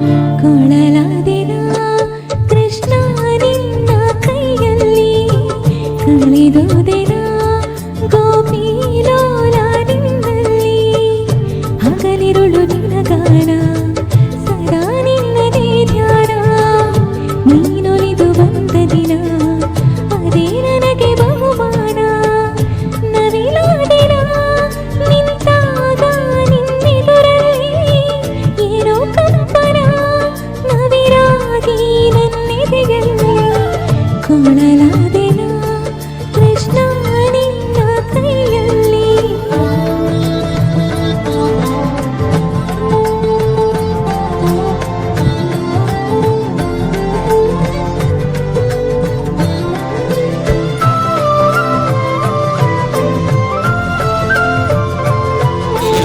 ಕೊಳಲಾದಿನ ಕೃಷ್ಣ ನಿನ್ನ ಕೈಯಲ್ಲಿ ಕಳೆದೋದೆನ ಗೋಪಿ ಲೋಲ ನಿನ್ನಲ್ಲಿ ಹಗಲಿರುಳು ನಿನಗಾನ ಸದಾ ನಿನ್ನದೇ ಧ್ಯಾನ ನೀನೊಲಿದು ಬಂದ ದಿನ ಅದೇ ನನಗೆ ಬಹುಮಾನ ನವಿಲಾದಿನ ನಿಂತಾಗ ನಿನ್ನೆದುರಲ್ಲಿ ಏನೋ ಕಂಪನ ನವಿರಾಗಿ ನನ್ನೆದೆಯಲ್ಲಿ ಕೊಳಲಾದೆನ ಕೃಷ್ಣ ನಿನ್ನ ಕೈಯಲ್ಲಿ.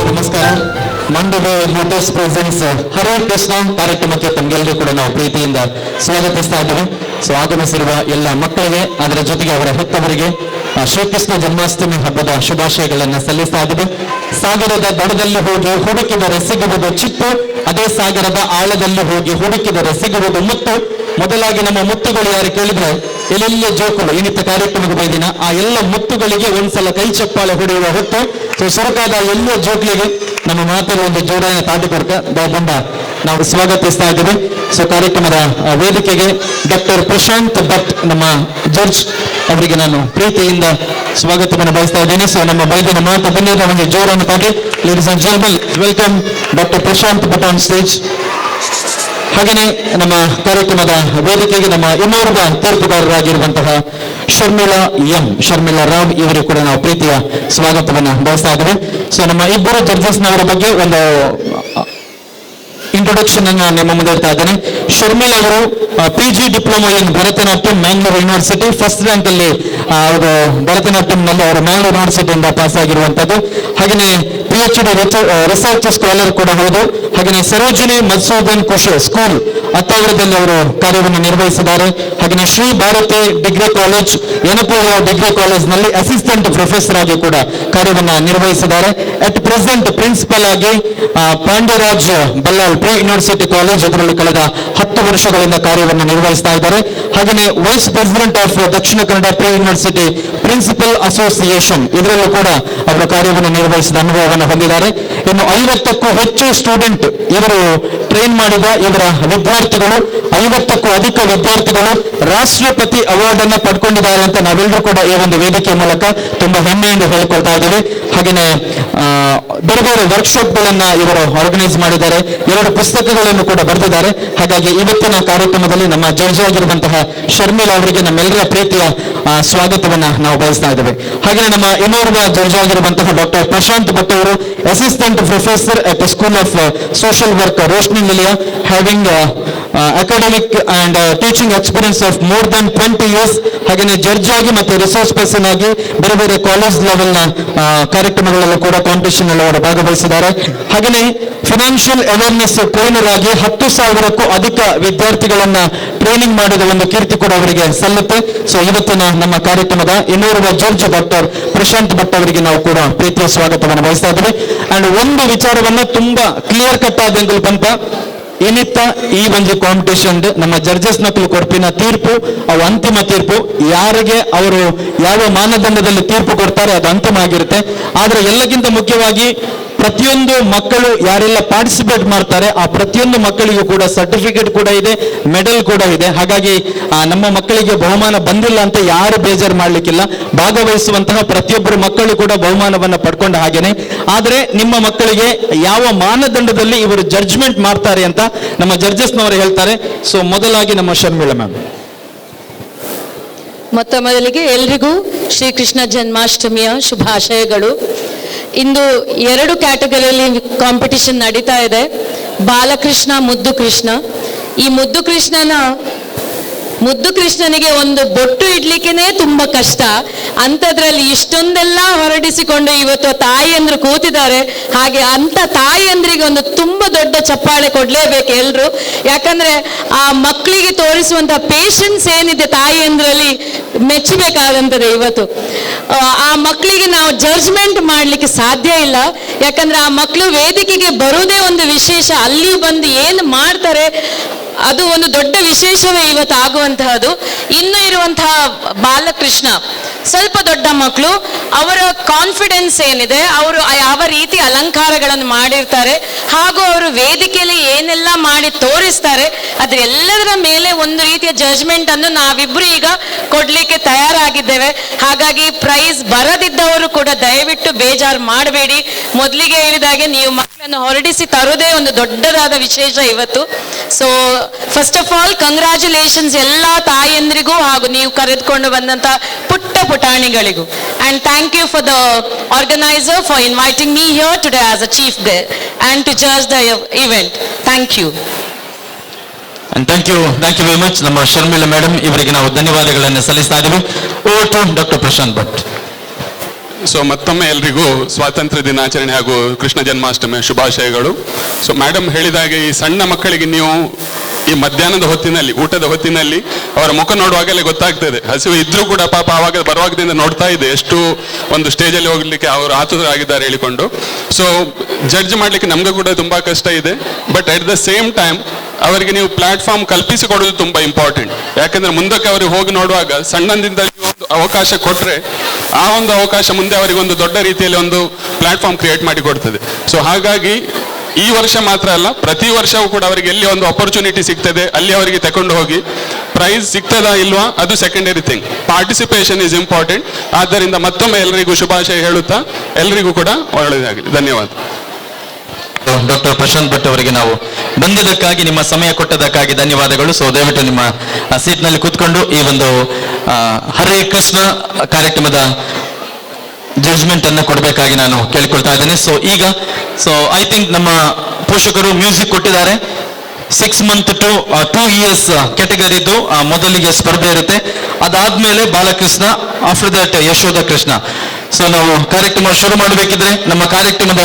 ನಮಸ್ಕಾರ. ಮಂಡಲ ಮೋಟರ್ಸ್ ಪ್ರೆಸೆನ್ಸ್ ಹರೇ ಕೃಷ್ಣ ಕಾರ್ಯಕ್ರಮಕ್ಕೆ ತಮಗೆಲ್ಲರೂ ಕೂಡ ನಾವು ಪ್ರೀತಿಯಿಂದ ಸ್ವಾಗತಿಸ್ತಾ ಇದ್ದೇವೆ. ಆಗಮಿಸಿರುವ ಎಲ್ಲ ಮಕ್ಕಳಿಗೆ ಅದರ ಜೊತೆಗೆ ಅವರ ಹೆತ್ತವರಿಗೆ ಶ್ರೀಕೃಷ್ಣ ಜನ್ಮಾಷ್ಟಮಿ ಹಬ್ಬದ ಶುಭಾಶಯಗಳನ್ನು ಸಲ್ಲಿಸ್ತಾ ಇದ್ದೇವೆ. ಸಾಗರದ ದಡದಲ್ಲಿ ಹೋಗಿ ಹುಡುಕಿದರೆ ಸಿಗುವುದು ಚಿತ್ತು, ಅದೇ ಸಾಗರದ ಆಳದಲ್ಲಿ ಹೋಗಿ ಹುಡುಕಿದರೆ ಸಿಗುವುದು ಮುತ್ತು. ಮೊದಲಾಗಿ ನಮ್ಮ ಮುತ್ತುಗಳು ಯಾರು ಕೇಳಿದ್ರೆ ಎಲ್ಲೆಲ್ಲ ಜೋಕುಗಳು ಇನ್ನಿತ ಕಾರ್ಯಕ್ರಮಕ್ಕೆ ಬೈದಿನ ಆ ಎಲ್ಲ ಮುತ್ತುಗಳಿಗೆ ಒಂದ್ಸಲ ಕೈ ಚಪ್ಪಾಳೆ ಹೊಡೆಯುವ ಹೊತ್ತು. ಸೊರಕಾದ ಎಲ್ಲ ಜೋಕ್ಲಿಗೆ ನಮ್ಮ ಮಾತಲ್ಲಿ ಒಂದು ಜೋಡಣೆ ತಾಟಿ ಬಂದ ನಾವು ಸ್ವಾಗತಿಸ್ತಾ ಇದ್ದೇವೆ. ಕಾರ್ಯಕ್ರಮದ ವೇದಿಕೆಗೆ ಡಾಕ್ಟರ್ ಪ್ರಶಾಂತ್ ಭಟ್ ನಮ್ಮ ಜಡ್ಜ್ ಅವರಿಗೆ ನಾನು ಪ್ರೀತಿಯಿಂದ ಸ್ವಾಗತವನ್ನು ಬಯಸ್ತಾ ಇದ್ದೇನೆ. ನಮ್ಮ ಬೈದಿನ ಮಾತು ಬಂದಿದ್ದ ನಮಗೆ ಜೋರನ್ನು ತಾಟಿ. Ladies and gentlemen, welcome doctor Prashant Bhat on stage. ಹಾಗೆಯೇ ನಮ್ಮ ಕಾರ್ಯಕ್ರಮದ ವೇದಿಕೆಗೆ ನಮ್ಮ ಇನ್ನೋರ್ವ ತೀರ್ಪುಗಾರರಾಗಿರುವಂತಹ ಶರ್ಮಿಳಾ ರಾವ್ ಇವರಿಗೆ ಕೂಡ ನಾವು ಪ್ರೀತಿಯ ಸ್ವಾಗತವನ್ನು ಬಯಸ್ತಾ ಇದ್ದೇವೆ. ನಮ್ಮ ಇಬ್ಬರು ಜಡ್ಜಸ್ನವರ ಬಗ್ಗೆ ಒಂದು ಇಂಟ್ರೊಡಕ್ಷನ್ ಅನ್ನು ನಿಮ್ಮ ಮುಂದೆ ಇಡ್ತಾ ಇದ್ದೇನೆ. ಶರ್ಮಿಳಾ ಅವರು PG diploma in Bharatanatyam Mangalore university first rank ಅಲ್ಲಿ ಅವರು ಭರತನಾಟ್ಯಂನಲ್ಲಿ ಅವರು ಮ್ಯಾಂಗ್ಳೂರ್ ಯೂನಿವರ್ಸಿಟಿಯಿಂದ ಪಾಸ್ ಆಗಿರುವಂತದ್ದು. ಹಾಗೆಯೇ PhD ರಿಸರ್ಚ್ ಸ್ಕಾಲರ್ ಕೂಡ ಹೌದು. ಹಾಗೆಯೇ ಸರೋಜಿನಿ ಮಧುಸೂದನ್ ಕುಶೆ ಸ್ಕೂಲ್ ಅತ್ತಾವರದಲ್ಲಿ ಅವರು ಕಾರ್ಯವನ್ನು ನಿರ್ವಹಿಸಿದ್ದಾರೆ. ಹಾಗೆಯೇ ಶ್ರೀ ಭಾರತಿ ಡಿಗ್ರಿ ಕಾಲೇಜ್ ಯನಪುರ ಡಿಗ್ರಿ ಕಾಲೇಜ್ ನಲ್ಲಿ ಅಸಿಸ್ಟೆಂಟ್ ಪ್ರೊಫೆಸರ್ ಆಗಿ ಕೂಡ ಕಾರ್ಯವನ್ನು ನಿರ್ವಹಿಸಿದ್ದಾರೆ. ಅಟ್ ಪ್ರೆಸೆಂಟ್ ಪ್ರಿನ್ಸಿಪಲ್ ಆಗಿ Pandyaraj Ballal pre university college ಇದರಲ್ಲಿ ಕಳೆದ 10 ವರ್ಷಗಳಿಂದ ಕಾರ್ಯವನ್ನು ನಿರ್ವಹಿಸ್ತಾ ಇದ್ದಾರೆ. ಹಾಗೆಯೇ wise president of Dakshina Kannada pre university principal association ಇದರಲ್ಲೂ ಕೂಡ ಅವರು ಕಾರ್ಯವನ್ನು ನಿರ್ವಹಿಸಿದ ಅನುಭವವನ್ನು ಹೊಂದಿದ್ದಾರೆ. ಇನ್ನು 50ಕ್ಕೂ ಹೆಚ್ಚು ಸ್ಟೂಡೆಂಟ್ ಇವರು ಟ್ರೈನ್ ಮಾಡಿದ ಇವರ ವಿದ್ಯಾರ್ಥಿಗಳು 50ಕ್ಕೂ ಅಧಿಕ ವಿದ್ಯಾರ್ಥಿಗಳು ರಾಷ್ಟ್ರಪತಿ ಅವಾರ್ಡ್ ಅನ್ನು ಪಡ್ಕೊಂಡಿದ್ದಾರೆ ಅಂತ ನಾವೆಲ್ಲರೂ ಕೂಡ ಈ ಒಂದು ವೇದಿಕೆ ಮೂಲಕ ತುಂಬಾ ಹೆಮ್ಮೆಯಿಂದ ಹೇಳಿಕೊಳ್ತಾ ಇದ್ದೇವೆ. ಹಾಗೆಯೇ ಬೇರೆ ಬೇರೆ ವರ್ಕ್ಶಾಪ್ ಗಳನ್ನ ಇವರು ಆರ್ಗನೈಸ್ ಮಾಡಿದ್ದಾರೆ. 2 ಪುಸ್ತಕಗಳನ್ನು ಕೂಡ ಬರೆದಿದ್ದಾರೆ. ಹಾಗಾಗಿ ಇವತ್ತಿನ ಕಾರ್ಯಕ್ರಮದಲ್ಲಿ ನಮ್ಮ ಜಡ್ಜ್ ಆಗಿರುವಂತಹ ಶರ್ಮಿಳಾ ಅವರಿಗೆ ನಮ್ಮೆಲ್ಲರ ಪ್ರೀತಿಯ ಸ್ವಾಗತವನ್ನ ನಾವು ಬಯಸ್ತಾ ಇದ್ದೇವೆ. ಹಾಗೆಯೇ ನಮ್ಮ ಇನ್ನೋರ್ವ ಜಡ್ಜ್ ಆಗಿರುವಂತಹ ಡಾಕ್ಟರ್ ಪ್ರಶಾಂತ್ ಭಟ್ ಅವರು assistant professor at school of social work Roshni Nilaya having academic and teaching experience of more than 20 years. ಹಾಗೆಯೇ ಜಡ್ಜ್ ಆಗಿ ಮತ್ತು ರಿಸೋರ್ಸ್ ಪರ್ಸನ್ ಆಗಿ ಬೇರೆ ಬೇರೆ ಕಾಲೇಜ್ ಲೆವೆಲ್ ನ ಕಾರ್ಯಕ್ರಮಗಳಲ್ಲೂ ಕೂಡ ಕಾಂಪಿಟೇಷನ್ ಅಲ್ಲಿ ಅವರು ಭಾಗವಹಿಸಿದ್ದಾರೆ. ಹಾಗೆಯೇ ಫಿನಾನ್ಷಿಯಲ್ ಅವೇರ್ನೆಸ್ ಟ್ರೈನರ್ ಆಗಿ 10,000ಕ್ಕೂ ಅಧಿಕ ವಿದ್ಯಾರ್ಥಿಗಳನ್ನ ಟ್ರೈನಿಂಗ್ ಮಾಡಿದ ಒಂದು ಕೀರ್ತಿ ಕೂಡ ಅವರಿಗೆ ಸಲ್ಲುತ್ತೆ. ಇವತ್ತಿನ ನಮ್ಮ ಕಾರ್ಯಕ್ರಮದ ಇನ್ನೋರ್ವ ಜಡ್ಜ್ ಡಾಕ್ಟರ್ ಪ್ರಶಾಂತ್ ಭಟ್ ಅವರಿಗೆ ನಾವು ಕೂಡ ಪ್ರೀತಿಯ ಸ್ವಾಗತವನ್ನು ಬಯಸ್ತಾ ಇದ್ದೇವೆ. ಅಂಡ್ ಒಂದು ವಿಚಾರವನ್ನ ತುಂಬಾ ಕ್ಲಿಯರ್ ಕಟ್ ಆದಂಗೆ ಬಂತ ಏನಿತ್ತ ಈ ಒಂದು ಕಾಂಪಿಟೇಷನ್ ನಮ್ಮ ಜಡ್ಜಸ್ ನಕಲು ಕೊಡ್ಪಿನ ತೀರ್ಪು ಅವು ಅಂತಿಮ ತೀರ್ಪು. ಯಾರಿಗೆ ಅವರು ಯಾವ ಮಾನದಂಡದಲ್ಲಿ ತೀರ್ಪು ಕೊಡ್ತಾರೆ ಅದು ಅಂತಿಮ ಆಗಿರುತ್ತೆ. ಆದ್ರೆ ಎಲ್ಲಕ್ಕಿಂತ ಮುಖ್ಯವಾಗಿ ಪ್ರತಿಯೊಂದು ಮಕ್ಕಳು ಯಾರೆಲ್ಲ ಪಾರ್ಟಿಸಿಪೇಟ್ ಮಾಡ್ತಾರೆ ಆ ಪ್ರತಿಯೊಂದು ಮಕ್ಕಳಿಗೂ ಕೂಡ ಸರ್ಟಿಫಿಕೇಟ್ ಕೂಡ ಇದೆ, ಮೆಡಲ್ ಕೂಡ ಇದೆ. ಹಾಗಾಗಿ ನಮ್ಮ ಮಕ್ಕಳಿಗೆ ಬಹುಮಾನ ಬಂದಿಲ್ಲ ಅಂತ ಯಾರು ಬೇಜಾರು ಮಾಡ್ಲಿಕ್ಕಿಲ್ಲ. ಭಾಗವಹಿಸುವಂತಹ ಪ್ರತಿಯೊಬ್ಬರು ಮಕ್ಕಳು ಕೂಡ ಬಹುಮಾನವನ್ನ ಪಡ್ಕೊಂಡ ಹಾಗೇನೆ. ಆದ್ರೆ ನಿಮ್ಮ ಮಕ್ಕಳಿಗೆ ಯಾವ ಮಾನದಂಡದಲ್ಲಿ ಇವರು ಜಡ್ಜ್ಮೆಂಟ್ ಮಾಡ್ತಾರೆ ಅಂತ ನಮ್ಮ ಜಡ್ಜಸ್ನವರು ಹೇಳ್ತಾರೆ. ಮೊದಲಾಗಿ ನಮ್ಮ ಶರ್ಮಿಳಾ ಮ್ಯಾಮ್. ಮೊದಲಿಗೆ ಎಲ್ರಿಗೂ ಶ್ರೀಕೃಷ್ಣ ಜನ್ಮಾಷ್ಟಮಿಯ ಶುಭಾಶಯಗಳು. ಇಂದು 2 ಕ್ಯಾಟಗರಿಯಲ್ಲಿ ಕಾಂಪಿಟಿಷನ್ ನಡೀತಾ ಇದೆ. ಬಾಲಕೃಷ್ಣ, ಮುದ್ದು ಕೃಷ್ಣ. ಈ ಮುದ್ದು ಕೃಷ್ಣನಿಗೆ ಒಂದು ಬೊಟ್ಟು ಇಡ್ಲಿಕ್ಕೆನೆ ತುಂಬಾ ಕಷ್ಟ. ಅಂಥದ್ರಲ್ಲಿ ಇಷ್ಟೊಂದೆಲ್ಲ ಹೊರಡಿಸಿಕೊಂಡು ಇವತ್ತು ತಾಯಿಯಂದ್ರು ಕೂತಿದ್ದಾರೆ. ಹಾಗೆ ಅಂತ ತಾಯಿಯಂದ್ರಿಗೆ ಒಂದು ತುಂಬಾ ದೊಡ್ಡ ಚಪ್ಪಾಳೆ ಕೊಡ್ಲೇಬೇಕು ಎಲ್ರು. ಯಾಕಂದ್ರೆ ಆ ಮಕ್ಕಳಿಗೆ ತೋರಿಸುವಂತಹ ಪೇಷನ್ಸ್ ಏನಿದೆ ತಾಯಿಯಂದ್ರಲ್ಲಿ ಮೆಚ್ಚಬೇಕಾದಂಥದ್ದು ಇವತ್ತು. ಆ ಮಕ್ಕಳಿಗೆ ನಾವು ಜಡ್ಜ್ಮೆಂಟ್ ಮಾಡಲಿಕ್ಕೆ ಸಾಧ್ಯ ಇಲ್ಲ. ಯಾಕಂದ್ರೆ ಆ ಮಕ್ಕಳು ವೇದಿಕೆಗೆ ಬರುವುದೇ ಒಂದು ವಿಶೇಷ, ಅಲ್ಲಿ ಬಂದು ಏನು ಮಾಡ್ತಾರೆ ಅದು ಒಂದು ದೊಡ್ಡ ವಿಶೇಷವೇ ಇವತ್ತು ಆಗುವಂತಹದ್ದು. ಇನ್ನು ಇರುವಂತಹ ಬಾಲಕೃಷ್ಣ ಸ್ವಲ್ಪ ದೊಡ್ಡ ಮಕ್ಕಳು, ಅವರ ಕಾನ್ಫಿಡೆನ್ಸ್ ಏನಿದೆ, ಅವರು ಯಾವ ರೀತಿ ಅಲಂಕಾರಗಳನ್ನು ಮಾಡಿರ್ತಾರೆ ಹಾಗೂ ಅವರು ವೇದಿಕೆಯಲ್ಲಿ ಏನೆಲ್ಲ ಮಾಡಿ ತೋರಿಸ್ತಾರೆ, ಅದ್ರ ಎಲ್ಲದರ ಮೇಲೆ ಒಂದು ರೀತಿಯ ಜಡ್ಜ್ಮೆಂಟ್ ಅನ್ನು ನಾವಿಬ್ರು ಈಗ ಕೊಡ್ಲಿಕ್ಕೆ ತಯಾರಾಗಿದ್ದೇವೆ. ಹಾಗಾಗಿ ಪ್ರೈಸ್ ಬರದಿದ್ದವರು ಕೂಡ ದಯವಿಟ್ಟು ಬೇಜಾರು ಮಾಡಬೇಡಿ. ಮೊದಲಿಗೆ ಹೇಳಿದಾಗೆ ನೀವು ಮಕ್ಕಳನ್ನು ಹೊರಡಿಸಿ ತರುವುದೇ ಒಂದು ದೊಡ್ಡದಾದ ವಿಶೇಷ ಇವತ್ತು. So first of all congratulations ಎಲ್ಲ ತಾಯಂದ್ರಿಗೂ ಹಾಗೂ ನೀವು ಕರೆದುಕೊಂಡು ಬಂದಂತ ಪುಟ್ಟ ಪುಟಾಣಿಗಳಿಗೂ. And thank you for the organiser for inviting me here today as a chief and to judge the event. Thank you. And thank you very much. ನಮ್ಮ Sharmila madam ಇವರಿಗೆ ನಾವು ಧನ್ಯವಾದಗಳನ್ನು ಸಲ್ಲಿಸ್ತಾ ಇದ್ದೀವಿ. Over to doctor Prashant Bhat. So ಮತ್ತೊಮ್ಮೆ ಎಲ್ರಿಗೂ ಸ್ವಾತಂತ್ರ್ಯ ದಿನಾಚರಣೆ ಹಾಗೂ ಕೃಷ್ಣ ಜನ್ಮಾಷ್ಟಮಿ ಶುಭಾಶಯಗಳು. ಸೊ ಮೇಡಮ್ ಹೇಳಿದಾಗೆ ಈ ಸಣ್ಣ ಮಕ್ಕಳಿಗೆ ನೀವು ಈ ಮಧ್ಯಾಹ್ನದ ಹೊತ್ತಿನಲ್ಲಿ, ಊಟದ ಹೊತ್ತಿನಲ್ಲಿ ಅವರ ಮುಖ ನೋಡುವಾಗಲೇ ಗೊತ್ತಾಗ್ತದೆ, ಹಸಿವು ಇದ್ರೂ ಕೂಡ ಪಾಪ ಆವಾಗ ಬರುವಾಗದಿಂದ ನೋಡ್ತಾ ಇದೆ ಎಷ್ಟು ಒಂದು ಸ್ಟೇಜಲ್ಲಿ ಹೋಗ್ಲಿಕ್ಕೆ ಅವರು ಆತುರರಾಗಿದ್ದಾರೆ ಹೇಳಿಕೊಂಡು. ಸೊ ಜಡ್ಜ್ ಮಾಡ್ಲಿಕ್ಕೆ ನಮ್ಗೆ ಕೂಡ ತುಂಬಾ ಕಷ್ಟ ಇದೆ. But at the same time ಅವರಿಗೆ ನೀವು ಪ್ಲಾಟ್ಫಾರ್ಮ್ ಕಲ್ಪಿಸಿಕೊಡೋದು ತುಂಬಾ ಇಂಪಾರ್ಟೆಂಟ್. ಯಾಕಂದ್ರೆ ಮುಂದಕ್ಕೆ ಅವರಿಗೆ ಹೋಗಿ ನೋಡುವಾಗ ಸಣ್ಣದಿಂದ ಒಂದು ಅವಕಾಶ ಕೊಟ್ರೆ ಆ ಒಂದು ಅವಕಾಶ ಮುಂದೆ ಅವರಿಗೆ ಒಂದು ದೊಡ್ಡ ರೀತಿಯಲ್ಲಿ ಒಂದು ಪ್ಲಾಟ್ಫಾರ್ಮ್ ಕ್ರಿಯೇಟ್ ಮಾಡಿ ಕೊಡ್ತದೆ. ಸೊ ಹಾಗಾಗಿ ಈ ವರ್ಷ ಮಾತ್ರ ಅಲ್ಲ, ಪ್ರತಿ ವರ್ಷವೂ ಕೂಡ ಅವರಿಗೆ ಎಲ್ಲಿ ಒಂದು ಅಪರ್ಚುನಿಟಿ ಸಿಗ್ತದೆ ಅಲ್ಲಿ ಅವರಿಗೆ ತಗೊಂಡು ಹೋಗಿ ಪ್ರೈಸ್ ಸಿಗ್ತದಾ ಇಲ್ವಾ ಅದು secondary thing. Participation is important. ಆದ್ದರಿಂದ ಮತ್ತೊಮ್ಮೆ ಎಲ್ಲರಿಗೂ ಶುಭಾಶಯ ಹೇಳುತ್ತಾ ಎಲ್ಲರಿಗೂ ಕೂಡ ಒಳ್ಳೆಯದಾಗಲಿ. ಧನ್ಯವಾದ. ಡಾಕ್ಟರ್ ಪ್ರಶಾಂತ್ ಭಟ್ ಅವರಿಗೆ ನಾವು ಬಂದದಕ್ಕಾಗಿ, ನಿಮ್ಮ ಸಮಯ ಕೊಟ್ಟದಕ್ಕಾಗಿ ಧನ್ಯವಾದಗಳು. ಸೊ ದಯವಿಟ್ಟು ನಿಮ್ಮ ಸೀಟ್ನಲ್ಲಿ ಕೂತ್ಕೊಂಡು ಈ ಒಂದು ಹರೇ ಕೃಷ್ಣ ಕಾರ್ಯಕ್ರಮದ ಜಡ್ಜ್ಮೆಂಟ್ ಅನ್ನು ಕೊಡಬೇಕಾಗಿ ನಾನು ಕೇಳಿಕೊಳ್ತಾ ಇದ್ದೇನೆ. ಸೊ ಐ ಥಿಂಕ್ ನಮ್ಮ ಪೋಷಕರು ಮ್ಯೂಸಿಕ್ ಕೊಟ್ಟಿದ್ದಾರೆ. 6 months to 2 years ಕ್ಯಾಟಗರಿದು ಮೊದಲಿಗೆ ಸ್ಪರ್ಧೆ ಇರುತ್ತೆ. ಅದಾದ್ಮೇಲೆ Balakrishna, after that Yashoda Krishna. So ನಾವು ಕಾರ್ಯಕ್ರಮ ಶುರು ಮಾಡಬೇಕಿದ್ರೆ ನಮ್ಮ ಕಾರ್ಯಕ್ರಮದ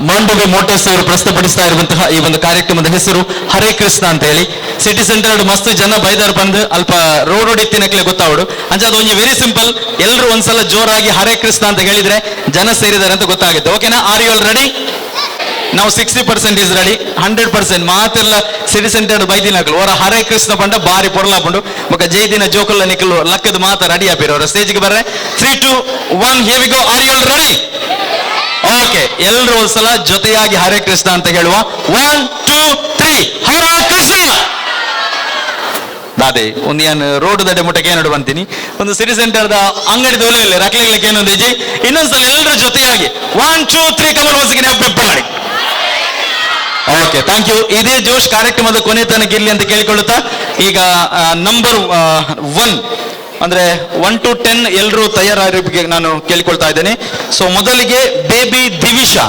ಮಾಂಡವಿ ಮೋಟರ್ಸ್ ಅವರು ಪ್ರಸ್ತುತಪಡಿಸ್ತಾ ಇರುವಂತಹ ಈ ಒಂದು ಕಾರ್ಯಕ್ರಮದ ಹೆಸರು ಹರೇ ಕೃಷ್ಣ ಅಂತ ಹೇಳಿ. ಸಿಟಿ ಸೆಂಟರ್ ಮಸ್ತ್ ಜನ ಬೈದಾರ್ ಬಂದು ಅಲ್ಪ ರೋಡ್ ಇತ್ತಿನಕ್ಲೆ ಗೊತ್ತಾವಡು ಅಂಚದು ಒಂಜಿ ವೆರಿ ಸಿಂಪಲ್. ಎಲ್ಲರೂ ಒಂದ್ಸಲ ಜೋರಾಗಿ ಹರೇ ಕೃಷ್ಣ ಅಂತ ಹೇಳಿದ್ರೆ ಜನ ಸೇರಿದ್ದಾರೆ ಅಂತ ಗೊತ್ತಾಗುತ್ತೆ. ಓಕೆನಾ? Are you all ready? ನಾವು 60% ಇಸ್ ರೆಡಿ. 100% ಮಾತೆಲ್ಲ ಸಿಟಿ ಸೆಂಟರ್ ಬೈದಿನಕಲು ಅವರ ಹರೇ ಕೃಷ್ಣ ಪಂಡ ಬಾರಿ ಪೊರ್ಲಾಪುಂಡು ಬೊಕ ಜೈದಿನ ಜೋಕಲ್ಲ ನಿಕಲು ಲಕ್ಕದ ಮಾತ ರೆಡಿ ಆಪಿರ ಅವರ ಸ್ಟೇಜ್ಗೆ ಬರ್ರೆ. 3, 2, 1 here we go. Are you all ready? Okay, ಎಲ್ಲರೂ ಒಂದ್ಸಲ ಜೊತೆಯಾಗಿ ಹರೇ ಕೃಷ್ಣ ಅಂತ ಹೇಳುವ. 1, 2, 3 ಹರೇ ಕೃಷ್ಣ. ದಾದೆ ಒಂದು ಏನು ರೋಡ್ ದಡೆ ಮುಟ್ಟಕ್ಕೆ ಏನು ಬಂತೀನಿ, ಒಂದು ಸಿಟಿ ಸೆಂಟರ್ದ ಅಂಗಡಿ ದೋಲೆ ಇಲ್ಲ ರಕ್ಲೆಗ್ಲಿಕ್ಕೆ ಏನೊಂದು ಹೆಜ್ಜೆ. ಇನ್ನೊಂದ್ಸಲ ಎಲ್ಲರೂ ಜೊತೆಯಾಗಿ 1, 2, 3 ಕಮಲ್ ಹೊಸಗಿನ ಬೆಪ್ಪ ಮಾಡಿ. Okay, thank you. ಇದೇ ಜೋಶ್ ಕಾರ್ಯಕ್ರಮದ ಕೊನೆ ತನಕ ಇರ್ಲಿ ಅಂತ ಕೇಳಿಕೊಳ್ಳುತ್ತಾ ಈಗ ನಂಬರ್ 1 ಅಂದ್ರೆ 1 to 10 ಎಲ್ಲರೂ ತಯಾರಾಗಿ ನಾನು ಕೇಳಿಕೊಳ್ತಾ ಇದ್ದೇನೆ. ಸೊ ಮೊದಲಿಗೆ ಬೇಬಿ ದಿವಿಷಾ.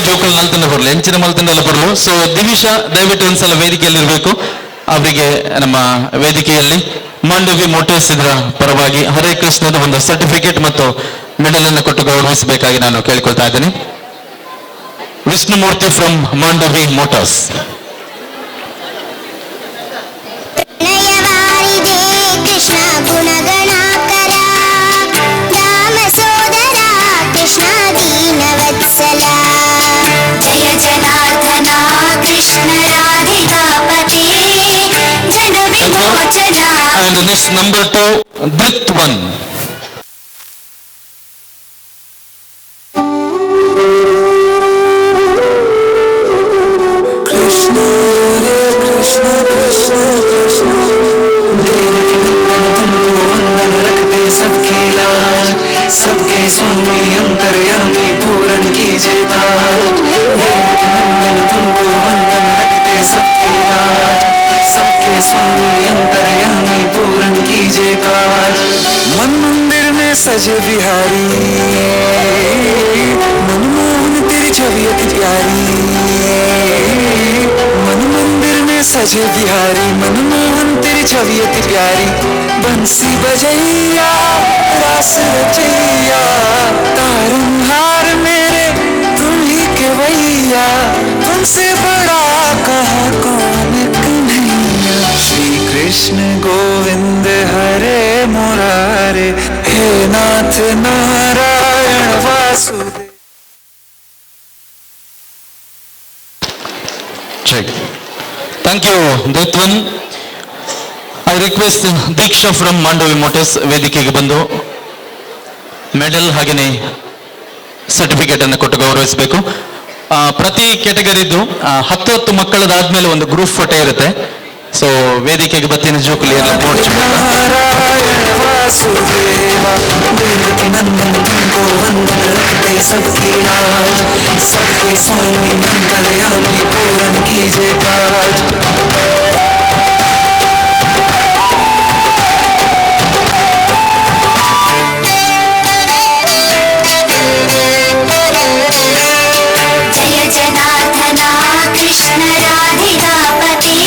ಜೋಕಲ್ ನಲ್ತನ ಬರಲು ಹೆಂಚಿನ ಮಲ್ತನೆಲ್ಲ ಬರಲು. ಸೊ ದಿವಿಷಾ ದಯವಿಟ್ಟು ಒಂದ್ಸಲ ವೇದಿಕೆಯಲ್ಲಿ ಇರಬೇಕು. ಅವರಿಗೆ ನಮ್ಮ ವೇದಿಕೆಯಲ್ಲಿ ಮಾಂಡವಿ ಮೋಟರ್ಸ್ ಇದರ ಪರವಾಗಿ ಹರೇ ಕೃಷ್ಣದ ಒಂದು ಸರ್ಟಿಫಿಕೇಟ್ ಮತ್ತು ಮೆಡಲ್ ಅನ್ನು ಕೊಟ್ಟು ಗೌರವಿಸಬೇಕಾಗಿ ನಾನು ಕೇಳಿಕೊಳ್ತಾ ಇದ್ದೇನೆ. Vishnumurthy from Mandovi motors. And next number 2, Dhrit 1. Krishna Hare Krishna Krishna Krishna वंदन रखते सबके लाज, सबके स्वामी अंतर्यामी पूरन कीजे ताज। नंदन तुमको वंदन रखते सबके लाज, सबके स्वामी अंतर्यामी पूरन कीजे काज। मन मंदिर में सजे बिहारी सजे बिहारी मनमोहन तेरी छवि अति प्यारी बंसी बजैया रास रचैया तारनहार मेरे तुम ही के भैया तुमसे बड़ा कहा कौन कन्हैया श्री कृष्ण गोविंद हरे मुरारे हे नाथ Narayan Vasudev. Check. Thank you, Dutwan. I request Diksha from Mandavi Motors ವೇದಿಕೆಗೆ ಬಂದು ಮೆಡಲ್ ಹಾಗೆಯೇ ಸರ್ಟಿಫಿಕೇಟ್ ಅನ್ನು ಕೊಟ್ಟು ಗೌರವಿಸಬೇಕು. ಪ್ರತಿ ಕೆಟಗರಿದ್ದು 10 ಮಕ್ಕಳದಾದ್ಮೇಲೆ ಒಂದು ಗ್ರೂಪ್ ಫೋಟೋ ಇರುತ್ತೆ. ಸೊ ವೇದಿಕೆಗೆ ಬತ್ತಿನ ಜೋಕುಲಿ ಎಲ್ಲ नारायण वासुदेव देवकी नंदन तुमको वंदन रखते सबकी लाज सबके स्वामी मंगलयामी पूरन कीजिए काज. जय जनार्दना कृष्ण राधिकापते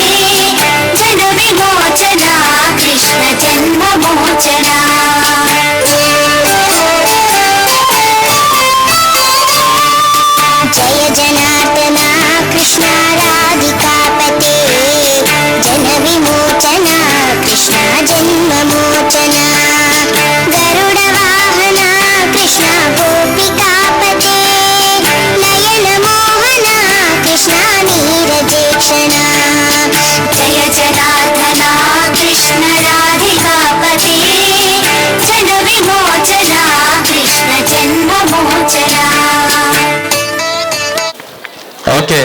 जन विमोचना कृष्ण जन्म मोचना. जय जनार्दना कृष्ण राधिकापते जन विमोचना कृष्ण जन्म मोचना. गरुड वाहना कृष्ण गोपिकापते नयन मोहना कृष्ण नीरजेक्षणा. जय जनार्दना कृष्ण राधिकापते जन विमोचना कृष्ण जन्म मोचना. ಓಕೆ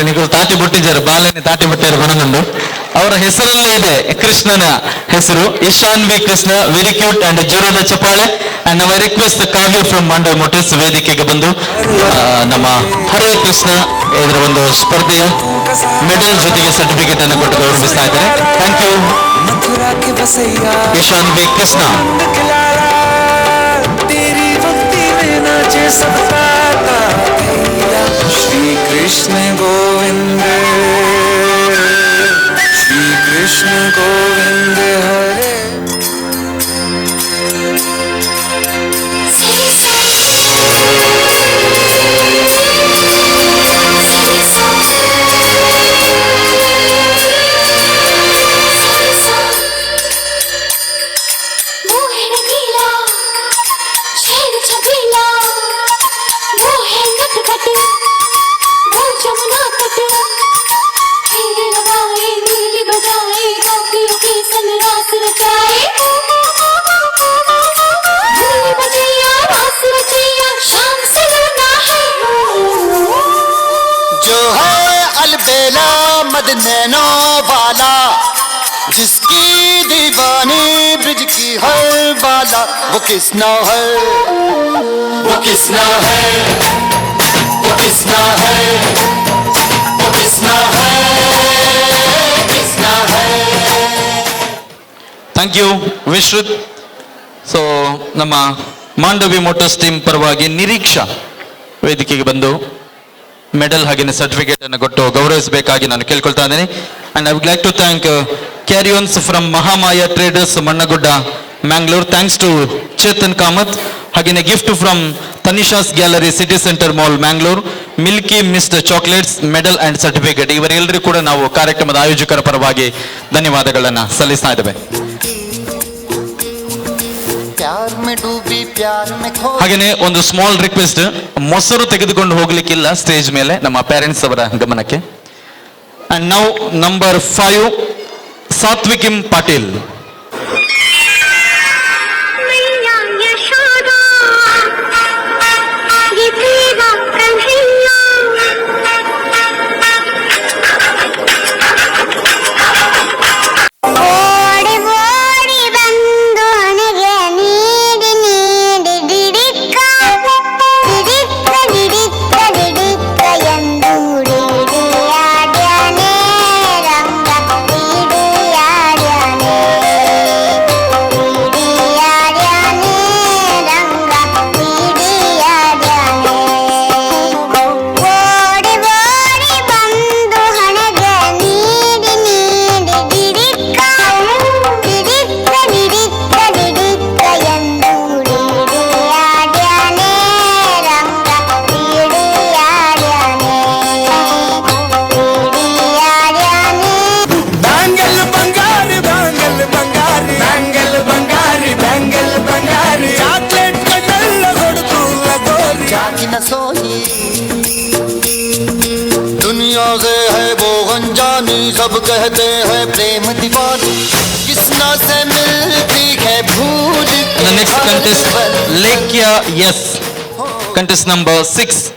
ನೀವು ತಾಟಿ ಬಿಟ್ಟಿದ್ದಾರೆ ಬಾಲನೆ ತಾಟಿ ಬಿಟ್ಟಿದ್ದಾರೆ ಬನಗಂಡು ಅವರ ಹೆಸರಲ್ಲೇ ಇದೆ ಕೃಷ್ಣನ ಹೆಸರು Ishan V Krishna very cute and ಜೋರಾದ ಚಪ್ಪಾಳೆ. ಅಂಡ್ ನಾವು request Kavya from Mandovi motors ವೇದಿಕೆಗೆ ಬಂದು ನಮ್ಮ ಹರೇ ಕೃಷ್ಣ ಇದರ ಒಂದು ಸ್ಪರ್ಧೆಯ ಮೆಡಲ್ ಜೊತೆಗೆ ಸರ್ಟಿಫಿಕೇಟ್ ಅನ್ನು ಕೊಟ್ಟು ಗೌರವಿಸ್ತಾ ಇದ್ದಾರೆ. ಥ್ಯಾಂಕ್ ಯು मथुरा के बसैया ಇಶಾನ್ ವಿ ಕೃಷ್ಣ. खिलाया तेरी भक्ति में नाचे सब पाता भैया श्री कृष्ण गोविंद श्री कृष्ण गोविंद हरे. मोहन गीला शेर छबीला वो है नटखट वो जमुना तट हीर लगाए नीली बजाए गोपियों के संग रास रचाए नीली बजैया रास रचैया शाम से लड़ना है. जो है अलबेला मद नैनो वाला जिसकी दीवानी ब्रिज की हर वाला वो किसना है वो किसना है वो किसना है वो किसना है किसना है. Thank you ವಿಶ್ರುತ್. ಸೊ ನಮ್ಮ ಮಾಂಡವಿ ಮೋಟರ್ಸ್ ಟೀಮ್ ಪರವಾಗಿ ನಿರೀಕ್ಷಾ ವೇದಿಕೆಗೆ ಬಂದು ಮೆಡಲ್ ಹಾಗೆಯೇ ಸರ್ಟಿಫಿಕೇಟ್ ಅನ್ನು ಕೊಟ್ಟು ಗೌರವಿಸಬೇಕಾಗಿ ನಾನು ಕೇಳ್ಕೊಳ್ತಾ ಇದ್ದೀನಿ. And I would like to thank Karians from Mahamaya traders Mannagudda Mangalore. Thanks to Chetan Kamath. ಹಾಗೆಯೇ gift from Tanisha's gallery city centre mall Mangalore milky mist chocolates medal and certificate. ಇವರೆಲ್ಲರೂ ಕೂಡ ನಾವು ಕಾರ್ಯಕ್ರಮದ ಆಯೋಜಕರ ಪರವಾಗಿ ಧನ್ಯವಾದಗಳನ್ನು ಸಲ್ಲಿಸ್ತಾ ಇದ್ದೇವೆ. प्यार में डूबी प्यार में खो ಹಾಗೆಯೇ ಒಂದು ಸ್ಮಾಲ್ ರಿಕ್ವೆಸ್ಟ್, ಮೊಸರು ತೆಗೆದುಕೊಂಡು ಹೋಗ್ಲಿಕ್ಕಿಲ್ಲ ಸ್ಟೇಜ್ ಮೇಲೆ ನಮ್ಮ ಪೇರೆಂಟ್ಸ್ ಅವರ ಗಮನಕ್ಕೆ. ಅಂಡ್ ನೌ ನಂಬರ್ 5 ಸಾತ್ವಿಕಿಂ ಪಾಟೀಲ್. मैया यशोदा ये तेरा कन्हैया ಓಡಿ ಓಡಿ ಬಂದು ನನಗೆ ನೀಡಿ ನೀಡಿ ದಿಡಿಕ್ಕ ದಿಡಿಕ್ಕ ದಿಡಿಕ್ಕ ದಿಡಿಕ್ಕ ಎಂದು ಡಿಡಿಯಾಡ್ಯಾನೆ ರಂಗ ಡಿಡಿಯಾಡ್ಯಾನೆ. सब कहते हैं प्रेम दीवानी किसना से मिलती है भूल The के next contest, Lekya Yes. Contest number 6.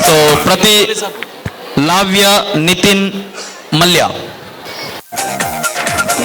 So Prati, Lavya, Nitin, Malya.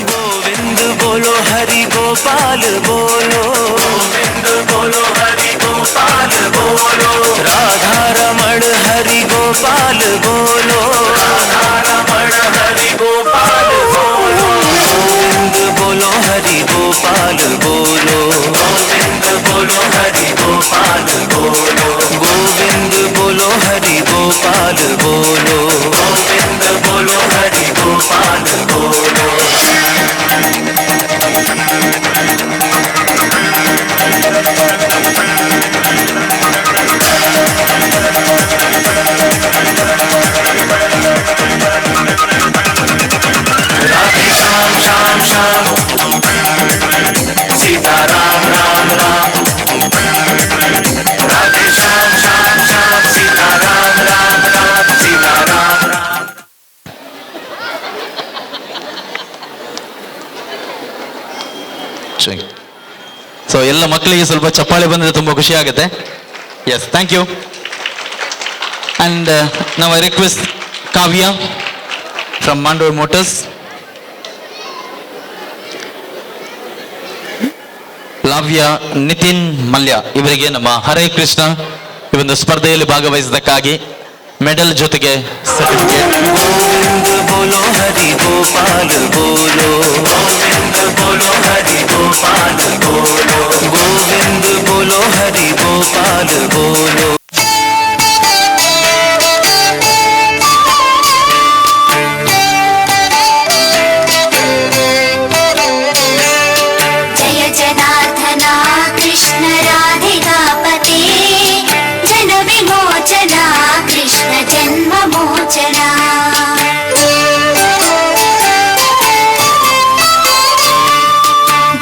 Govind बोलो हरि गोपाल बोलो गोविंद बोलो हरि गोपाल बोलो राधा रमण हरि गोपाल बोलो राधा रमण हरि गोपाल बोलो गोविंद बोलो हरि गोपाल बोलो गोविंद बोलो हरि गोपाल बोलो गोविंद बोलो हरि गोपाल बोलो गोविंद बोलो हरि गोपाल बोलो राधे श्याम श्याम श्याम सीता राम राम राम राधे श्याम श्याम श्याम सीता राम राम राम सीता राम राम ಸೊ ಎಲ್ಲ ಮಕ್ಕಳಿಗೆ ಸ್ವಲ್ಪ ಚಪ್ಪಾಳೆ ಬಂದರೆ ತುಂಬ ಖುಷಿ ಆಗುತ್ತೆ. Yes, thank you. ಅಂಡ್ ನಾವು I request Kavya from Mandovi motors. Lavya, Nitin, Mallya ಇವರಿಗೆ ನಮ್ಮ ಹರೇ ಕೃಷ್ಣ ಈ ಒಂದು ಸ್ಪರ್ಧೆಯಲ್ಲಿ ಭಾಗವಹಿಸಿದ್ದಕ್ಕಾಗಿ ಮೆಡಲ್ ಜೊತೆಗೆ ಸರ್ಟಿಫಿಕೇಟ್. गोविंद बोलो हरि गोपाल बोलो गोविंद बोलो हरि गोपाल बोलो गोविंद बोलो हरि गोपाल बोलो जय जनार्दना कृष्ण राधिकापते जन विमोचना कृष्ण जन्म मोचना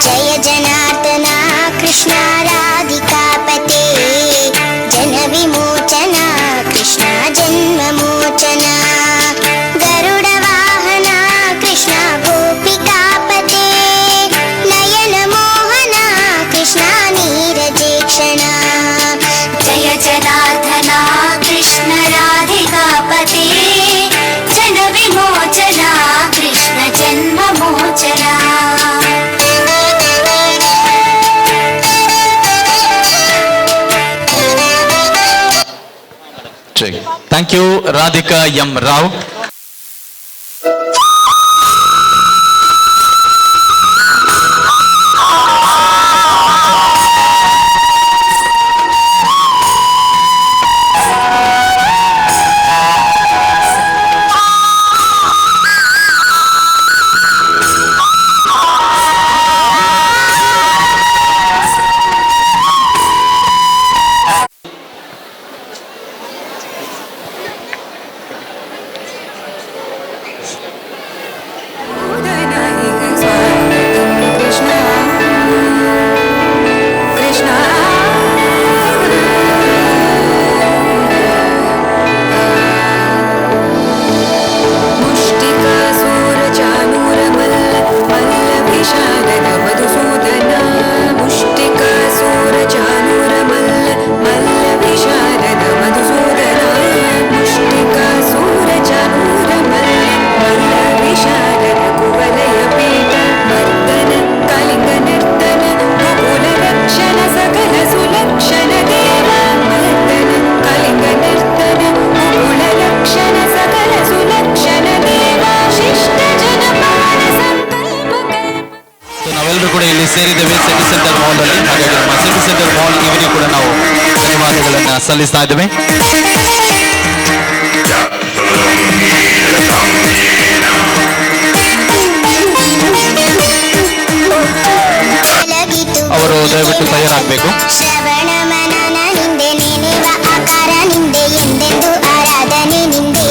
जय जनार्दना कृष्ण राधिकापते जन विमोचना कृष्ण जन्म मोचना गरुड वाहना कृष्ण गोपिकापते नयन मोहना कृष्ण नीरजेक्षणा जय जनार्दना कृष्ण राधिकापते जन विमोचना कृष्ण जन्म मोचना thank you. Radhika M Rao. ಸೇರಿದ್ದೇವೆ ಸಿಟಿ ಸೆಂಟರ್ ಮಾಲ್ ಅಲ್ಲಿ. ಹಾಗಾಗಿ ನಮ್ಮ ಸಿಟಿ ಸೆಂಟರ್ ಮಾಲ್ ಇವರಿಗೆ ಕೂಡ ನಾವು ಧನ್ಯವಾದಗಳನ್ನ ಸಲ್ಲಿಸ್ತಾ ಇದ್ದೇವೆ. ಅವರು ದಯವಿಟ್ಟು ತಯಾರಾಗಬೇಕು. ಶ್ರವಣ ಮನನ ನಿಂದೆ ನೆನೆವ ಆಕಾರ ನಿಂದೆ ಎಂದೆಂದು ಆರಾಧನೆ ನಿಂದೆ.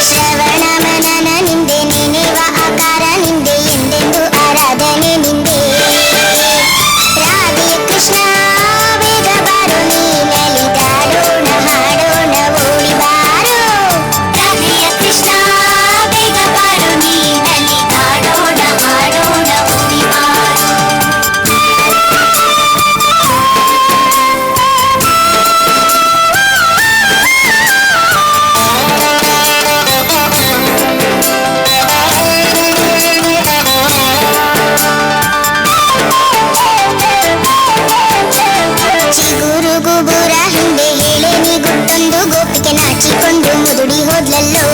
ಶ್ರವಣ ಮನನ ನಿಂದೆ ನೆನೆವ ಆಕಾರ ನಿಂದೆ ಎಂದೆಂದು ಆರಾಧನೆ ನಿಂದೆ. ರಾಧೆ ಕೃಷ್ಣ ಬೇಗ ಬಾರೋ ನೀನಲಿದಾಡೋಣ ಹಾಡೋಣ ಓಡಿ ಬಾರೋ. ರಾಧೆಯ ಕೃಷ್ಣ ಬೇಗ ಬಾರೋ ನೀನಲಿದಾಡೋಣ ಹಾಡೋಣ ಓಡಿ ಬಾರೋ. ಚಿಗುರು ಗುಬುರ ಹಿಂದೆ ಹೇಳೇನಿ ಗುಟ್ಟೊಂದು ಗೋಪಿಗೆ ನಾಚಿಕೊಂಡು ಮುದುಡಿ ಹೋದ್ಲಲ್ಲೋ.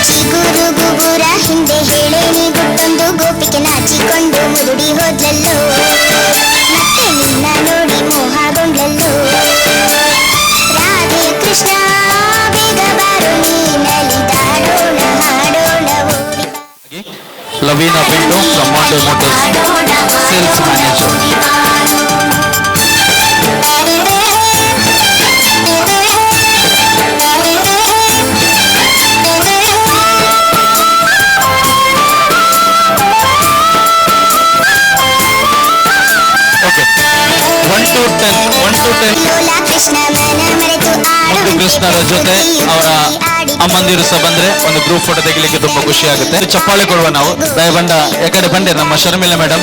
ಚಿಗುರು ಗುಬುರ ಹಿಂದೆ ಹೇಳೇನಿ ಗುಟ್ಟೊಂದು ಗೋಪಿಗೆ ನಾಚಿಕೊಂಡು ಮುದುಡಿ ಹೋದ್ಲಲ್ಲೋ. ಮತ್ತೆ ನಿನ್ನ ನೋಡಿ ಮೋಹಗೊಂಡ್ಲಲ್ಲೋ. ರಾಧೆ ಕೃಷ್ಣ ಬೇಗ ಬಾರೋ ನೀನಲಿದಾಡೋಣ ಹಾಡೋಣ ಓಡಿ Lavina Pinto from Mandovi motors sales manager. Okay 1 to 10 ಲೋಲ ಕೃಷ್ಣ ಮನ ಮರೆತು ಮುದ್ದು ಕೃಷ್ಣರ ಜೊತೆ ಅವರ ಅಮ್ಮಂದಿರು ಸಹ ಬಂದ್ರೆ ಒಂದು ಗ್ರೂಪ್ ಫೋಟೋ ತೆಗಿಲಿಕ್ಕೆ ತುಂಬಾ ಖುಷಿ ಆಗುತ್ತೆ. ಚಪ್ಪಾಳೆ ಕೊಡುವ ನಾವು. ದಯಬಂಡ ಯಾಕಡೆ ಬಂಡೆ ನಮ್ಮ ಶರ್ಮಿಳಾ ಮೇಡಮ್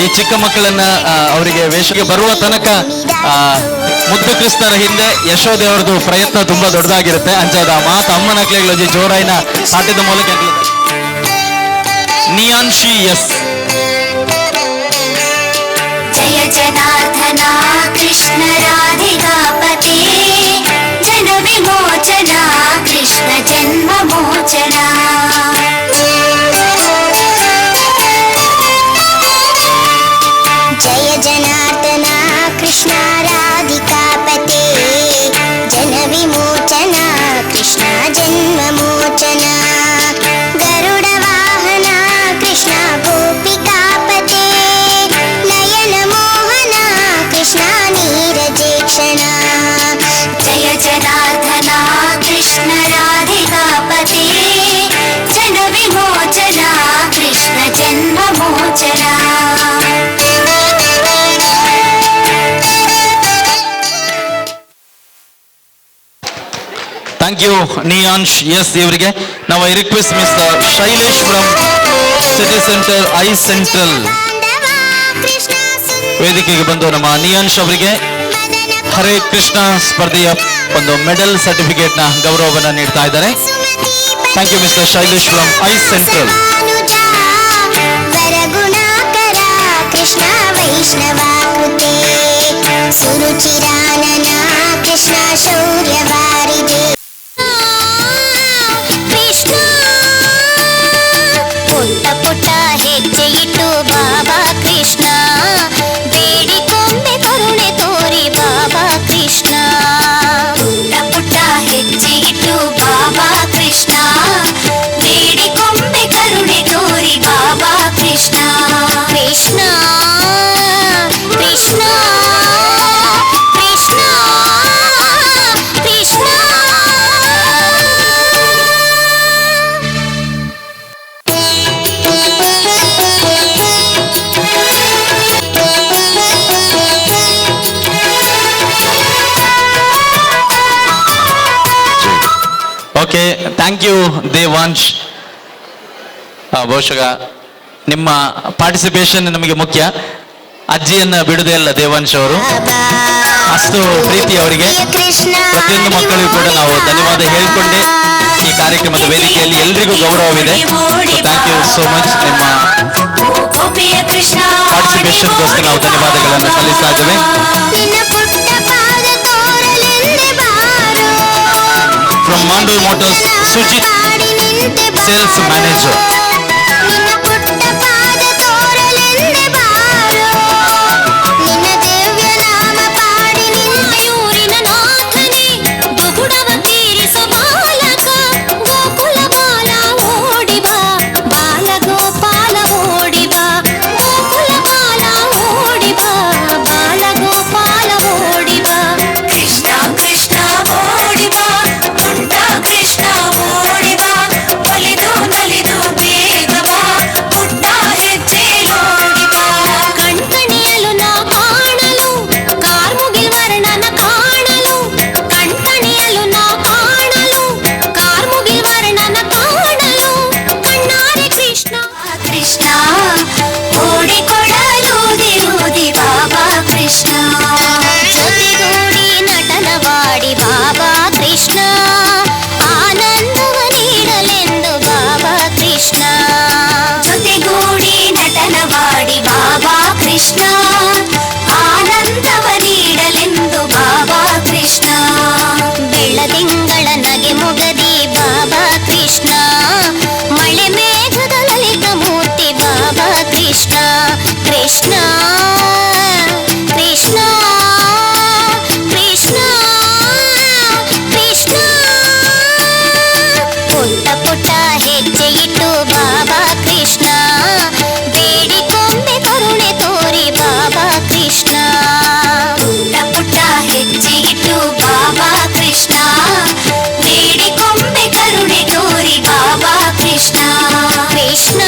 ಈ ಚಿಕ್ಕ ಮಕ್ಕಳನ್ನ ಅವರಿಗೆ ವೇಷಕ್ಕೆ ಬರುವ ತನಕ ಮುದ್ದು ಕೃಷ್ಣರ ಹಿಂದೆ ಯಶೋದೆ ಅವರದು ಪ್ರಯತ್ನ ತುಂಬಾ ದೊಡ್ಡದಾಗಿರುತ್ತೆ. ಅಂಚಾದ ಮಾತು ಅಮ್ಮನ ಕ್ಲೇಗಳು ಜೋರಾಯಿನ ಆಟದ ಮೂಲಕ ನಿಯಾನ್ಶಿ ಎಸ್. ಜಯ ಜನಾರ್ದನ ಕೃಷ್ಣ ರಾಧಿಕಾಪತಿ ಜನ ವಿಮೋಚನ ಕೃಷ್ಣ ಜನ್ಮ ಮೋಚನ. ಜಯ ಜನಾರ್ದನ ಕೃಷ್ಣ ರಾಧಿಕಾಪತಿ ಜನ ವಿಮೋಚನ ಕೃಷ್ಣ ಜನ್ಮ ಮೋಚನ. ಗರುಡ ವಾಹನ ಕೃಷ್ಣ ಗೋಪಿಕಾಪತಿ ನಯನ ಮೋಹನ ಕೃಷ್ಣ ನೀರಜೇಕ್ಷಣ. ಜಯ ಜನಾರ್ದನ ಕೃಷ್ಣ ರಾಧಿಕಾಪತಿ ಜನ ವಿಮೋಚನ ಕೃಷ್ಣ ಜನ್ಮ ಮೋಚನ. ಥ್ಯಾಂಕ್ ಯು ನಿಯಾನ್ಶ್ ಎಸ್ ಇವರಿಗೆ. ನಾವು I request mister Shailesh from city centre I central ವೇದಿಕೆಗೆ ಬಂದು ನಮ್ಮ ನಿಯಾನ್ಶ್ ಅವರಿಗೆ ಹರೇ ಕೃಷ್ಣ ಸ್ಪರ್ಧೆಯ ಒಂದು ಮೆಡಲ್ ಸರ್ಟಿಫಿಕೇಟ್ ನ ಗೌರವವನ್ನು ನೀಡ್ತಾ ಇದ್ದಾರೆ. Thank you mister Shailesh from I Central. ವರಗುಣಾಕರ ಕೃಷ್ಣ ವೈಷ್ಣವಾಕೃತೆ ಸುರುಚಿರಾನನ ಕೃಷ್ಣ ಶೌರ್ಯವಾರಿದೆ. ಕೃಷ್ಣ ಪುಟ್ಟ ಪುಟ್ಟ ಹೆಜ್ಜೆ ಇಟ್ಟು ಬಾಬಾ ಕೃಷ್ಣ ಬೇಡಿಕೊಂಡೆ ಕರುಣೆ ತೋರಿ ಬಾಬಾ ಕೃಷ್ಣ. ಪುಟ್ಟ ಪುಟ್ಟ ಹೆಜ್ಜೆ ಇಟ್ಟು ಬಾಬಾ ಕೃಷ್ಣ ಬೇಡಿಕೊಂಡೆ ಕರುಣೆ ತೋರಿ ಬಾಬಾ Krishna. Krishna Krishna Krishna Krishna. Okay thank you Devansh. ಬಹುಶಃ ನಿಮ್ಮ ಪಾರ್ಟಿಸಿಪೇಷನ್ ನಮಗೆ ಮುಖ್ಯ. ಅಜ್ಜಿಯನ್ನ ಬಿಡುದೇ ಇಲ್ಲ ದೇವಾಂಶ್ ಅವರು. ಅಷ್ಟು ಪ್ರೀತಿ ಅವರಿಗೆ. ಪ್ರತಿಯೊಂದು ಮಕ್ಕಳಿಗೂ ಕೂಡ ನಾವು ಧನ್ಯವಾದ ಹೇಳಿಕೊಂಡೆ ಈ ಕಾರ್ಯಕ್ರಮದ ವೇದಿಕೆಯಲ್ಲಿ ಎಲ್ರಿಗೂ ಗೌರವವಿದೆ. Thank you so much. ನಿಮ್ಮ ಪಾರ್ಟಿಸಿಪೇಷನ್ಗೋಸ್ಕರ ನಾವು ಧನ್ಯವಾದಗಳನ್ನು ಸಲ್ಲಿಸ್ತಾ ಇದ್ದೇವೆ. From Mandovi motors Sujith sales manager. Krishna Krishna Krishna Krishna ಪುಟ್ಟ ಪುಟ್ಟ ಹೆಜ್ಜೆ ಇಟ್ಟು ಬಾಬಾ ಕೃಷ್ಣ ಬೇಡಿಕೊಂಬೆ ಕರುಣೆ ತೋರಿ ಬಾಬಾ ಕೃಷ್ಣ ಪುಟ್ಟ ಪುಟ್ಟ ಹೆಜ್ಜೆ ಇಟ್ಟು ಬಾಬಾ ಕೃಷ್ಣ ಬೇಡಿಕೊಂಬೆ ಕರುಣೆ ತೋರಿ ಬಾಬಾ Krishna Krishna.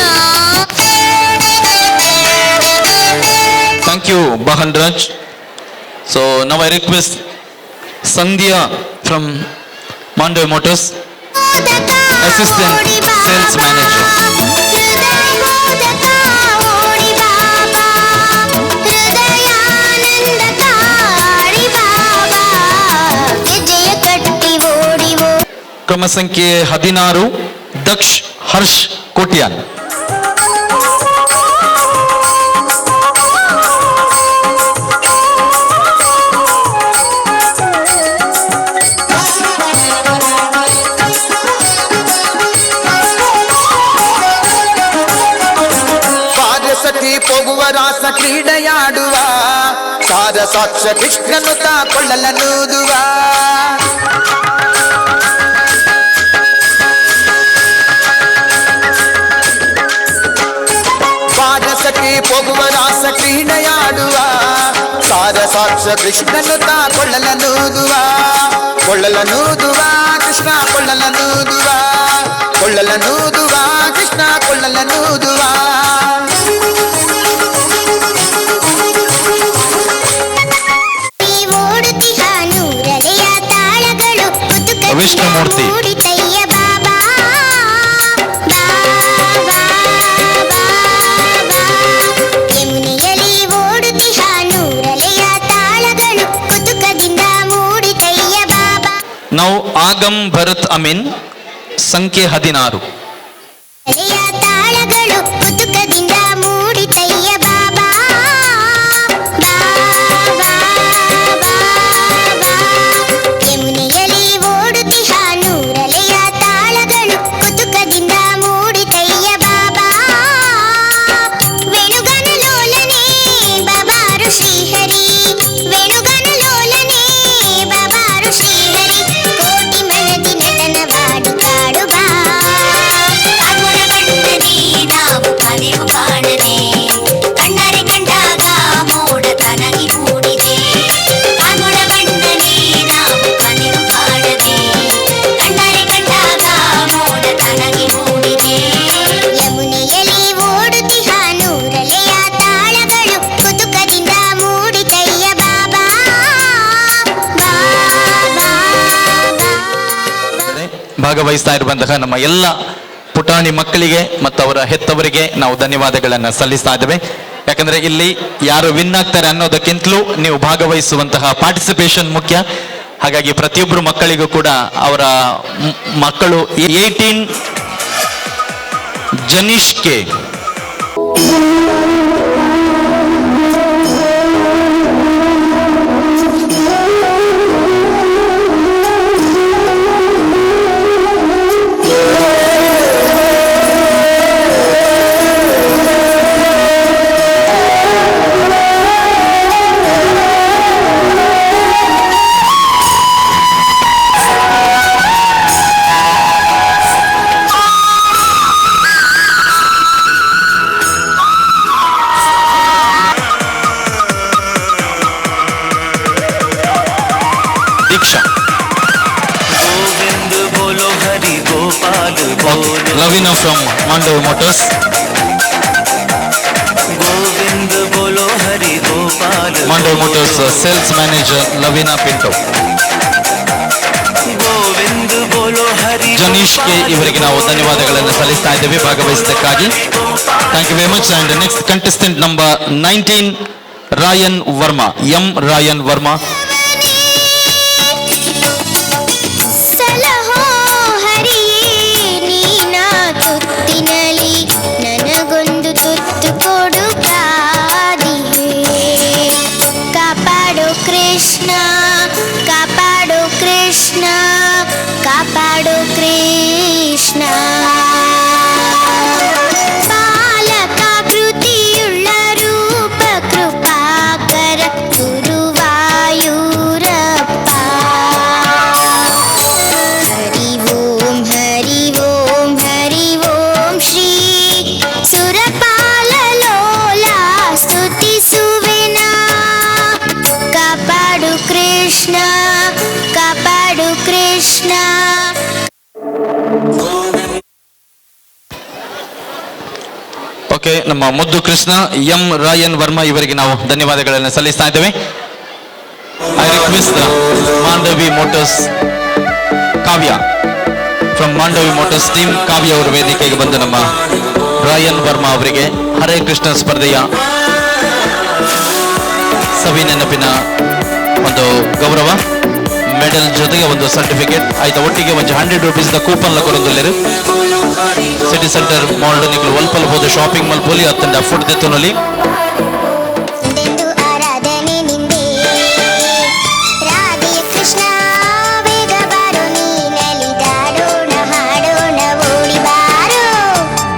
Thank you, Bahan Raj. So now I request Sandhya from Mandal Motors, Assistant Sales Manager. ಕ್ರಮ ಸಂಖ್ಯೆ 16 ದಕ್ಷ್ ಹರ್ಷ್ ಕೋಟ್ಯಾನ್. ಪಾರಸತಿ ಪೋಗುವ ರಾಸ ಕ್ರೀಡೆಯಾಡುವ ಸಾರ ಸಾಕ್ಷ ಕೃಷ್ಣನು ಕೊಳ್ಳಲನೂದುವ ಪಾರಸತಿ ಪೋಗುವ ರಾಸ ಕ್ರೀಡೆಯಾಡುವ ಸಾರ ಸಾಕ್ಷ ಕೃಷ್ಣನು ಕೊಳ್ಳಲನೂದುವ ಕೊಳ್ಳಲನೂದುವ ಕೃಷ್ಣ ಕೊಳ್ಳಲನೂದುವ ಕೊಳ್ಳಲನೂದುವ ಕೃಷ್ಣ ಕೊಳ್ಳಲನೂದುವ. ವಿಷ್ಣುಮೂರ್ತಿ ಯಮುನೆಯಲ್ಲಿ ಓಡುತ್ತಿಹ ನೂರಲೆಯ ತಾಳಗಳು ಕುತುಕದಿಂದ ಮೂಡಿತಯ್ಯ ಬಾಬಾ. ನೌ ಆಗಮ್ ಭರತ್ ಅಮೀನ್ ಸಂಖ್ಯೆ 16. ಅಲೆಯ ತಾಳಗಳು ಕುತುಕದಿಂದ ಮೂಡಿತಯ್ಯ ಬಾಬಾ ಬಾಬಾ ಬಾಬಾ. ಯಮುನೆಯಲ್ಲಿ ಓಡುತ್ತಿಹ ನೂರಲೆಯ ತಾಳಗಳು ಕುತುಕದಿಂದ ಮೂಡಿತಯ್ಯ ಬಾಬಾ. ವೇಣುಗಾನ ಲೋಲನೆ ಬಾಬಾರು ಶ್ರೀಹರಿ ವೇಣುಗಾನ ಲೋಲನೆ ಬಾಬಾರು ಶ್ರೀಹರಿ ಕೋಟಿ ಮನದಿ ನಟನವಾಡಿ ಕಾಡು ಬಾ. ಆಗುಣ ಬಣ್ಣದಿ ನಾವು ಕಲಿವು ಕಾಣದೆ ಕಣ್ಣರೆ ಕಂಡಾಗ ಮೋಡ ತನಗಿ ಮೂಡಿದೆ. ಆಗುಣ ಬಣ್ಣದಿ ನಾವು ಕಲಿವು ಕಾಣದೆ ಕಣ್ಣರೆ ಕಂಡಾಗ ಮೋಡ ತನಗಿ ಮೂಡಿದೆ. ಯಮುನೆಯಲ್ಲಿ ಓಡುತ್ತಿಹ ನೂರಲೆಯ ತಾಳಗಳು ಕುತುಕದಿಂದ ಮೂಡಿತಯ್ಯ ಬಾಬಾ ಬಾಬಾ. ಭಾಗವಹಿಸ್ತಾ ಇರುವಂತಹ ನಮ್ಮ ಎಲ್ಲ ಪುಟಾಣಿ ಮಕ್ಕಳಿಗೆ ಮತ್ತು ಅವರ ಹೆತ್ತವರಿಗೆ ನಾವು ಧನ್ಯವಾದಗಳನ್ನು ಸಲ್ಲಿಸ್ತಾ ಇದ್ದೇವೆ. ಯಾಕಂದ್ರೆ ಇಲ್ಲಿ ಯಾರು ವಿನ್ ಆಗ್ತಾರೆ ಅನ್ನೋದಕ್ಕಿಂತಲೂ ನೀವು ಭಾಗವಹಿಸುವಂತಹ ಪಾರ್ಟಿಸಿಪೇಷನ್ ಮುಖ್ಯ. ಹಾಗಾಗಿ ಪ್ರತಿಯೊಬ್ಬರು ಮಕ್ಕಳಿಗೂ ಕೂಡ ಅವರ ಮಕ್ಕಳು 18 ಜನೀಶ್ ಕೆ ದೀಕ್ಷಾ. गोविंद बोलो हरि गोपाल बोलो ಲವಿನಾ ಫ್ರಮ್ ಮಾಂಡವ್ ಮೋಟರ್ಸ್. गोविंद बोलो Hari Gopal Mandovi motors sales manager Lavina Pinto. Govind बोलो हरि ಜನೀಶ್ ಕೆ ಇವರಿಗೆ ನಾವು ಧನ್ಯವಾದಗಳನ್ನು ಸಲ್ಲಿಸ್ತಾ ಇದ್ದೇವೆ ಭಾಗವಹಿಸಿದ್ದಕ್ಕಾಗಿ. Thank you very much. And next contestant number 19 Rayan Varma, M Rayan Varma. ಸಲಹೋ ಹರಿಯೇ ನೀನ ತುತ್ತಿನಲಿ ನನಗೊಂದು ತುತ್ತು ಕೊಡು ಕಾದಿಯೇ. ಕಾಪಾಡು ಕೃಷ್ಣ ಕಾಪಾಡು ಕೃಷ್ಣ ಕಾಪಾಡು ಕೃಷ್ಣ. ಪಾಲಕಾಕೃತಿಯುಳ್ಳ ರೂಪ ನಮ್ಮ ಮುದ್ದು ಕೃಷ್ಣ ಎಂ ರಾಯನ್ ವರ್ಮಾ ಇವರಿಗೆ ನಾವು ಧನ್ಯವಾದಗಳನ್ನು ಸಲ್ಲಿಸ್ತಾ ಇದ್ದೇವೆ. I request Mandovi motors Kavya from Mandovi motors team Kavya ಅವರು ವೇದಿಕೆಗೆ ಬಂದು ನಮ್ಮ ರಾಯನ್ ವರ್ಮಾ ಅವರಿಗೆ ಹರೇ ಕೃಷ್ಣ ಸ್ಪರ್ಧೆಯ ಸವಿ ನೆನಪಿನ ಒಂದು ಗೌರವ ಮೆಡಲ್ ಜೊತೆಗೆ ಒಂದು ಸರ್ಟಿಫಿಕೇಟ್ ಆಯ್ತಾ ಒಟ್ಟಿಗೆ ಒಂದು 100 ರೂಪೀಸ್ ಕೂಪನ್ ಕೊರೊಂದುಲ್ಲೇರು ಸಿಟಿ ಸೆಂಟರ್ ಮಾಲ್ ನಿಗಳು ಒಲ್ಪಲ್ಬಹುದು ಶಾಪಿಂಗ್ ಮಾಲ್ ಪೋಲಿ ಅತ್ತಂಡ ಫುಡ್ ತೆತ್ತುನಲ್ಲಿ ಹಿಂದೆಂದು ಆರಾಧನೆ ನಿಂದೆ ರಾಧೆ ಕೃಷ್ಣ ಬೇಗ ಬಾರೋ ನೀನಲಿದಾಡೋಣ ಹಾಡೋಣ ಓಡಿ ಬಾರೋ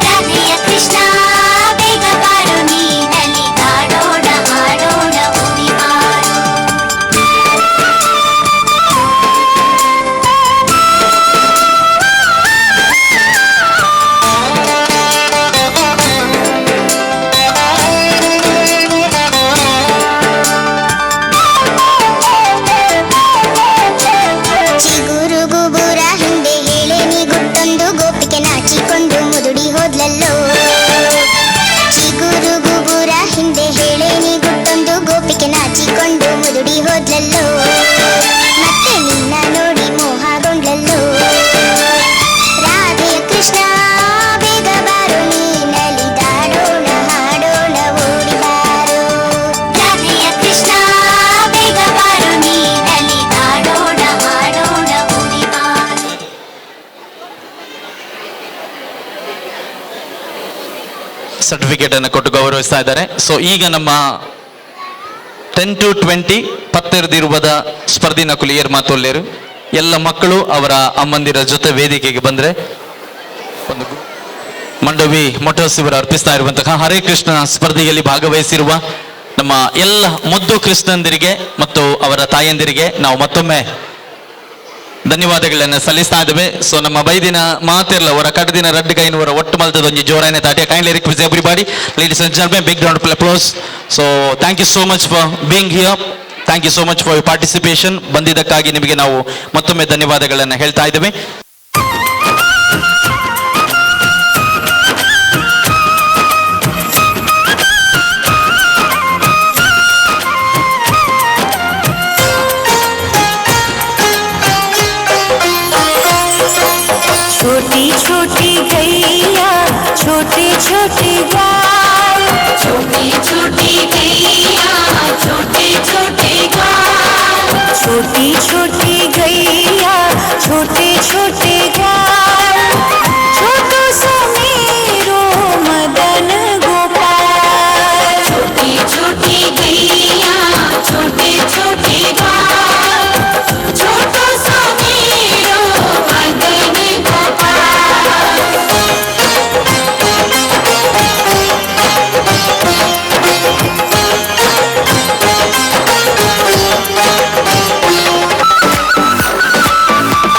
ರಾಧೆಯ ಕೃಷ್ಣ ಬೇಗ ಬಾರೋ ನೀನಲಿದಾಡೋಣ ಹಾಡೋಣ ಓಡಿ ಬಾರೋ ಚಿಗುರು ಗುಬುರ ಹಿಂದೆ ಹೇಳೇನಿ ಗುಟ್ಟೊಂದು ಗೋಪಿಕೆ ನಾಚಿಕೊಂಡು ಮುದುಡಿ ಹೋದ್ಲಲ್ಲೋ ಚಿಗುರು ಗುಬುರ ಹಿಂದೆ ಹೇಳೇನಿ ಗುಟ್ಟೊಂದು ಗೋಪಿಕೆ ನಾಚಿಕೊಂಡು ಮುದುಡಿ ಹೋದ್ಲಲ್ಲೋ ಮತ್ತೆ ನಿನ್ನ ನೋಡಿ ಮೋಹಗೊಂಡ್ಲಲ್ಲೋ ರಾಧೆ ಕೃಷ್ಣ ಬೇಗ ಬಾರೋ ನೀನಲಿದಾಡೋಣ ಹಾಡೋಣ ಓಡಿ ಬಾರೋ ರಾಧೆಯ ಕೃಷ್ಣ ಬೇಗ ಬಾರೋ ನೀನಲಿದಾಡೋಣ ಹಾಡೋಣ ಓಡಿ ಬಾರೋ ಸರ್ಟಿಫಿಕೇಟ್ ಅನ್ನು ಕೊಟ್ಟು ಗೌರವಿಸ್ತಾ ಇದ್ದಾರೆ. ಸೊ ಈಗ ನಮ್ಮ 10 to 20 ಪತ್ತಿರದಿರುವುದ ಸ್ಪರ್ಧಿ ನಕುಲಿಯರ್ ಮಾತೊಲ್ಲೇರು ಎಲ್ಲ ಮಕ್ಕಳು ಅವರ ಅಮ್ಮಂದಿರ ಜೊತೆ ವೇದಿಕೆಗೆ ಬಂದ್ರೆ ಒಂದು ಮಂಡವಿ ಮೋಟರ್ಸ್ ಇವರು ಅರ್ಪಿಸ್ತಾ ಇರುವಂತಹ ಹರೇ ಕೃಷ್ಣ ಸ್ಪರ್ಧೆಯಲ್ಲಿ ಭಾಗವಹಿಸಿರುವ ನಮ್ಮ ಎಲ್ಲ ಮುದ್ದು ಕೃಷ್ಣಂದಿರಿಗೆ ಮತ್ತು ಅವರ ತಾಯಂದಿರಿಗೆ ನಾವು ಮತ್ತೊಮ್ಮೆ ಧನ್ಯವಾದಗಳನ್ನು ಸಲ್ಲಿಸ್ತಾ ಇದ್ದೇವೆ. ಸೊ ನಮ್ಮ ಬೈದಿನ ಮಾತಿರ್ಲ ಅವರ ಕಡದಿನ ರಡ್ಡು ಕೈನವರ ಒಟ್ಟು ಮಲ್ತದ ಒಂದು ಜೋರಾನೆ ತಾಟಿಯ kindly request everybody ladies and gentlemen big round of applause. So thank you so much for being here. Thank you so much for participation. ಬಂದಿದ್ದಕ್ಕಾಗಿ ನಿಮಗೆ ನಾವು ಮತ್ತೊಮ್ಮೆ ಧನ್ಯವಾದಗಳನ್ನು ಹೇಳ್ತಾ ಇದ್ದೇವೆ. छोटी छोटी गैया छोटे छोटे गाय छोटी छोटी गैया छोटे छोटे गाय छोटी छोटी गैया छोटे छोटे गाय छोटो सा मेरो मदन गोपाल छोटी छोटी गैया छोटे छोटे गाय छोटो सा मेरो मदन गोपाल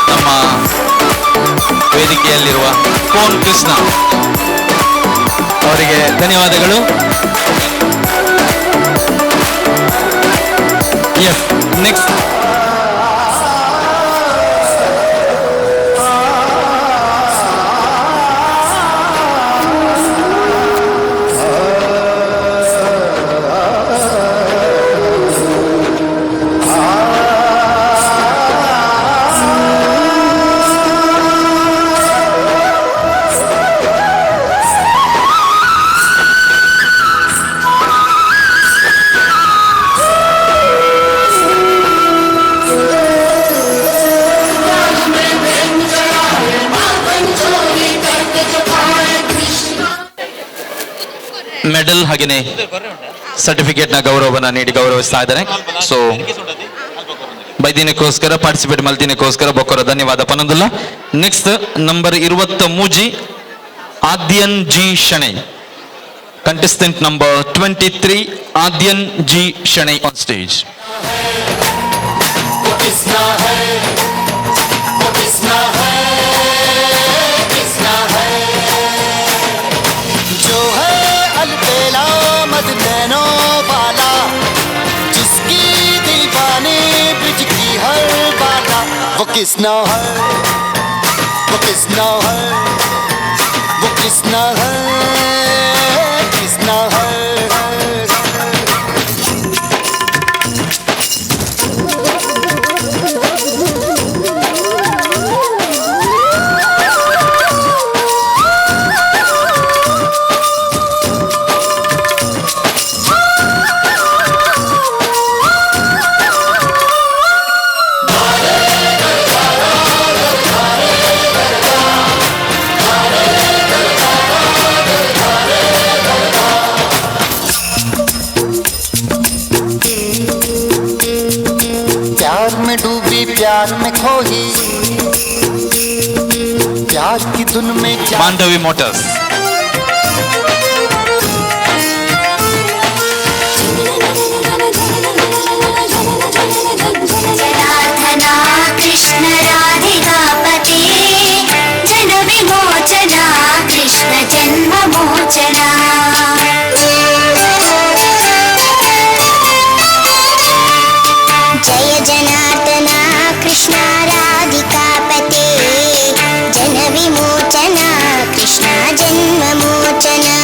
ನಮ್ಮ ವೇದಿಕೆಯಲ್ಲಿರುವ ಕೋನ್ ಕೃಷ್ಣ ಅವರಿಗೆ ಧನ್ಯವಾದಗಳು. ಎಸ್ ನೆಕ್ಸ್ಟ್ ಮೆಡಲ್ ಹಾಗೆಯೇ ಸರ್ಟಿಫಿಕೇಟ್ ನ ಗೌರವವನ್ನು ನೀಡಿ ಗೌರವಿಸ್ತಾ ಇದ್ದಾರೆ. ಸೊ ಬೈದಿನಕ್ಕೋಸ್ಕರ ಪಾರ್ಟಿಸಿಪೇಟ್ ಮಲ್ದಿನಕ್ಕೋಸ್ಕರ ಬೊಕ್ಕರ ಧನ್ಯವಾದ ಪನಂದುಲ್ಲ. Next number 23 Adyan G Shenoy, contestant number 23 Adyan G Shenoy on stage. Kisna है वो किसना है किसना है जो है अलबेला मद नैनो वाला जिसकी दीवाने ब्रिज की हर बाला वो किसना है वो किसना है वो किसना है किसना प्यार में खोई, प्यार की धुन में क्या मांडवी मोटर्स. जनार्दना कृष्ण राधिकापते जन विमोचना कृष्ण जन्म मोचना. जय जनार्दना कृष्ण राधिकापते जन विमोचना कृष्ण जन्म मोचना.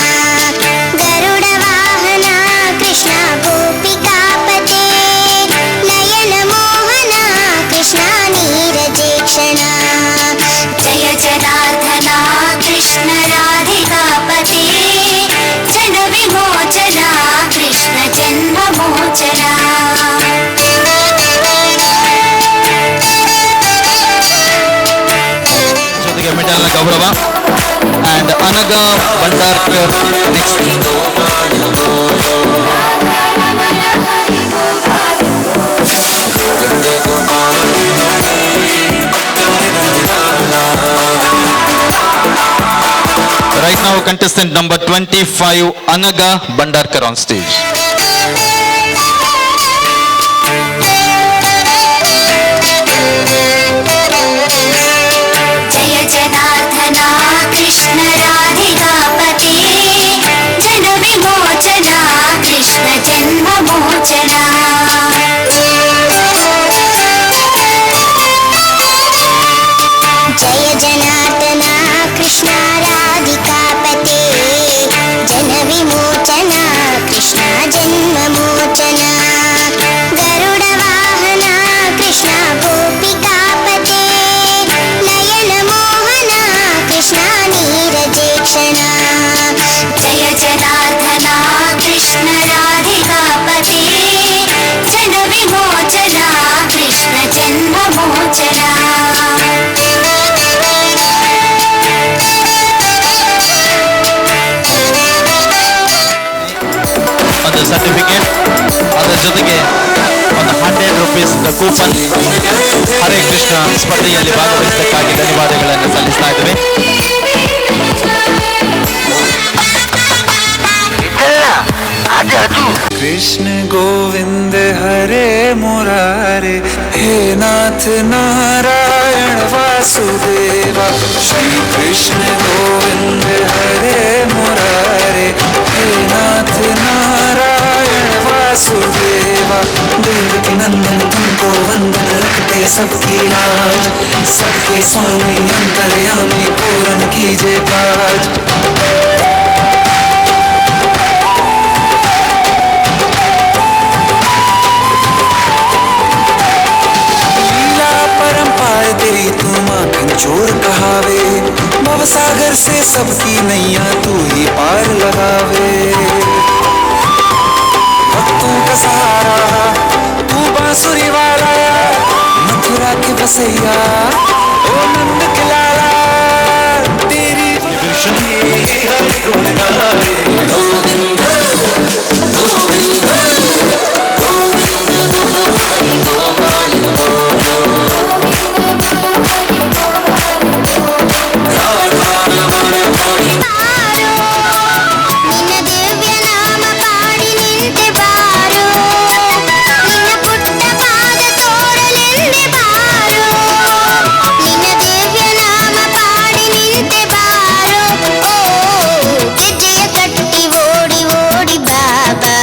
गरुड वाहना कृष्ण गोपिकापते नयन मोहना कृष्ण नीरजेक्षणा. जय जनार्दना कृष्ण राधिकापते जन विमोचना कृष्ण जन्म मोचना. ಜೊತೆಗೆ ಮೆಡಲ್ನ ಗೌರವ and Anaga Bhandarkar next. Right now contestant number 25 Anaga Bhandarkar on stage. जय जनार्दना कृष्ण राधिकापते जन विमोचना कृष्ण जन्म मोचना. जय जनार्दना कृष्ण राधिकापते जन विमोचना कृष्ण जन्म मोचना. गरुड वाहना कृष्ण गोपिकापते नयन मोहना कृष्ण नीरजेक्षणा. जय जनार्दना कृष्ण राधिकापते जन विमोचना कृष्ण जन्म मोचना. ಒಂದು ಸರ್ಟಿಫಿಕೇಟ್, ಅದರ ಜೊತೆಗೆ ಒಂದು 100 ರೂಪೀಸ್ ಕೂಪನ್. ಹರೇ ಕೃಷ್ಣ ಸ್ಪರ್ಧೆಯಲ್ಲಿ ಭಾಗವಹಿಸಬೇಕಾಗಿ ಧನ್ಯವಾದಗಳನ್ನು ಸಲ್ಲಿಸ್ತಾ ಇದ್ದೇವೆ. कृष्ण गोविंद हरे मुरारे, हे नाथ नारायण वासुदेवा. श्री कृष्ण गोविंद हरे मुरारे, हे नाथ नारायण वासुदेवा. देवकी नंदन तुमको वंदन, रखते सबकी लाज, सबके स्वामी अंतर्यामी पूर्ण कीजिए काज. तेरी तू माखन चोर कहावे, भवसागर से सबकी नैया तू ही पार लगावे. भक्तों का सहारा तू बांसुरी वाला, मथुरा के बसैया ओ नंद के लाला. तेरी ನಿನ್ನ ದಿವ್ಯ ನಾಮ ಪಾಡಿ ನಿಂತೆ ಬಾರೋ, ನಿನ್ನ ಪುಟ್ಟ ಪಾದ ತೋರಲೆಂದೆ ಬಾರೋ. ನಿನ್ನ ದಿವ್ಯ ನಾಮ ಪಾಡಿ ನಿಂತೆ ಬಾರೋ, ಓ ಗೆಜ್ಜೆಯ ಕಟ್ಟಿ ಓಡಿ ಓಡಿ ಬಾಬಾ,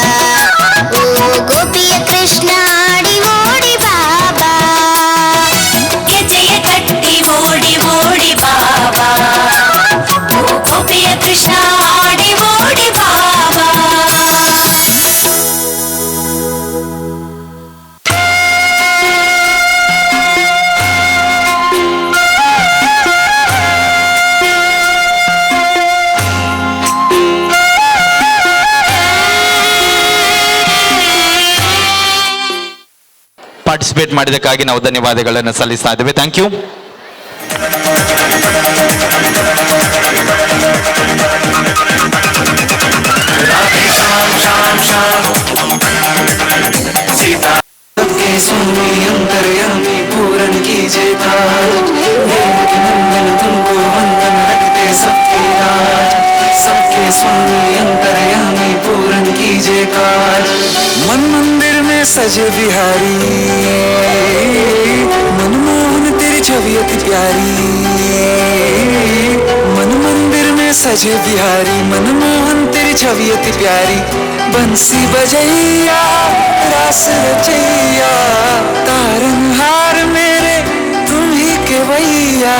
ಓ ಗೋಪಿಯ ಕೃಷ್ಣ ಆಡಿ ಓಡಿ ಬಾಬಾ. ಗೆಜ್ಜೆಯ ಕಟ್ಟಿ ಓಡಿ ಓಡಿ ಬಾಬಾ, ಓ ಗೋಪಿಯ ಕೃಷ್ಣ ಆಡಿ ಓಡಿ ಬಾಬಾ. ಪಾರ್ಟಿಸಿಪೇಟ್ ಮಾಡಿದ್ದಕ್ಕಾಗಿ ನಾವು ಧನ್ಯವಾದಗಳನ್ನು ಸಲ್ಲಿಸ್ತಾ ಇದ್ದೇವೆ. Thank you. सबके स्वामी अंतर्यामी पूर्ण सजे बिहारी मनमोहन तेरी छवि अति प्यारी मन मंदिर में सजे बिहारी मनमोहन तेरी छवि अति प्यारी बंसी बजैया रास रचैया तारनहार मेरे तुम ही के भैया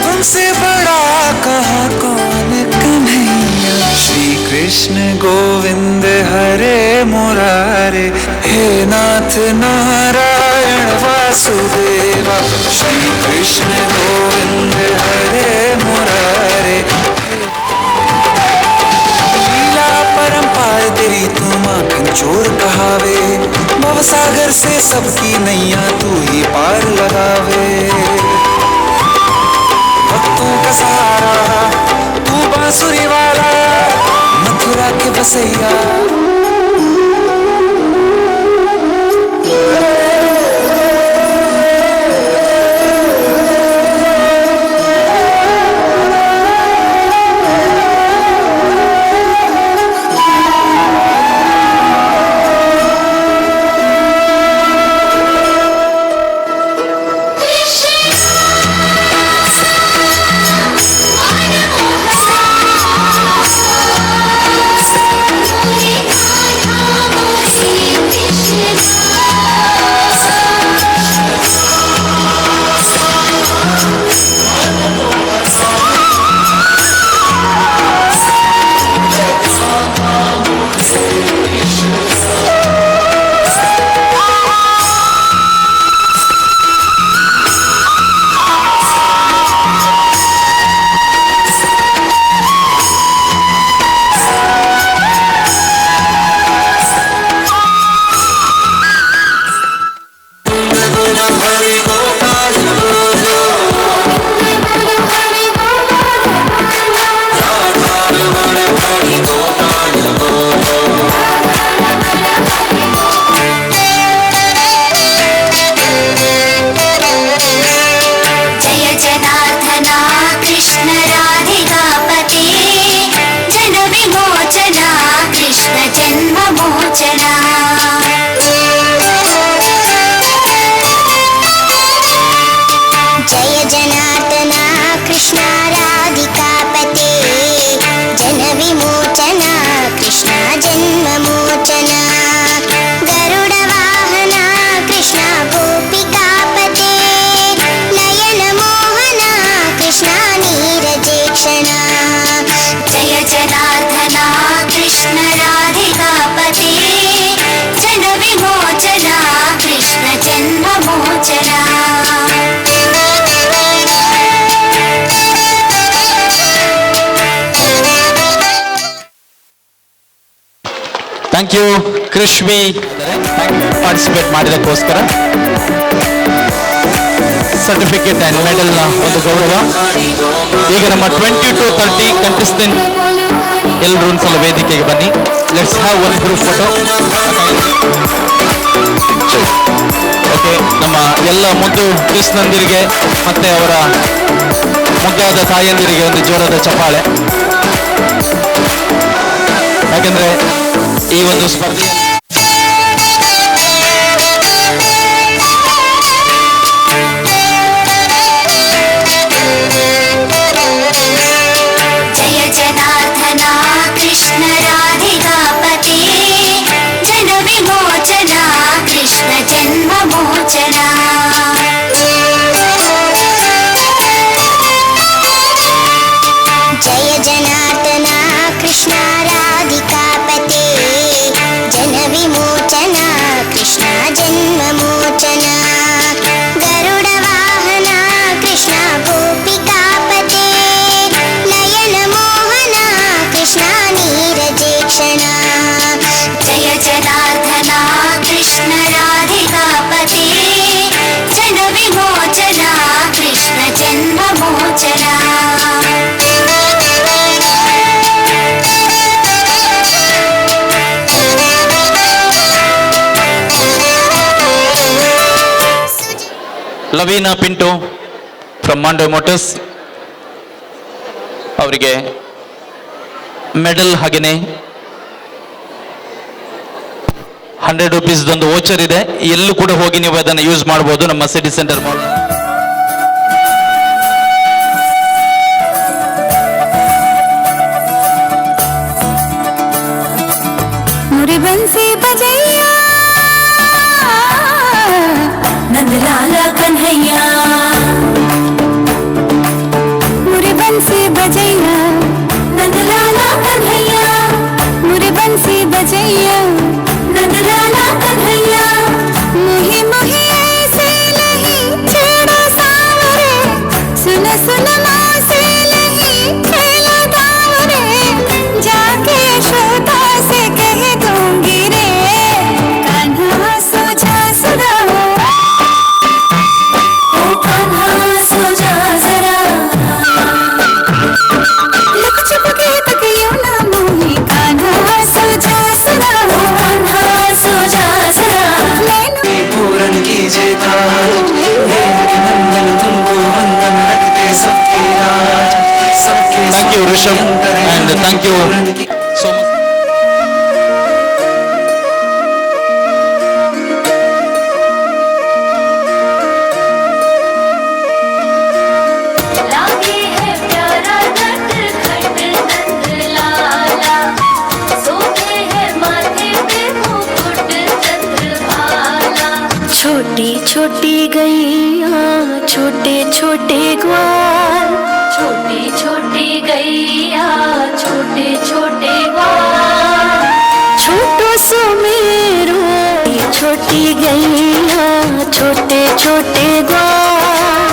तुमसे बड़ा कहाँ कौन कन्हैया श्री कृष्ण गोविंद हरे मुरारे हे नाथ नारायण वासुदेवा श्री कृष्ण गोविंद हरे मुरारे लीला परंपार तेरी तुम आंखन चोर कहावे भवसागर से सबकी नैया तू ही पार लगावे भक्तों का सहारा तू बांसुरी वाला मथुरा के बसैया ಥ್ಯಾಂಕ್ ಯು ಕೃಷ್ವಿ ಪಾರ್ಟಿಸಿಪೇಟ್ ಮಾಡಿದಕ್ಕೋಸ್ಕರ ಸರ್ಟಿಫಿಕೇಟ್ ಅಂಡ್ ಮೆಡಲ್ ನ ಒಂದು ಗೌರವ. ಈಗ ನಮ್ಮ 20 to 30 ಕಂಟೆಸ್ಟೆಂಟ್ ಎಲ್ಲರೂ ಒಂದ್ಸಲ ವೇದಿಕೆಗೆ ಬನ್ನಿ. Let's have one group photo. Okay, ನಮ್ಮ ಎಲ್ಲ ಮುದ್ದು ಕೃಷ್ಣಂದಿರಿಗೆ ಮತ್ತೆ ಅವರ ಮುದ್ದಾದ ತಾಯಂದಿರಿಗೆ ಒಂದು ಜೋರಾದ ಚಪ್ಪಾಳೆ. ಯಾಕಂದ್ರೆ ಈ ಒಂದು ಸ್ಪರ್ಧೆ जय जनार्दना कृष्ण राधिकापते जन विमोचना कृष्ण जन्म मोचना जय जनार्दना कृष्ण राधिकापते जन विमोचना कृष्ण जन्म मोचना गरुड वाहना कृष्ण गोपिकापते नयन मोहना कृष्ण नीरजेक्षणा जय जनार्दना कृष्ण राधिकापते जन विमोचना कृष्ण जन्म मोचना ಲವೀನಾ ಪಿಂಟೋ ಫ್ರಮ್ ಮಾಂಡೋ ಮೋಟರ್ಸ್ ಅವರಿಗೆ ಮೆಡಲ್ ಹಾಗೆಯೇ 100 ಒಂದು ವೋಚರ್ ಇದೆ. ಎಲ್ಲೂ ಕೂಡ ಹೋಗಿ ನೀವು ಅದನ್ನು ಯೂಸ್ ಮಾಡಬಹುದು ನಮ್ಮ ಸಿಟಿ ಸೆಂಟರ್ ಮಾಲ್. मुरी बंसी बजैया नंद लाला कन्हैया मुरी बंसी बजैया नंद लाला कन्हैया मुरी बंसी बजैया नंद लाला कन्हैया मुही मुही ऐसे लही छेड़ा सावरे सुन सुन मौसे लही खेला दावरे जाके यशोदा से कह दूंगी रे कान्हा सो जा सदा ओ कान्हा सो जा जरा लुक छुप के तकियो ना मोही कान्हा सो जा सदा ओ कान्हा सो जा जरा मैनू पूरन कीजिए काज हे नंदन तुमको वंदन रखते सबके राज सबके Thank you, Rishabh, and thank you so much. लागे है प्यारा नटखट नंद लाला सोते है माथे पे मुकुट चंद्रभाला छोटी छोटी गैया छोटे छोटे ग्वाल छोटी छोटी गैया छोटे छोटे ग्वाल छोटो सो मेरो छोटी गैया छोटे छोटे ग्वाल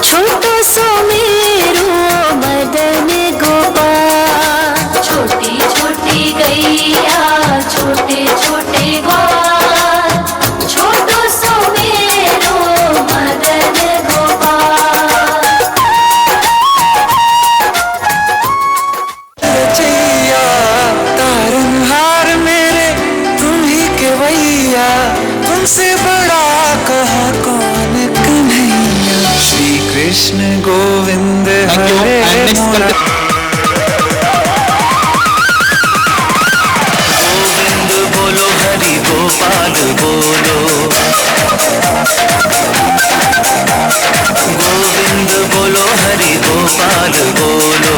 छोटो सो मेरो मदन गोपाल छोटी छोटी गैया छोटे छोटे ग्वाल छोटो सो मेरो मदन गोपाल रचैया तारनहार मेरे तुम ही के वैया तुमसे बड़ा कहा कौन Kanhaiya Shri Krishna Govind Thank you. Hare And next मोरा गोविंद बोलो हरि गोपाल बोलो गोविंद बोलो हरि गोपाल बोलो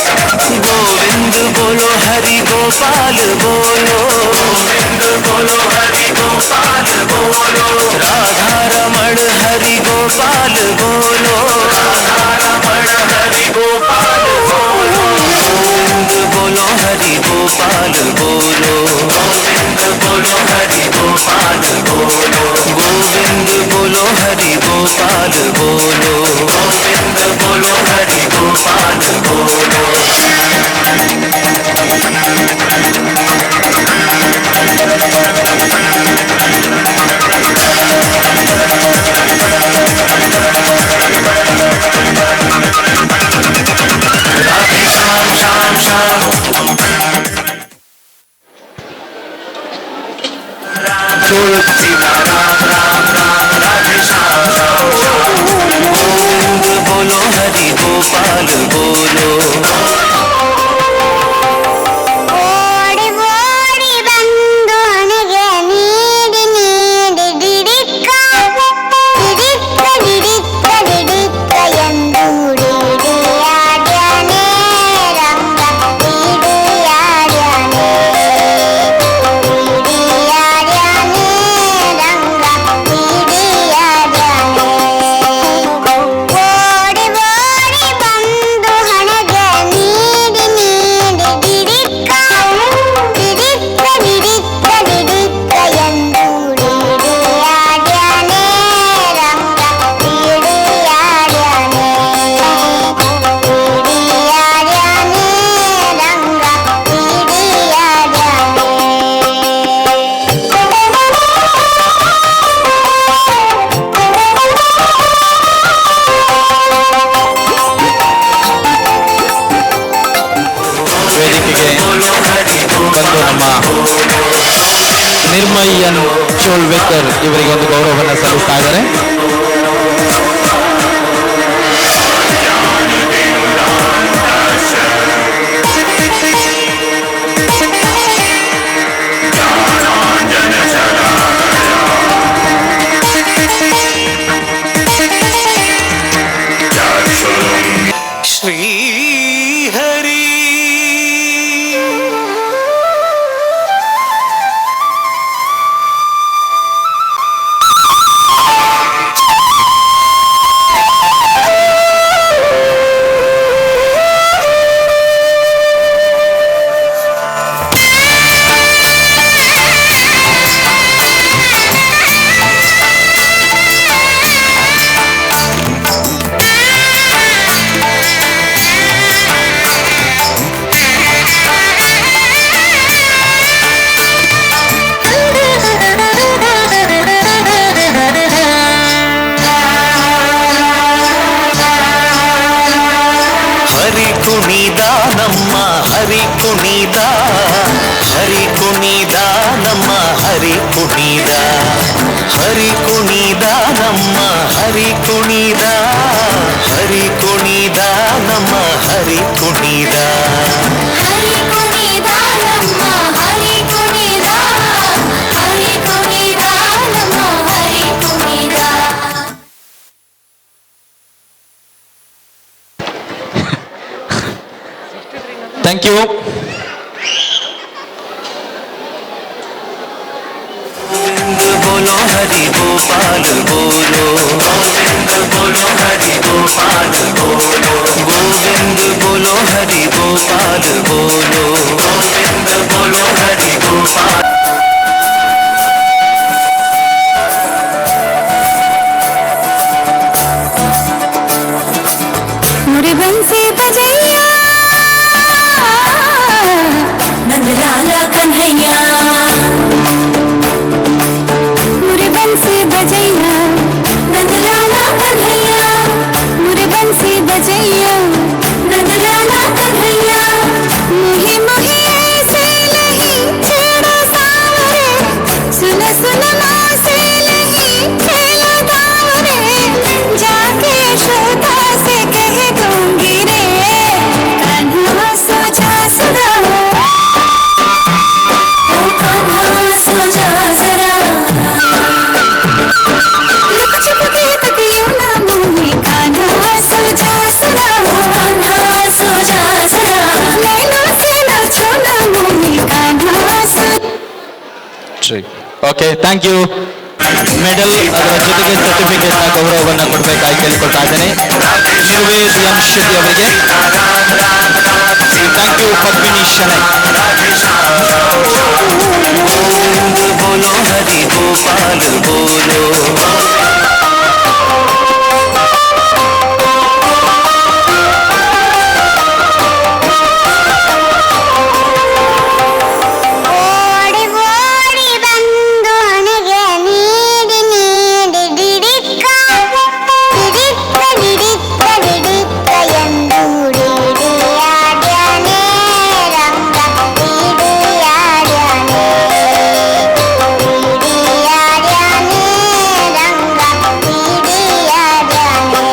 गोविंद बोलो हरि गोपाल बोलो गोविंद बोलो हरि गोपाल बोलो राधा रमण हरि गोपाल बोलो राधा रमण हरि गोपाल बोलो गोविंद बोलो हरि गोपाल बोलो गोविंद बोलो हरि गोपाल बोलो गोविंद बोलो हरि गोपाल बोलो गोविंद बोलो हरि गोपाल बोलो राधे श्याम श्याम श्याम सीता राम राम राम राधे श्याम श्याम श्याम गोविंद बोलो हरि गोपाल बोलो ಓಡಿ ಓಡಿ ಬಂದು ನನಗೆ ನೀಡಿ ನೀಡಿ ಡಿಡಿಕ್ಕ ಡಿಡಿಕ್ಕ ಡಿಡಿಕ್ಕ ಡಿಡಿಕ್ಕ ಎಂದು ಡಿಡಿಯಾಡ್ಯಾನೆ ರಂಗ ಡಿಡಿಯಾಡ್ಯಾನೆ ಡಿಡಿಯಾಡ್ಯಾನೆ ರಂಗ ಡಿಡಿಯಾಡ್ಯಾನೆ ಓಡಿ ಓಡಿ ಬಂದು ಹಣಗೆ ನೀಡಿ ನೀಡಿ ಡಿಡಿಕ್ಕ ಡಿಡಿಕ್ಕ ಡಿಡಿಕ್ಕ ಡಿಡಿಕ್ಕ ಎಂದು ಡಿಡಿಯಾಡ್ಯಾನೆ ರಂಗ ಡಿಡಿಯಾಡ್ಯಾನೆ ಡಿಡಿಯಾಡ್ಯಾನೆ ರಂಗ ವೇದಿಕೆಗೆ ಬಂದು ನಮ್ಮ ನಿರ್ಮಯ್ಯನ್ ಚೋಳ್ವೇಕರ್ ಇವರಿಗೆ ಒಂದು ಗೌರವವನ್ನು ಸಲ್ಲಿಸ್ತಾ ಇದ್ದಾರೆ. ನಮ್ಮ ಹರಿ ಕುಣಿದ ನಮ್ಮ ಹರಿ ಕುಣಿದ ನಮ್ಮ ಹರಿ ಕುಣಿದ ನಮ್ಮ ಹರಿ ಕುಣಿದ. ಹರಿ ಕುಣಿದ ನಮ್ಮ ಹರಿ ಕುಣಿದ, ಹರಿ ಕುಣಿದ ನಮ್ಮ ಹರಿ ಕುಣಿದ. Thank you. बोलो हरि गोपाल बोलो, गोविंद बोलो हरि गोपाल बोलो, गोविंद बोलो हरि गोपाल बोलो, गोविंद बोलो हरि गोपाल. मुरे बंसी बजैया नंदलाला कन्हैया, मुरे बंसी बजैया नंदलाला कन्हैया, मुरे बंसी बजैया नंदलाला कन्हैया. मुही मुही ऐसे नहीं छेड़ा सावरे, सुन सुन माँ से नहीं खेला दावरे, जाके यशोदा से कह दूंगी रे, कान्हा सो जा सदा, ओ कान्हा सो जा जरा. लुक छुप के तकियो ना मुझे, कान्हा सो जा सदा, ओ कान्हा सो जा जरा. नैनों से ना छोड़ना मुझे, कान्हा सो. Okay, thank you. ಮೆಡಲ್ ಅದರ ಜೊತೆಗೆ ಸರ್ಟಿಫಿಕೇಟ್ ನ ಗೌರವವನ್ನು ಕೊಡಬೇಕಾಗಿ ಕೇಳ್ಕೊಳ್ತಾ ಇದ್ದೇನೆ ನಿರ್ವೇದ್ ಎಂ ಶೆಟ್ಟಿ ಅವರಿಗೆ. Thank you Padmini Shenoy. गोविंद बोलो हरि गोपाल बोलो. ಓಡಿ ಓಡಿ ಬಂದು ಹಣೆಗೆ ನೀಡಿ ನೀಡಿ ಡಿಡಿಕ್ಕ ಡಿಡಿಕ್ಕ ಡಿಡಿಕ್ಕ ಡಿಡಿಕ್ಕ ಎಂದು ಡಿಡಿಯಾಡ್ಯಾನೆ ರಂಗ ಡಿಡಿಯಾಡ್ಯಾನೆ ಡಿಡಿಯಾಡ್ಯಾನೆ ರಂಗ ಡಿಡಿಯಾಡ್ಯಾನೆ.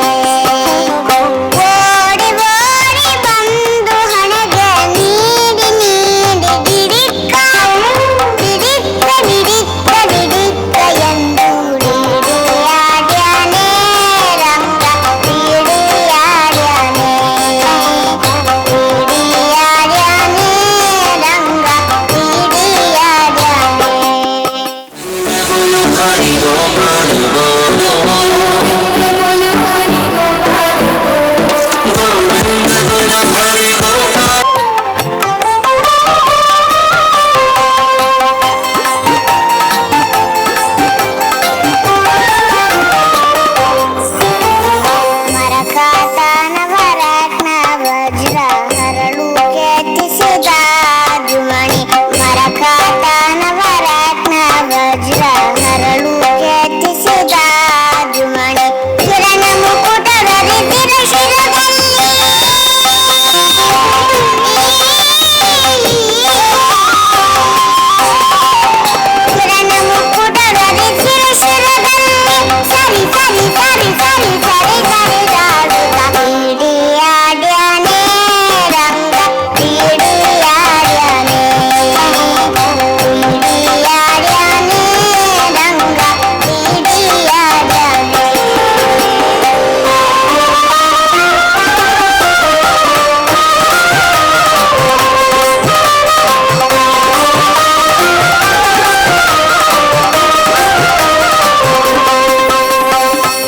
ಓಡಿ ಓಡಿ ಬಂದು ಹಣೆಗೆ ನೀಡಿ ನೀಡಿ ಡಿಡಿಕ್ಕ ಡಿಡಿಕ್ಕ ಡಿಡಿಕ್ಕ ಡಿಡಿಕ್ಕ ಎಂದು ಡಿಡಿಯಾಡ್ಯಾನೆ ರಂಗ ಡಿಡಿಯಾಡ್ಯಾನೆ ಡಿಡಿಯಾಡ್ಯಾನೆ ರಂಗ ಡಿಡಿಯಾಡ್ಯಾನೆ. ಮರಕಾತನ ವರತ್ನ ವಜ್ರ ಹರಳು ಕೆತ್ತಿಸಿದ ಜುಮಣಿ, ಮರಕಾತನ ವರತ್ನ ವಜ್ರ ಹರಳು ಕೆತ್ತಿಸಿದ ಜುಮಣಿ. ಕಿರಣ ಮುಕುಟವರಿದಿರ ಶಿರದಲ್ಲಿ, ಕಿರಣ ಮುಕುಟವರಿದಿರ ಶಿರದಲ್ಲಿ, ಸರಿ ಸರಿ ಸರಿ ಸರಿ ಸರಿ ಕರೆದಾಡುತ್ತ ಡಿಡಿಯಾಡ್ಯಾನೆ ರಂಗ ಡಿಡಿಯಾಡ್ಯಾನೆ ಡಿಡಿಯಾಡ್ಯಾನೆ ರಂಗ ಡಿಡಿಯಾಡ್ಯಾನೆ.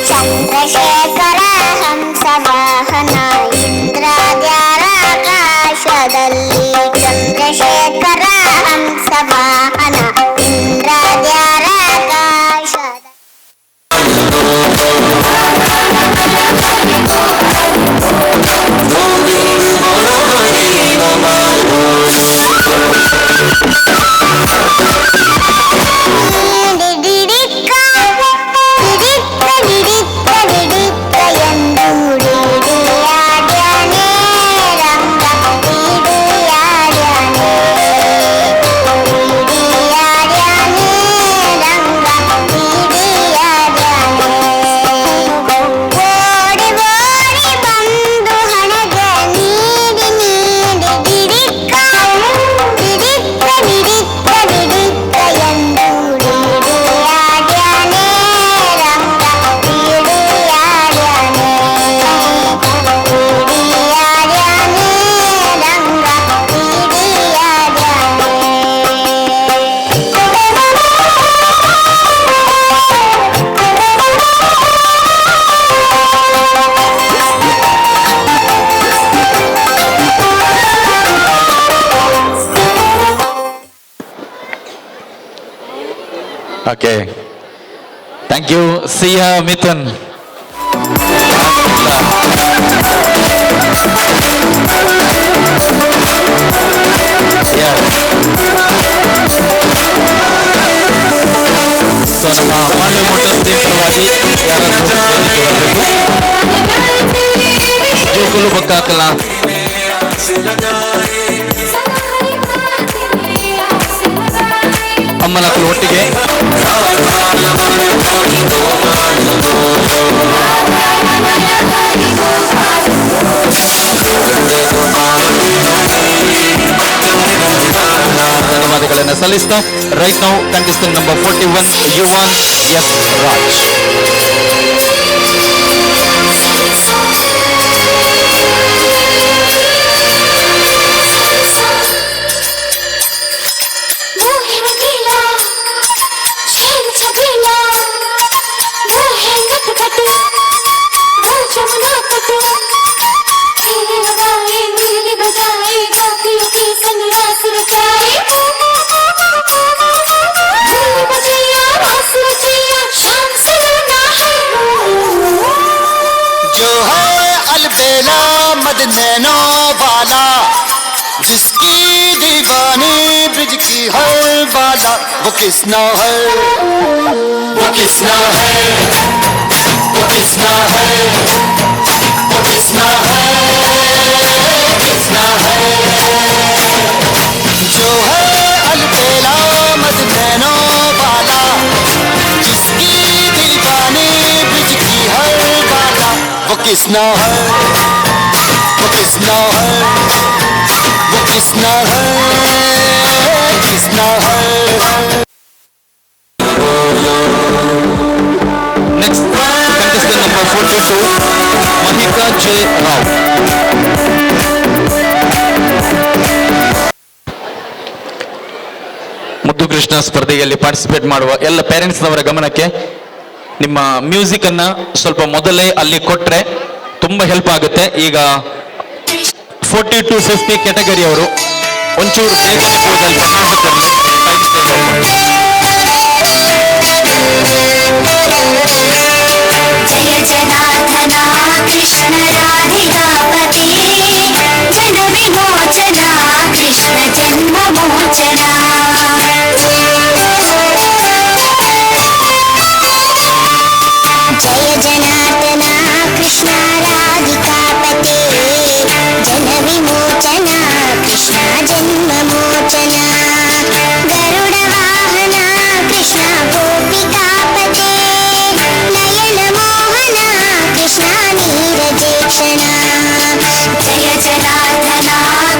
ಚಂದ್ರಶೇಖರ ಹಂಸವಾಹನ ಇಂದ್ರಾದ್ಯಾರಾಕಾಶದಲ್ಲಿ, ಚಂದ್ರಶೇಖರ ಹಂಸವಾಹನ ಇಂದ್ರಾದ್ಯಾರಾಕಾಶದಲ್ಲಿ. ಡಿಡಿಕ್ಕ ಡಿಡಿಕ್ಕ ಡಿಡಿಕ್ಕ ಡಿಡಿಕ್ಕ ಎಂದು ಡಿಡಿಯಾಡ್ಯಾನೆ ರಂಗ ಡಿಡಿಯಾಡ್ಯಾನೆ okay, thank you. Siya Mithun. So ನಮ್ಮ ಮಾಂಡವಿ ಮೋಟರ್ಸ್ ಟೀಮ್ ಪರವಾಗಿ ಜೋಕುಲು ಬಕ್ಕಾಕಲ್ಲ ಅಮ್ಮನಕ್ಕಳು ಒಟ್ಟಿಗೆ ಧನ್ಯವಾದಗಳನ್ನು ಸಲ್ಲಿಸ್ತಾ right now contestant number 41 Yuvan S Raj. नैनों वाला जिसकी दीवानी ब्रिज की हर बाला, वो किसना है, वो किसना है, वो किसना है, वो किसना है, किसना है, जो है अलबेला मद नैनों वाला जिसकी दीवानी ब्रिज की हर बाला, वो किसना है, वो किसना है, वो किसना है, किसना है. Next contestant number 42 Mahika J. Rao. ಮುದ್ದು ಕೃಷ್ಣ ಸ್ಪರ್ಧೆಯಲ್ಲಿ ಪಾರ್ಟಿಸಿಪೇಟ್ ಮಾಡುವ ಎಲ್ಲ ಪೇರೆಂಟ್ಸ್ನವರ ಗಮನಕ್ಕೆ, ನಿಮ್ಮ ಮ್ಯೂಸಿಕ್ ಅನ್ನ ಸ್ವಲ್ಪ ಮೊದಲೇ ಅಲ್ಲಿ ಕೊಟ್ರೆ ತುಂಬಾ ಹೆಲ್ಪ್ ಆಗುತ್ತೆ. ಈಗ 40 to 50 ಕ್ಯಾಟಗರಿ ಅವರು ಒಂಚೂರು ಬೇಗನೆ ಹೋದಲ್ಲಿ ಜಯ ಜನಾರ್ದನ ಕೃಷ್ಣ ರಾಧಿಕಾಪತಿ, ಜನ ವಿಮೋಚನ ಕೃಷ್ಣ ಜನ್ಮ ಮೋಚನ. ಜಯ ಜನಾರ್ದನ ಕೃಷ್ಣ ರಾಧಿಕಾಪತಿ, ಜನ ವಿಮೋಚನ ಕೃಷ್ಣ ಜನ್ಮ ಮೋಚನ. ಗರುಡ ವಾಹನ ಕೃಷ್ಣ ಗೋಪಿಕಾಪತಿ, ನಯನ ಮೋಹನ ಕೃಷ್ಣ ನೀರಜೇಕ್ಷಣ. ಜಯ ಜನಾರ್ದನ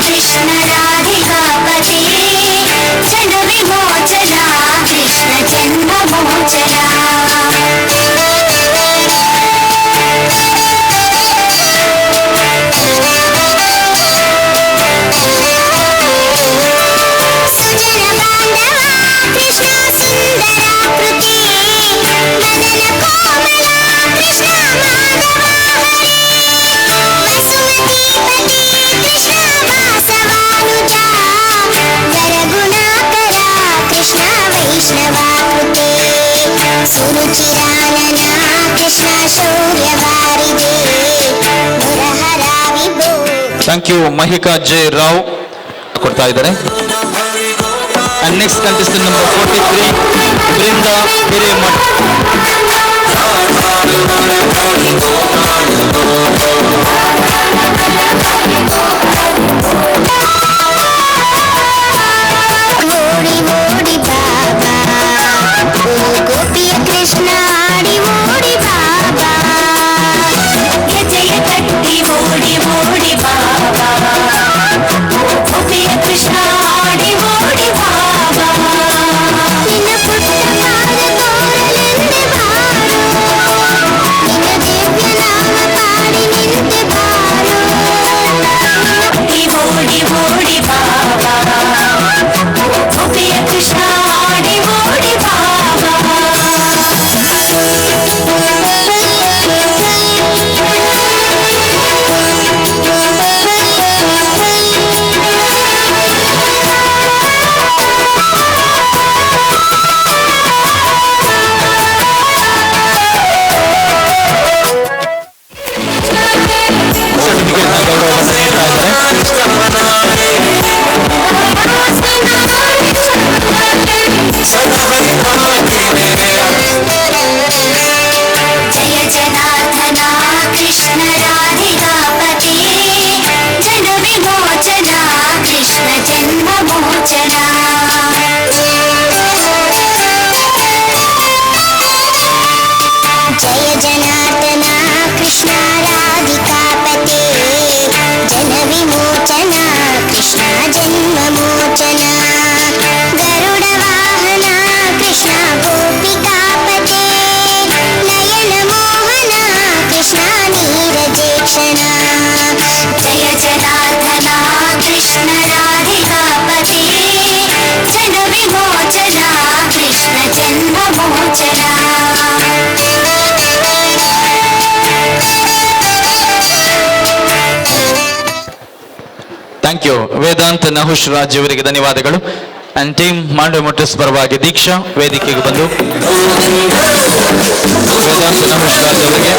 ಕೃಷ್ಣ ರಾಧಿಕಾಪತಿ, ಜನ ವಿಮೋಚನ ಕೃಷ್ಣ ಜನ್ಮ ಮೋಚನ. ಸುಜನ ಬಾಂಧವ ಕೃಷ್ಣ ಸುಂದರಾಕೃತಿ, ಮದನ ಕೋಮಲ ಕೃಷ್ಣ ಮಾಧವ ಹರಿ. ವಸುಮತಿ ಪತಿ ಕೃಷ್ಣ ವಾಸವಾನುಜ, ವರಗುಣಾಕರ ಕೃಷ್ಣ ವೈಷ್ಣವಾಕೃತಿ. ಸುರುಚಿರಾನನ ಕೃಷ್ಣ ಶೌರ್ಯವಾರಿದೆ, ಮುರಹರ ವಿಭೋ. Thank you. Mahika J Rao ಕೊಡ್ತಾ ಇದ್ದಾರೆ. And next contestant number 43 Brinda Hiremath. ಓಡಿ ಓಡಿ ಬಾಬಾ, ಓ ಗೋಪಿಯ ಕೃಷ್ಣ ಆಡಿ ಓಡಿ ಬಾಬಾ. ಹೆಜ್ಜೆಯ ಕಟ್ಟಿ ಓಡಿ ಓಡಿ ಬಾಬಾ, ಓ ಗೋಪಿಯ ಕೃಷ್ಣ ಆಡಿ ಓಡಿ ಬಾಬಾ. ನಿನ್ನ ಪುಟ್ಟ ಪಾದ ತೋರಲೆಂದೆ ಬಾರೋ, ನಿನ್ನ ದಿವ್ಯ ನಾಮ ಪಾಡಿ ನಿನ್ನ ವೇದಾಂತ್ ನಹುಷ್ ರಾಜ್ ಅವರಿಗೆ ಧನ್ಯವಾದಗಳು. ಅಂಡ್ ಟೀಮ್ ಮಾಂಡವ ಮೋಟರ್ಸ್ ಪರವಾಗಿ ದೀಕ್ಷಾ ವೇದಿಕೆಗೆ ಬಂದು ವೇದಾಂತ್ ನಹುಷ್ ರಾಜ್ ಅವರಿಗೆ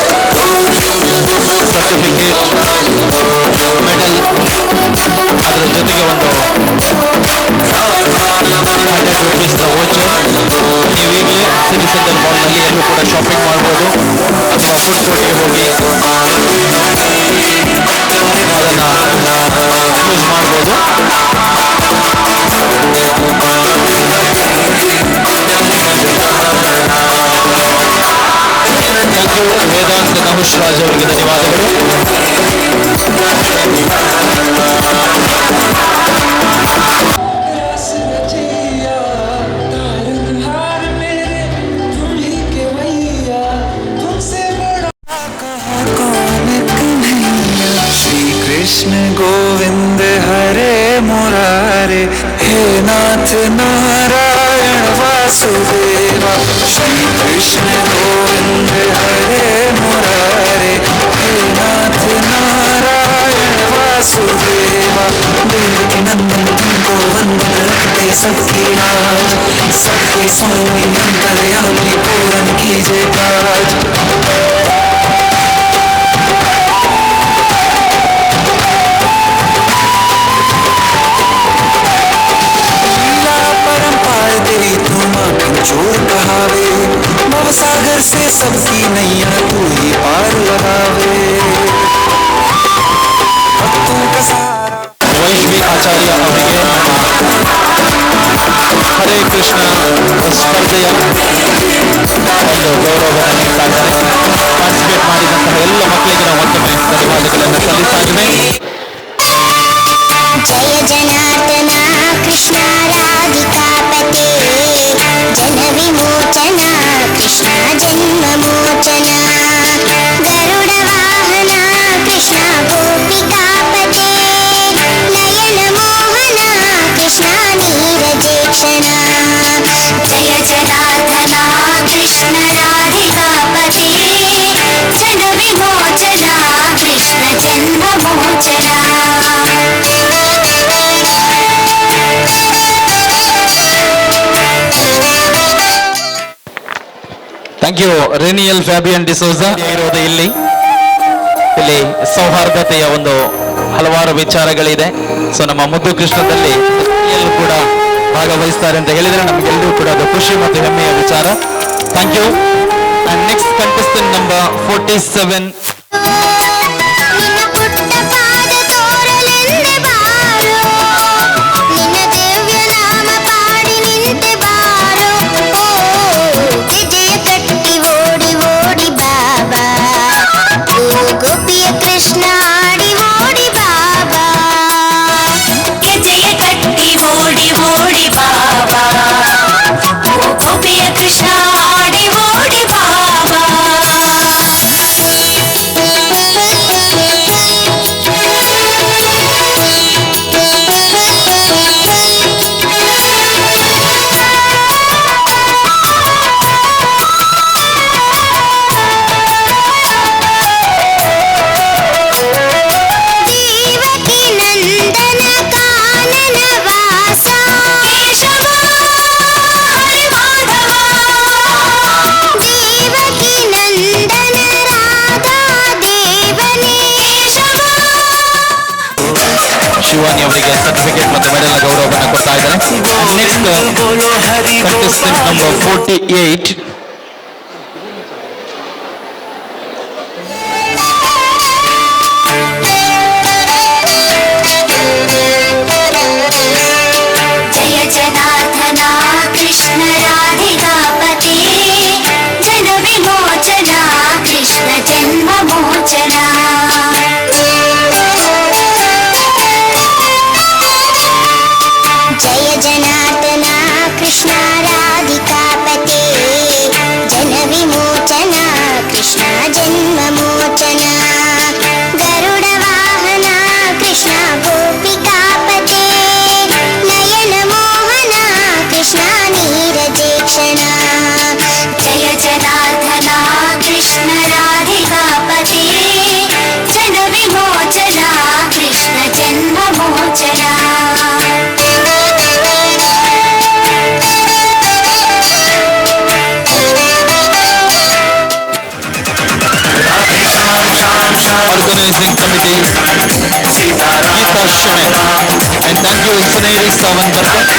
ಸರ್ಟಿಫಿಕೇಟ್, ಮೆಡಲ್, ಅದರ ಜೊತೆಗೆ ಒಂದು ₹100 ವೋಚರ್. ನೀವು ಈಗಲೇ ಸಿಟಿ ಸೆಂಟರ್ ಮಾಲ್ನಲ್ಲಿ ಎಲ್ಲೂ ಕೂಡ ಶಾಪಿಂಗ್ ಮಾಡ್ಬೋದು ಅಥವಾ ಫುಡ್ ಕೋರ್ಟ್ಗೆ ಹೋಗಿ ಅದನ್ನು ಯೂಸ್ ಮಾಡ್ಬೋದು. ಥ್ಯಾಂಕ್ ಯು ವೇದಾಂತ್ ನಹುಷ್ ರಾಜ್ ಅವರಿಗೆ ಧನ್ಯವಾದಗಳು. श्री कृष्ण गोविंद हरे मुरारे, हे नाथ नारायण वासुदेवा. श्री कृष्ण गोविंद हरे मुरारे, हे नाथ नारायण वासुदेवा. देवकी नंदन तुमको वंदन रखते सबकी लाज, सबके स्वामी अंतर्यामी पूरन कीजिए काज. चोर कहावे, भवसागर से सबकी नैया तू ही पार लगावे. भक्तों का सहारा. ವೈಷ್ಣವಿ ಆಚಾರ್ಯ ಅವರಿಗೆ ಹರೇ ಕೃಷ್ಣ ಸ್ಪರ್ಧೆಯ ಒಂದು ಗೌರವವನ್ನು ನೀಡ್ತಾ ಇದ್ದಾರೆ. ಪಾರ್ಟಿಸಿಪೇಟ್ ಮಾಡಿದಂತಹ ಎಲ್ಲ ಮಕ್ಕಳಿಗೆ ನಾವು ಮತ್ತೊಮ್ಮೆ ಧನ್ಯವಾದಗಳನ್ನು ಸಲ್ಲಿಸಾಗಿದೆ. ಜಯ ಜನಾರ್ದನ ಕೃಷ್ಣ ರಾಧಿಕಾಪತೆ, ಜನ ವಿಮೋಚನ ಕೃಷ್ಣ ಜನ್ಮ ಮೋಚನ, ಗರುಡ ವಾಹನ ಕೃಷ್ಣ ಗೋಪಿಕಾಪತೆ, ನಯನ ಮೋಹನ ಕೃಷ್ಣ ನೀರಜೇಕ್ಷಣ. ಜಯ ಜನಾರ್ದನ ಕೃಷ್ಣ ರಾಧಿಕಾಪತೆ, ಜನ ವಿಮೋಚನ ಕೃಷ್ಣ ಜನ್ಮ ಮೋಚನ. ಥ್ಯಾಂಕ್ ಯು ರೆನಿಯಲ್ ಫ್ಯಾಬಿಯನ್ ಡಿಸೋಜಾ ಇರೋದು ಇಲ್ಲಿ ಸೌಹಾರ್ದತೆಯ ಒಂದು ಹಲವಾರು ವಿಚಾರಗಳಿದೆ. ಸೊ ನಮ್ಮ ಮುದ್ದು ಕೃಷ್ಣದಲ್ಲಿ ಎಲ್ಲರೂ ಕೂಡ ಭಾಗವಹಿಸ್ತಾರೆ ಅಂತ ಹೇಳಿದ್ರೆ ನಮಗೆಲ್ಲರೂ ಕೂಡ ಅದು ಖುಷಿ ಮತ್ತು ಹೆಮ್ಮೆಯ ವಿಚಾರ. Thank you. And next contestant number 47. ನಿನ್ನ ಪುಟ್ಟ ಪಾದ ತೋರಲೆಂದೆ ಬಾರೋ, ನಿನ್ನ ದಿವ್ಯ ನಾಮ ಪಾಡಿ ನಿಂತೆ ಬಾರೋ. ಓ ವಿಜಯ ಕಟ್ಟಿ ಓಡಿ ಓಡಿ ಬಾಬಾ, ಓ ಗೋಪಿಯ ಕೃಷ್ಣ ಆಡಿ ಓಡಿ ಬಾಬಾ. ಗೆಜೆಯ ಕಟ್ಟಿ ಓಡಿ ಓಡಿ ಬಾಬಾ, ಓ ಗೋಪಿಯ ಕೃಷ್ಣ ಆಡಿ ಓಡಿ ಬಾಬಾ. ದೇವಕಿ ನಂದನ ಕಾನನ ವಾಸ, ಕೇಶವ ಹರಿ ಮಾಧವ, ದೇವಕಿ ನಂದನ ರಾಧಾ ದೇವನೇ. ಕೇಶವ ಶಿವಾನಿ ಅವರಿಗೆ ಸರ್ಟಿಫಿಕೇಟ್ ಮತ್ತು ಮೆಡಲ್ ಗೌರವವನ್ನು ಕೊಡ್ತಾ ಇದ್ದಾರೆ. Next contestant number 48. ಜಯ ಜನಾರ್ದನ ಕೃಷ್ಣ ರಾಧಿಕಾಪತಿ, ಜನ ವಿಮೋಚನ ಕೃಷ್ಣ ಜನ್ಮ ಮೋಚನ. ಜಯ ಜನಾರ್ದನ ಕೃಷ್ಣ ರಾಧಿಕಾಪತೆ, ಸಾವಂತ್ ಬರ್ತೆ.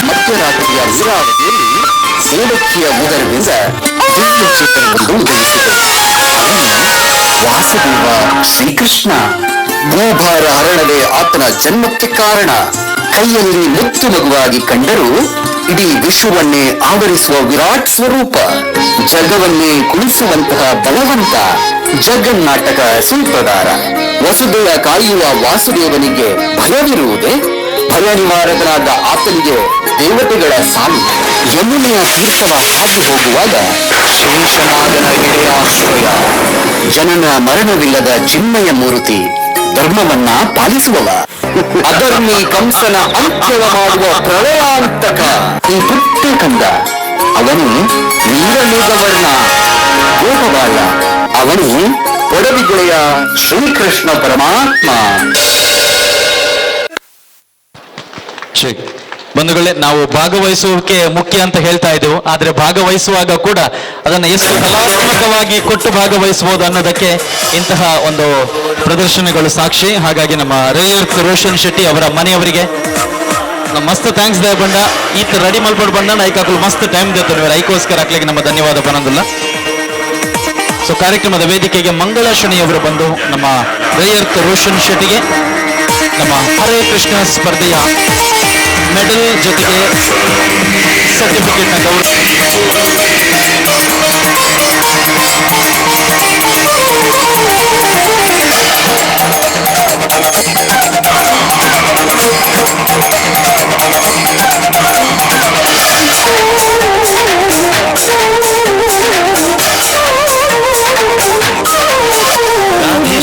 ಮಧ್ಯರಾತ್ರಿಯ ನೀರಾವರಿಯಲ್ಲಿ ಸೇವಕಿಯ ಉದರದಿಂದ ದಿವ್ಯ ಚೇತನವೊಂದು ಉದಯಿಸಿದೆ. ವಾಸುದೇವ ಶ್ರೀಕೃಷ್ಣ. ಭೂಭಾರ ಹರಣವೇ ಆತನ ಜನ್ಮಕ್ಕೆ ಕಾರಣ. ಕೈಯಲ್ಲಿ ಮುತ್ತು ಮಗುವಾಗಿ ಕಂಡರೂ ಇಡೀ ವಿಶ್ವವನ್ನೇ ಆವರಿಸುವ ವಿರಾಟ್ ಸ್ವರೂಪ. ಜಗವನ್ನೇ ಕುಣಿಸುವಂತಹ ಬಲವಂತ. ಜಗನ್ನಾಟಕ ಸೂತ್ರಧಾರ. ವಸುದೆಯ ಕಾಯುವ ವಾಸುದೇವನಿಗೆ ಭಯವಿರುವುದೇ? ಭಯ ನಿವಾರಕನಾದ ಆತನಿಗೆ ದೇವತೆಗಳ ಸಾಲು. ಯಮುನೆಯ ತೀರ್ಥವ ಹಾದು ಹೋಗುವಾಗ ಶೇಷನಾಗನ ಗೆಳೆಯಾಶ್ರಯ. ಜನನ ಮರಣವಿಲ್ಲದ ಚಿನ್ಮಯ ಮೂರ್ತಿ. ಧರ್ಮವನ್ನ ಪಾಲಿಸುವವ. ಅಧರ್ಮಿ ಕಂಸನ ಅಂತ್ಯವ ಮಾಡುವ ಪ್ರಳಯಾಂತಕ. ಈ ಪುಟ್ಟ ಕಂದ ಅವನು ನೀರಮೇಘವರ್ಣ ಗೋಪಬಾಲ. ಅವನು ಒಡವಿಗೆಳೆಯ ಶ್ರೀಕೃಷ್ಣ ಪರಮಾತ್ಮ. ಬಂಧುಗಳೇ, ನಾವು ಭಾಗವಹಿಸುವಿಕೆ ಮುಖ್ಯ ಅಂತ ಹೇಳ್ತಾ ಇದ್ದೆವು, ಆದ್ರೆ ಭಾಗವಹಿಸುವಾಗ ಕೂಡ ಅದನ್ನ ಎಷ್ಟು ಕಲಾತ್ಮಕವಾಗಿ ಕೊಟ್ಟು ಭಾಗವಹಿಸಬಹುದು ಅನ್ನೋದಕ್ಕೆ ಇಂತಹ ಒಂದು ಪ್ರದರ್ಶನಗಳು ಸಾಕ್ಷಿ. ಹಾಗಾಗಿ ನಮ್ಮ ರೇಯರ್ಸ್ ರೋಷನ್ ಶೆಟ್ಟಿ ಅವರ ಮನೆಯವರಿಗೆ ಮಸ್ತ್ ಥ್ಯಾಂಕ್ಸ್ ದೇ ಬಂಡ ಈತ ರೆಡಿ ಮಲ್ಪಡ್ ಬಂಡ ಐಕಾಕಲು ಮಸ್ತ್ ಟೈಮ್ ದೇತು ನೀವು ಐಕೋಸ್ಕರ ಹಾಕ್ಲಿಕ್ಕೆ ನಮ್ಮ ಧನ್ಯವಾದ ಬನ್ನೋದಿಲ್ಲ. ಸೊ ಕಾರ್ಯಕ್ರಮದ ವೇದಿಕೆಗೆ ಮಂಗಳಾಶಣಿಯವರು ಬಂದು ನಮ್ಮ ರೇಯರ್ಸ್ ರೋಷನ್ ಶೆಟ್ಟಿಗೆ ನಮ್ಮ ಹರೇ ಕೃಷ್ಣ ಸ್ಪರ್ಧೆಯ ಮೆಡಲ್ ಜೊತೆಗೆ ಸರ್ಟಿಫಿಕೇಟ್ನ ಗೌರವ.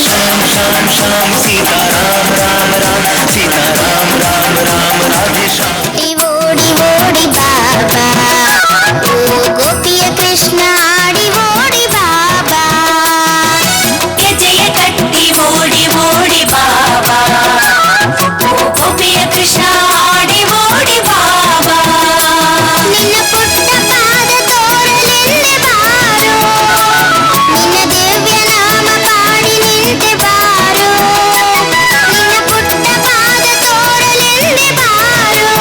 श्याम श्याम श्याम सीता राम राम राम सीता राम राम राम राधे श्याम. ಓಡಿ ಓಡಿ ಬಾಬಾ ಓ ಗೋಪಿಯ ಕೃಷ್ಣ ಆಡಿ ಓಡಿ ಬಾಬಾ. ಗೆಜೆಯ ಕಟ್ಟಿ ಓಡಿ ಓಡಿ ಬಾಬಾ ಓ ಗೋಪಿಯ ಕೃಷ್ಣ ಆಡಿ ಓಡಿ ಬಾಬಾ. ನಿನ್ನ ಪುಟ್ಟ ಪಾದ ತೋರಲೆಂದೆ ಬಾರೋ. ನಿನ್ನ ದಿವ್ಯ ನಾಮ ಪಾಡಿ ನಿಂತೆ ಬಾರೋ. ನಿನ್ನ ಪುಟ್ಟ ಪಾದ ತೋರಲೆಂದೆ ಬಾರೋ.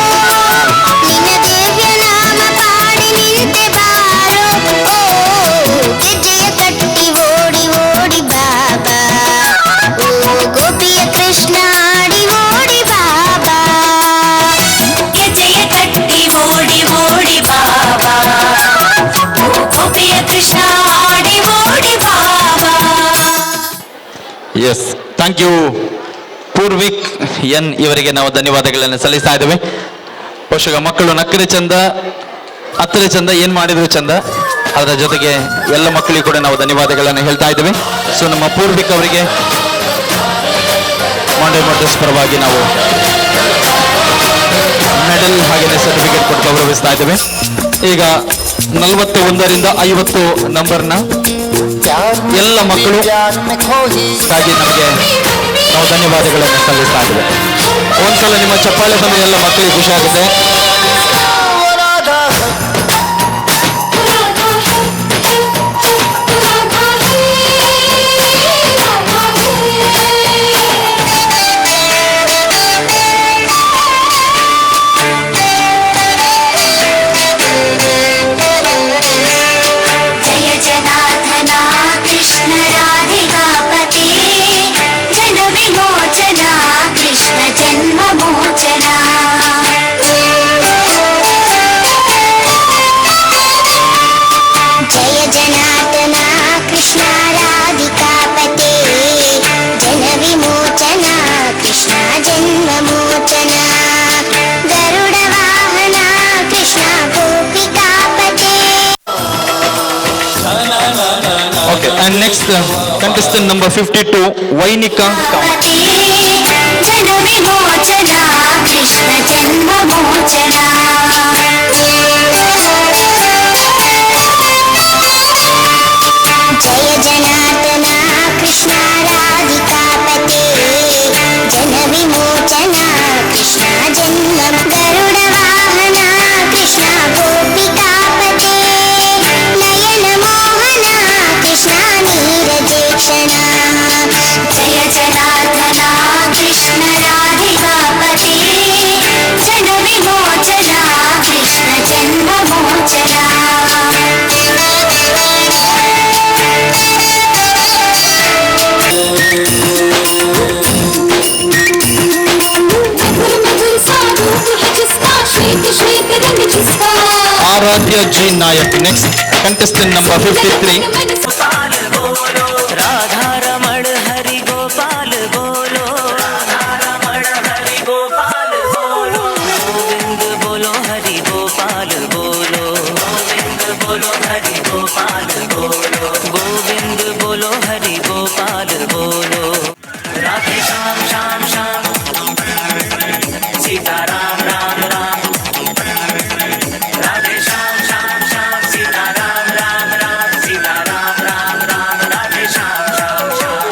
ನಿನ್ನ ದಿವ್ಯ ನಾಮ ಪಾಡಿ ನಿಂತೆ ಬಾರೋ. ಓ ಗೆಜ್ಜೆಯ ಕಟ್ಟಿ ಓಡಿ ಓಡಿ ಬಾಬಾ ಓ ಗೋಪಿಯ ಕೃಷ್ಣ ಆಡಿ ಓಡಿ ಬಾಬಾ. ಗೆಜೆಯ ಕಟ್ಟಿ ಓಡಿ ಓಡಿ ಬಾಬಾ ಓ ಗೋಪಿಯ ಕೃಷ್ಣ ಆಡಿ ಓಡಿ ಬಾಬಾ. Yes, thank you Purvik N ಇವರಿಗೆ ನಾವು ಧನ್ಯವಾದಗಳನ್ನು ಸಲ್ಲಿಸ್ತಾ ಇದ್ದೇವೆ. ಪೋಷಕ ಮಕ್ಕಳು ನಕ್ಕರೆ ಚಂದ, ಹತ್ತರೆ ಚಂದ, ಏನ್ ಮಾಡಿದ್ರು ಚಂದ. ಅದರ ಜೊತೆಗೆ ಎಲ್ಲ ಮಕ್ಕಳಿಗೂ ಕೂಡ ನಾವು ಧನ್ಯವಾದಗಳನ್ನು ಹೇಳ್ತಾ ಇದ್ದೇವೆ. ಸೊ ನಮ್ಮ ಪೂರ್ವಿಕ್ ಅವರಿಗೆ ಮಾಂಡೇ ಮೋಟರ್ಸ್ ಪರವಾಗಿ ನಾವು ಮೆಡಲ್ ಹಾಗೆಯೇ ಸರ್ಟಿಫಿಕೇಟ್ ಕೊಟ್ಟು ಗೌರವಿಸ್ತಾ ಇದ್ದೇವೆ. ಈಗ 41ರಿಂದ 50 ನಂಬರ್ನ ಎಲ್ಲ ಮಕ್ಕಳು ಹಾಗೆ ನಮಗೆ ನಾವು ಧನ್ಯವಾದಗಳನ್ನು ಸಲ್ಲಿಸ್ತಾ ಇದ್ದೇವೆ. ಒಂದ್ಸಲ ನಿಮ್ಮ ಚಪ್ಪಾಳೆ ಬಂದು ಎಲ್ಲ ಮಕ್ಕಳಿಗೆ ಖುಷಿ ಆಗುತ್ತೆ. ಜಯ ಜನಾರ್ದನ ಕೃಷ್ಣ ರಾಧಿಕಾಪತಿ ಜನ ವಿಮೋಚನ ಕೃಷ್ಣ ಜನ್ಮ ಮೋಚನ. ಜಯ ಜನಾರ್ದನ ಕೃಷ್ಣ ರಾಧಿಕಾಪತೆ ಜನ ವಿಮೋಚನ ಕೃಷ್ಣ ಜನ್ಮ ಮೋಚನ. ಗರುಡ ವಾಹನ ಕೃಷ್ಣ ಗೋಪಿಕಾಪತೆ. Okay, and next contestant number 52 Vainika. ಪತಿ ಜನ ವಿಮೋಚನ ಕೃಷ್ಣ ಜನ್ಮ ಮೋಚನ. ಜಯ ಜನಾರ್ದನ ಕೃಷ್ಣ ರಾಧಿಕಾಪತೆ ಜನ ವಿಮೋಚನ ಕೃಷ್ಣ ಜನ್ಮ. ಗರುಡ ವಾಹನ ಕೃಷ್ಣ ಗೋಪಿಕಾಪತೆ ನಯನ ಮೋಹನ ಕೃಷ್ಣ ನೀರಜೇಕ್ಷಣ. ಜಯ ಜನಾರ್ದನ ಕೃಷ್ಣ ರಾಧಿಕಾಪತಿ Aradhya G Nayak. Next contestant number 53. Radha रमण हरि गोपाल बोलो, राधा रमण हरि गोपाल बोलो, गोविंद बोलो हरि गोपाल बोलो, गोविंद बोलो हरि गोपाल बोलो, गोविंद बोलो हरि गोपाल बोलो। राधे श्याम श्याम श्याम, सीता राम राम राम, राधे श्याम श्याम श्याम, सीता राम राम राम, सीता राम राम राम, राधे श्याम श्याम श्याम।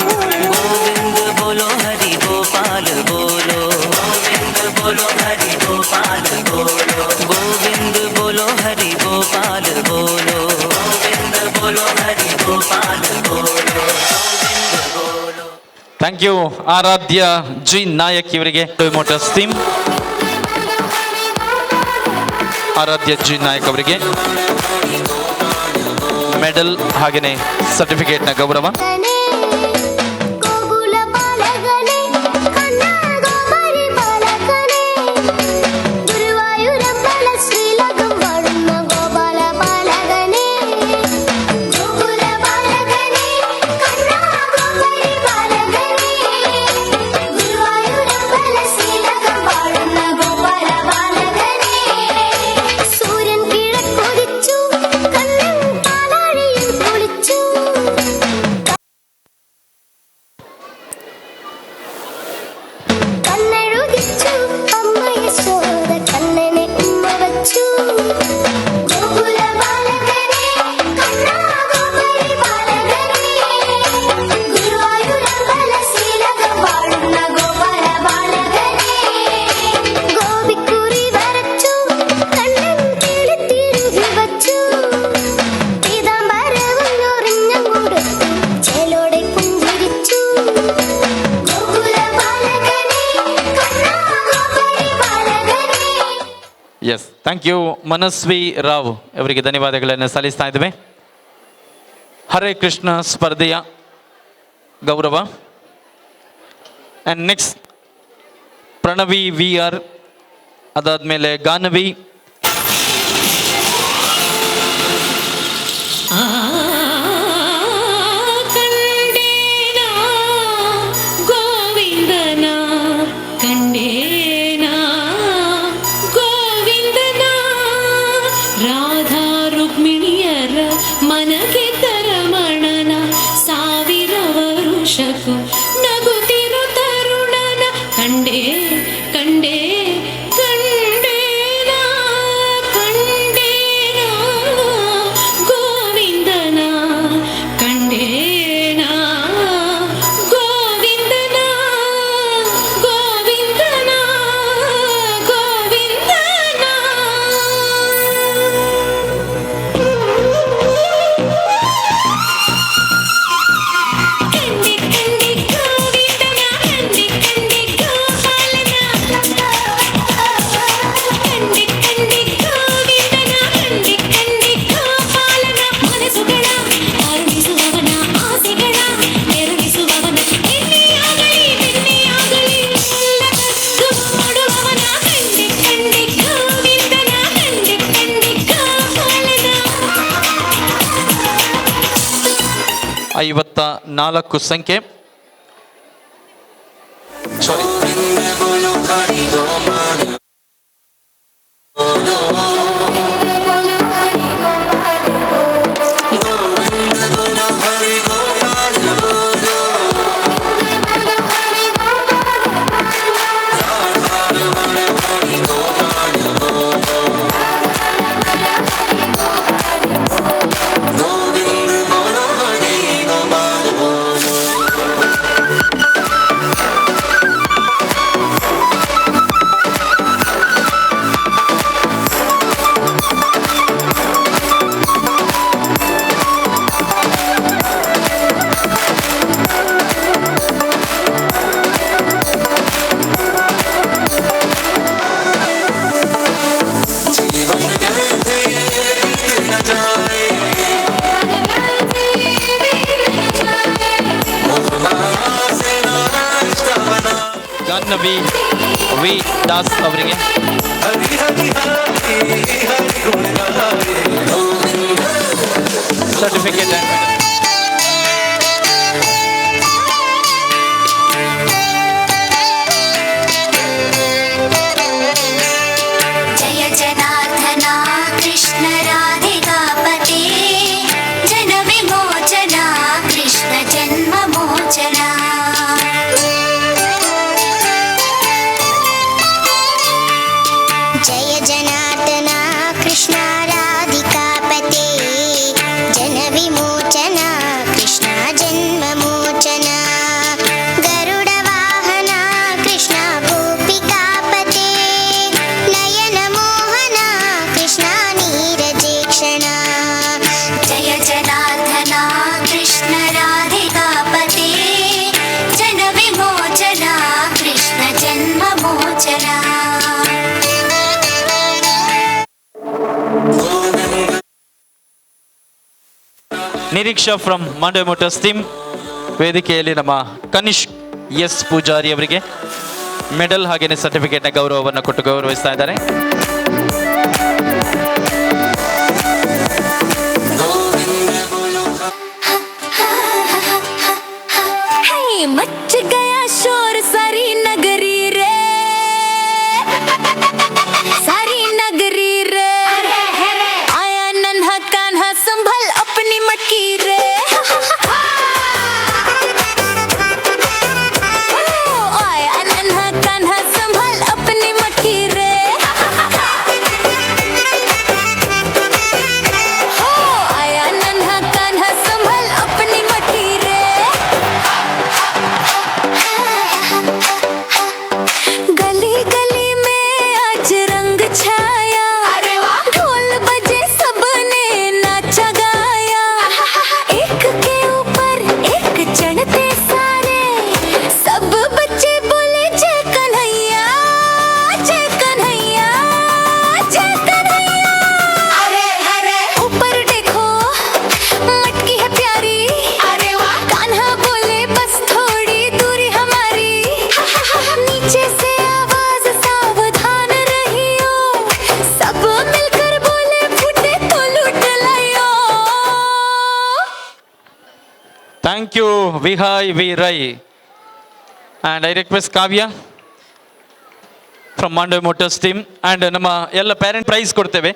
गोविंद बोलो हरि गोपाल बोलो, गोविंद बोलो हरि गोपाल बोलो, गोविंद बोलो हरि गोपाल बोलो, गोविंद बोलो हरि गोपाल बोलो, गोविंद बोलो। Thank you Aaradhya G Nayak ಇವರಿಗೆ motors team. Aaradhya G Nayak ಅವರಿಗೆ ಮೆಡಲ್ ಹಾಗೆಯೇ ಸರ್ಟಿಫಿಕೇಟ್ನ ಗೌರವ. ಗೋಕುಲ ಬಾಲಕನೇ ಕನ್ನ ಗೋಪರಿ ಬಾಲಕನೇ ಗುರುವಾಯೂರಪ್ಪನ ಶ್ರೀಲಕಂ ವಾಳುನ್ನ ಗೋಪಾಲ ಬಾಲಕನೇ ಗೋಕುಲ ಬಾಲಕನೇ ಕನ್ನ ಗೋಪರಿ ಬಾಲಕನೇ ಗುರುವಾಯೂರಪ್ಪನ ಶ್ರೀಲಕಂ വാഴുന്ന ഗോപാല ബാലകനേ സൂര്യൻ കിഴക്കുദിച്ചു കണ്ണൻ പാലാഴിയിൽ കുളിച്ചു കണ്ണെഴുതിച്ചു അമ്മ യശോദ കണ്ണനെ ഉമ്മ വച്ചു ഗോകുല ബാലകനേ കണ്ണാ ഗോപരി ബാലകനേ ഗുരുവായൂരമ്പല ശ്രീലകം വാഴുന്ന ഗോപാല ബാലകനേ ഗോപിക്കുറി വരച്ചു കണ്ണൻ കിളിത്തിരുകി വച്ചു പീതാംബരവും ഞൊറിഞ്ഞം കൊടുത്തു ചേലോടെ പുഞ്ചിരിച്ചു ഗോകുല ബാലകനേ കണ്ണാ ഗോപരി ബാലകനേ. Yes, thank you Manasvi Rao ಅವರಿಗೆ ಧನ್ಯವಾದಗಳನ್ನು ಸಲ್ಲಿಸ್ತಾ ಇದ್ದೇವೆ. ಹರೇ ಕೃಷ್ಣ ಸ್ಪರ್ಧೆಯ ಗೌರವ. And next Pranavi V R, ಅದಾದಮೇಲೆ ಗಾನವಿ, ಕಂಡೇನಾ ಗೋವಿಂದನ ಕಂಡೇನಾ ಗೋವಿಂದನ ರಾಧಾ ರುಕ್ಮಿಣಿಯರ ಮನಗೆದ್ದ ರಮಣನ ಸಾವಿರ ವರುಷಕ್ಕೂ ನಗುತ್ತಿರೋ ತರುಣನ ಕಂಡೇ ಕಂಡೇ ಕಂಡೇನಾ ಕಂಡೇನಾ ಗೋವಿಂದನ ಕಂಡೇನಾ ಗೋವಿಂದನ ಗೋವಿಂದನ ಗೋವಿಂದನ. ಕಂಡೆ ಕಂಡೆ ಗೋವಿಂದನ ಕಂಡೆ ಕಂಡೆ ಗೋಪಾಲನ ಕಂಡೆ ಕಂಡೆ ಗೋವಿಂದನ ಕಂಡೆ ಕಂಡೆ ಗೋಪಾಲನ ಮನಸ್ಸುಗಳ ಅರುಣಿಸುವವನ ಆಸೆಗಳ ನೆರಳಿಸುವವನ ಎಣ್ಣೆಯಾಗಲಿ ಬೆಣ್ಣೆಯಾಗಲಿ ಎಲ್ಲ ನೋಡುವವನ ಕಂಡೆ ಕಂಡೆ ಗೋವಿಂದನ ಕಂಡೆ ಕಂಡೆ ಗೋಪಾಲನ. 54 ಸಂಖ್ಯೆ. ಸಾರಿ, ಜಾಹ್ನವಿ ವಿ ದಾಸ್ ಅವರಿಗೆ हरि हरि हरि हरि गुण गावे गोविंद सर्टिफिकेट एंड जय जनार्दना कृष्ण राधिकापते जन विमोचना कृष्ण जन्म मोचना जय जनार्दना कृष्ण राधिकापते जन विमोचना कृष्ण जन्म मोचना गरुड वाहना कृष्ण गोपिकापते नयन मोहना कृष्ण नीरजेक्षणा जय जनार्दना कृष्ण राधिकापते जन विमोचना कृष्ण जन्म मोचना Niriksha from Mandovi motors team ವೇದಿಕೆಯಲ್ಲಿ ನಮ್ಮ ಕನಿಷ್ಕ್ ಎಸ್ ಪೂಜಾರಿ ಅವರಿಗೆ ಮೆಡಲ್ ಹಾಗೆಯೇ ಸರ್ಟಿಫಿಕೇಟ್ನ ಗೌರವವನ್ನು ಕೊಟ್ಟು ಗೌರವಿಸ್ತಾ ಇದ್ದಾರೆ. मच गया शोर सारी नगरी रे सारी नगरी रे आया नन्हा कान्हा संभल अपनी मटकी रे आया नन्हा कान्हा संभल अपनी मटकी रे आया नन्हा कान्हा संभल अपनी मटकी रे गली गली में आज रंग छाया ढोल बजे सबने नाचा गाया एक के ऊपर एक चढ़ते सारे सब बच्चे बोले जय कन्हैया जय कन्हैया जय कन्हैया ऊपर देखो मटकी है प्यारी कान्हा बोले बस थोड़ी दूरी हमारी नीचे से आवाज सावधान रहियो सब मिलकर बोले फूटे तो लूट लायो thank you Vihay V Rai and I request Kavya from Mandovi motors team and ನಮ್ಮ ಎಲ್ಲ ಪೇರೆಂಟ್ ಪ್ರೈಸ್ ಕೊಡ್ತೇವೆ.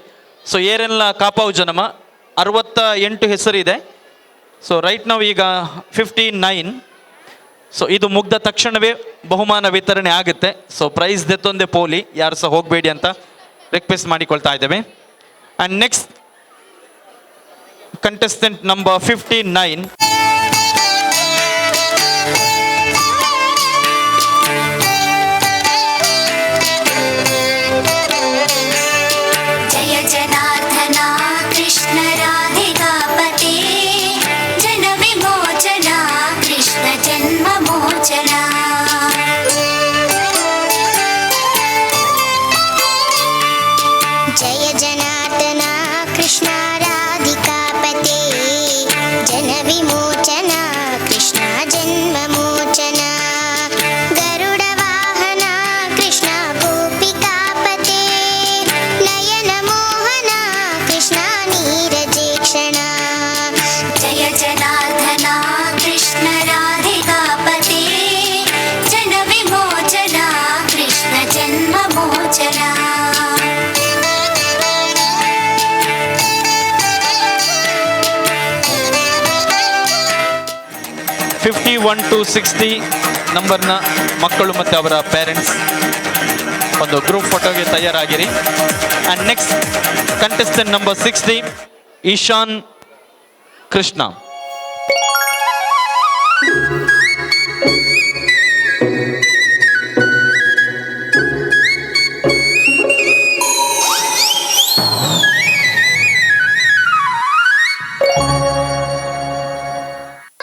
ಸೊ ಏರೆಲ್ಲ ಕಾಪಾವು ನಮ್ಮ 68 ಹೆಸರಿದೆ. ಸೊ ರೈಟ್ ನಾವು ಈಗ 59. ಸೊ ಇದು ಮುಗ್ದ ತಕ್ಷಣವೇ ಬಹುಮಾನ ವಿತರಣೆ ಆಗುತ್ತೆ. ಸೊ ಪ್ರೈಸ್ ದೆತ್ತೊಂದೇ ಪೋಲಿ, ಯಾರು ಸಹ ಹೋಗಬೇಡಿ ಅಂತ ರಿಕ್ವೆಸ್ಟ್ ಮಾಡಿಕೊಳ್ತಾ ಇದ್ದೇವೆ. And next contestant number 59. जय जनार्दना कृष्ण राधिकापते जन विमोचना कृष्ण जन्म मोचना जय जनार्दना कृष्ण राधिकापते जन विमोचना कृष्ण जन्म मोचना गरुड वाहना कृष्ण गोपिकापते नयन मोहना कृष्ण नीरजेक्षणा जय जनार्दना कृष्ण राधिकापते जन विमोचना कृष्ण जन्म मोचना 51 to 60 ನಂಬರ್ನ ಮಕ್ಕಳು ಮತ್ತು ಅವರ ಪೇರೆಂಟ್ಸ್ ಒಂದು ಗ್ರೂಪ್ ಫೋಟೋಗೆ ತಯಾರಾಗಿರಿ. And next contestant number 60 Ishan Krishna.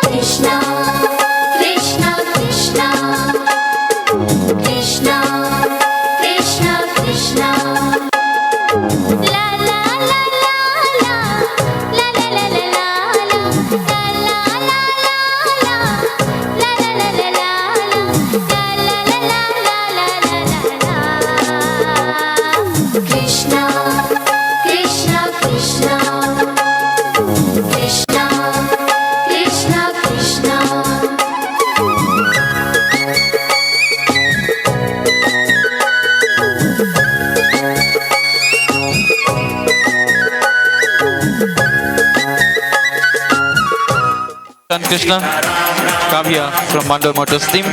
Krishna Krishna Krishna Krishna Krishna Krishna ला ला ला ला ला ला ला ला ला ला Krishna Krishna Krishna Krishna Krishna Krishna, Kavya from Mandal Motors team.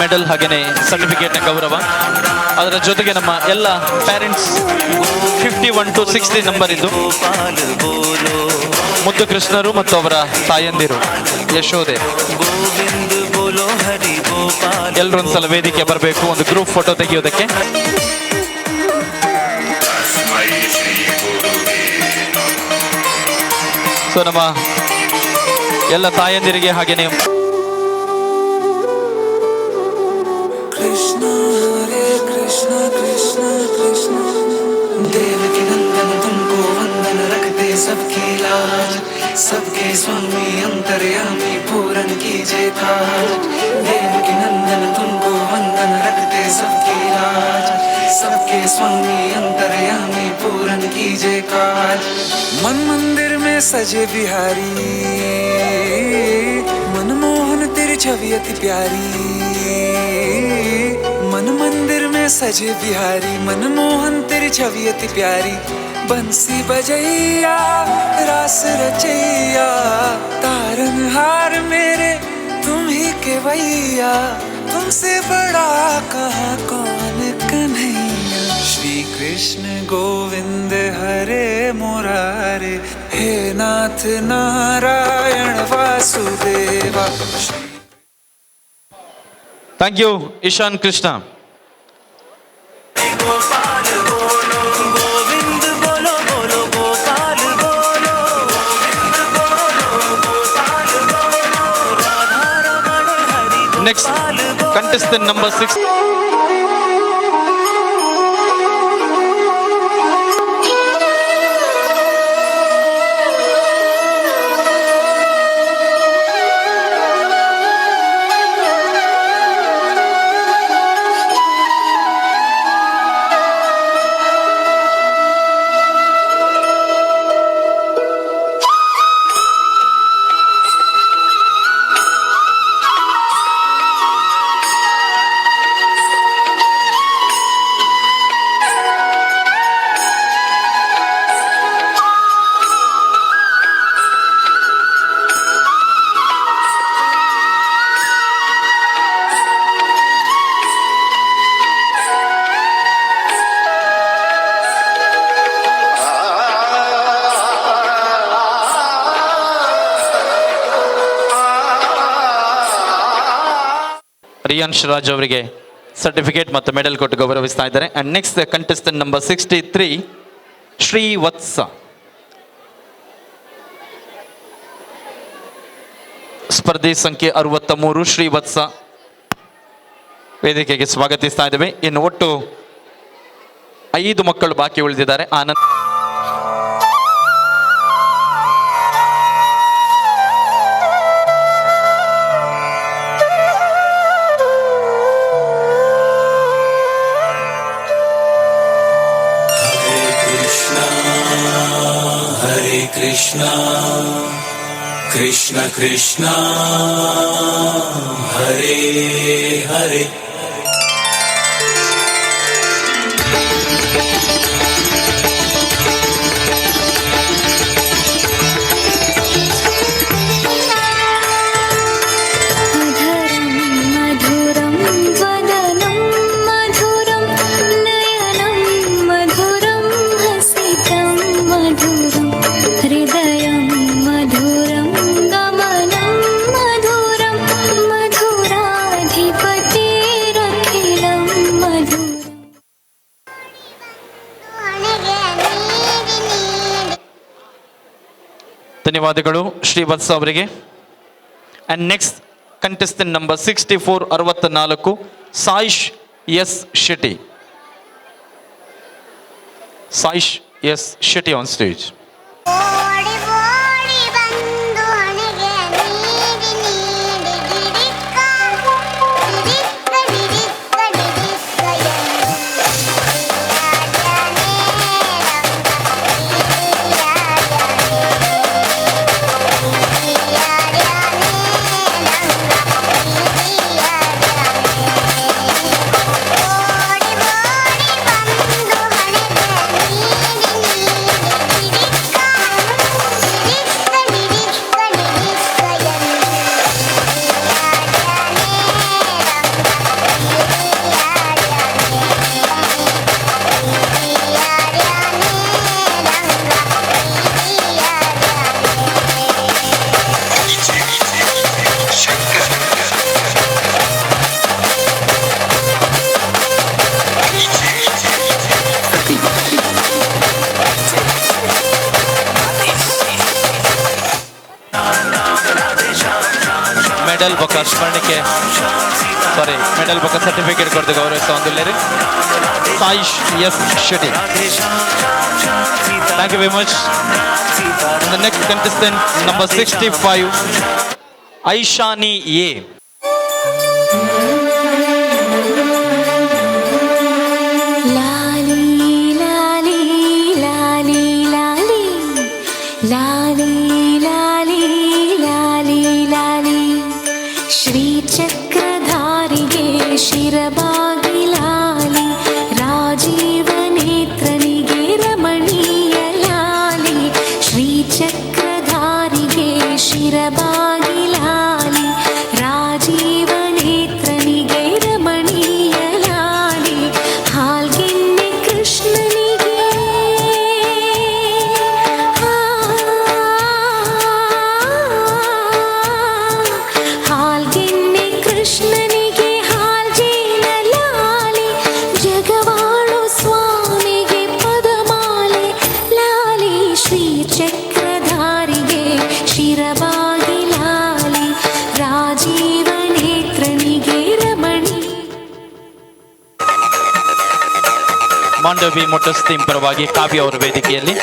Medal ಹಾಗೆಯೇ ಸರ್ಟಿಫಿಕೇಟ್ನ ಗೌರವ. ಅದರ ಜೊತೆಗೆ ನಮ್ಮ ಎಲ್ಲ ಪೇರೆಂಟ್ಸ್ 51 to 60 ನಂಬರ್ ಇದ್ದು ಮುದ್ದು ಕೃಷ್ಣರು ಮತ್ತು ಅವರ ತಾಯಂದಿರು ಯಶೋದೆ ಎಲ್ಲರೂ ಒಂದ್ಸಲ ವೇದಿಕೆ ಬರಬೇಕು, ಒಂದು ಗ್ರೂಪ್ ಫೋಟೋ ತೆಗೆಯೋದಕ್ಕೆ. ಸೊ ನಮ್ಮ ಎಲ್ಲ ತಾಯಂದಿರಿಗೆ ಹಾಗೇನೆ कृष्ण हरे कृष्ण कृष्ण कृष्ण देवकी नंदन तुमको वंदन रखते सबकी लाज सबके स्वामी अंतर्यामी पूरन कीजिए काज देवकी नंदन तुमको वंदन रखते सबकी लाज सबके स्वामी अंतर्यामी पूरन कीजिए काज मन मंदिर में सजे बिहारी मनमोहन तेरी छवि अति प्यारी मन मंदिर में सजे बिहारी मनमोहन तेरी छवि अति प्यारी बंसी बजैया रास रचैया तारन हार मेरे तुम ही केवैया तुमसे बड़ा कहाँ कौन कन्हैया श्री कृष्ण गोविंद हरे मुरारे हे नाथ Narayan Vasudeva. Thank you Ishan Krishna. Next contestant number 6. Riyansh Raj ಅವರಿಗೆ ಸರ್ಟಿಫಿಕೇಟ್ ಮತ್ತು ಮೆಡಲ್ ಕೊಟ್ಟು ಗೌರವಿಸ್ತಾ ಇದ್ದಾರೆ. And next contestant number 63 Shrivatsa. ಸ್ಪರ್ಧಿ ಸಂಖ್ಯೆ 63 ಶ್ರೀವತ್ಸ ವೇದಿಕೆಗೆ ಸ್ವಾಗತಿಸ್ತಾ ಇದ್ದೇವೆ. ಇನ್ನು ಒಟ್ಟು 5 ಮಕ್ಕಳು ಬಾಕಿ ಉಳಿದಿದ್ದಾರೆ. ಆನಂದ್ कृष्ण कृष्ण कृष्ण हरे हरे ಧನ್ಯವಾದಗಳು ಶ್ರೀವತ್ಸ ಅವರಿಗೆ. And next contestant number 64 64 Saish S Shetty. Saish S Shetty on stage. ಓಡಿ ಓಡಿ ಬಂದು ಹಣೆಗೆ ನೀಡಿ ನೀಡಿ ಗಿರಿಕ್ಕ ಗಿರಿಕ್ಕ ಗಿರಿಕ್ಕ ಗಿರಿಕ್ಕ ಮೆಡಲ್ ಬೊಕ್ಕ ಸ್ಮರಣಕ್ಕೆ ಮೆಡಲ್ ಬೊಕ್ಕ ಸರ್ಟಿಫಿಕೇಟ್ ಕೊಡ್ದು ಗೌರವಿಸ್ತಾ ಒಂದಿಲ್ಲೇರಿ Saish F Shetty. Thank you very much. And the next contestant, number 65, Aishani A. लाली लाली लाली लाली लाली लाली लाली लाली श्री चक्रधारिगे शिरबागी लाली राजीव नेत्रनिगे रमणीय लाली श्री चक्रधारिगे शिरबागी लाली राजीव नेत्रनिगे रमणीಯ ಲಾಲಿ ಹಾಲ್ಗೆನ್ನೆ ಕೃಷ್ಣನಿಗೆ ಹಾಲ್ಗೆನ್ನೆ ಕೃಷ್ಣನಿಗೆ ಹಾಲ್ಜೇನ ಲಾಲಿ ಜಗವಾಳು ಸ್ವಾಮಿಗೆ ಪದಮಾಲೆ ಲಾಲಿ ಶ್ರೀ ಚಕ್ರಧಾರಿಗೆ ಶಿರಬಾಗಿ ಲಾಲಿ ರಾಜೀವ ನೇತ್ರನಿಗೆ ರಮಣಿ. ಮಾಂಡವಿ ಮೋಟರ್ಸ್ ಟೀಮ್ ಪರವಾಗಿ ಕಾವ್ಯ ಅವರ ವೇದಿಕೆಯಲ್ಲಿ.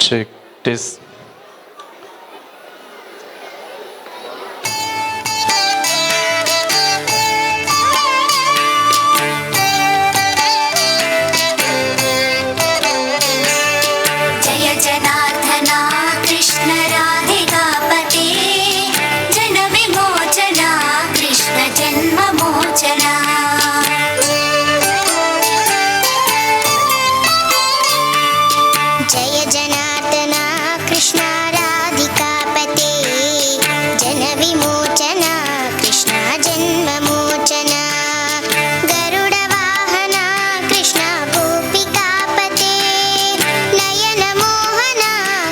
Check this. जय जनार्दना कृष्ण राधिकापते जन विमोचना कृष्ण जन्म मोचना जय जनार्दना कृष्ण राधिकापते जन विमोचना कृष्ण जन्म मोचना गरुड वाहना कृष्ण गोपिकापते नयन मोहना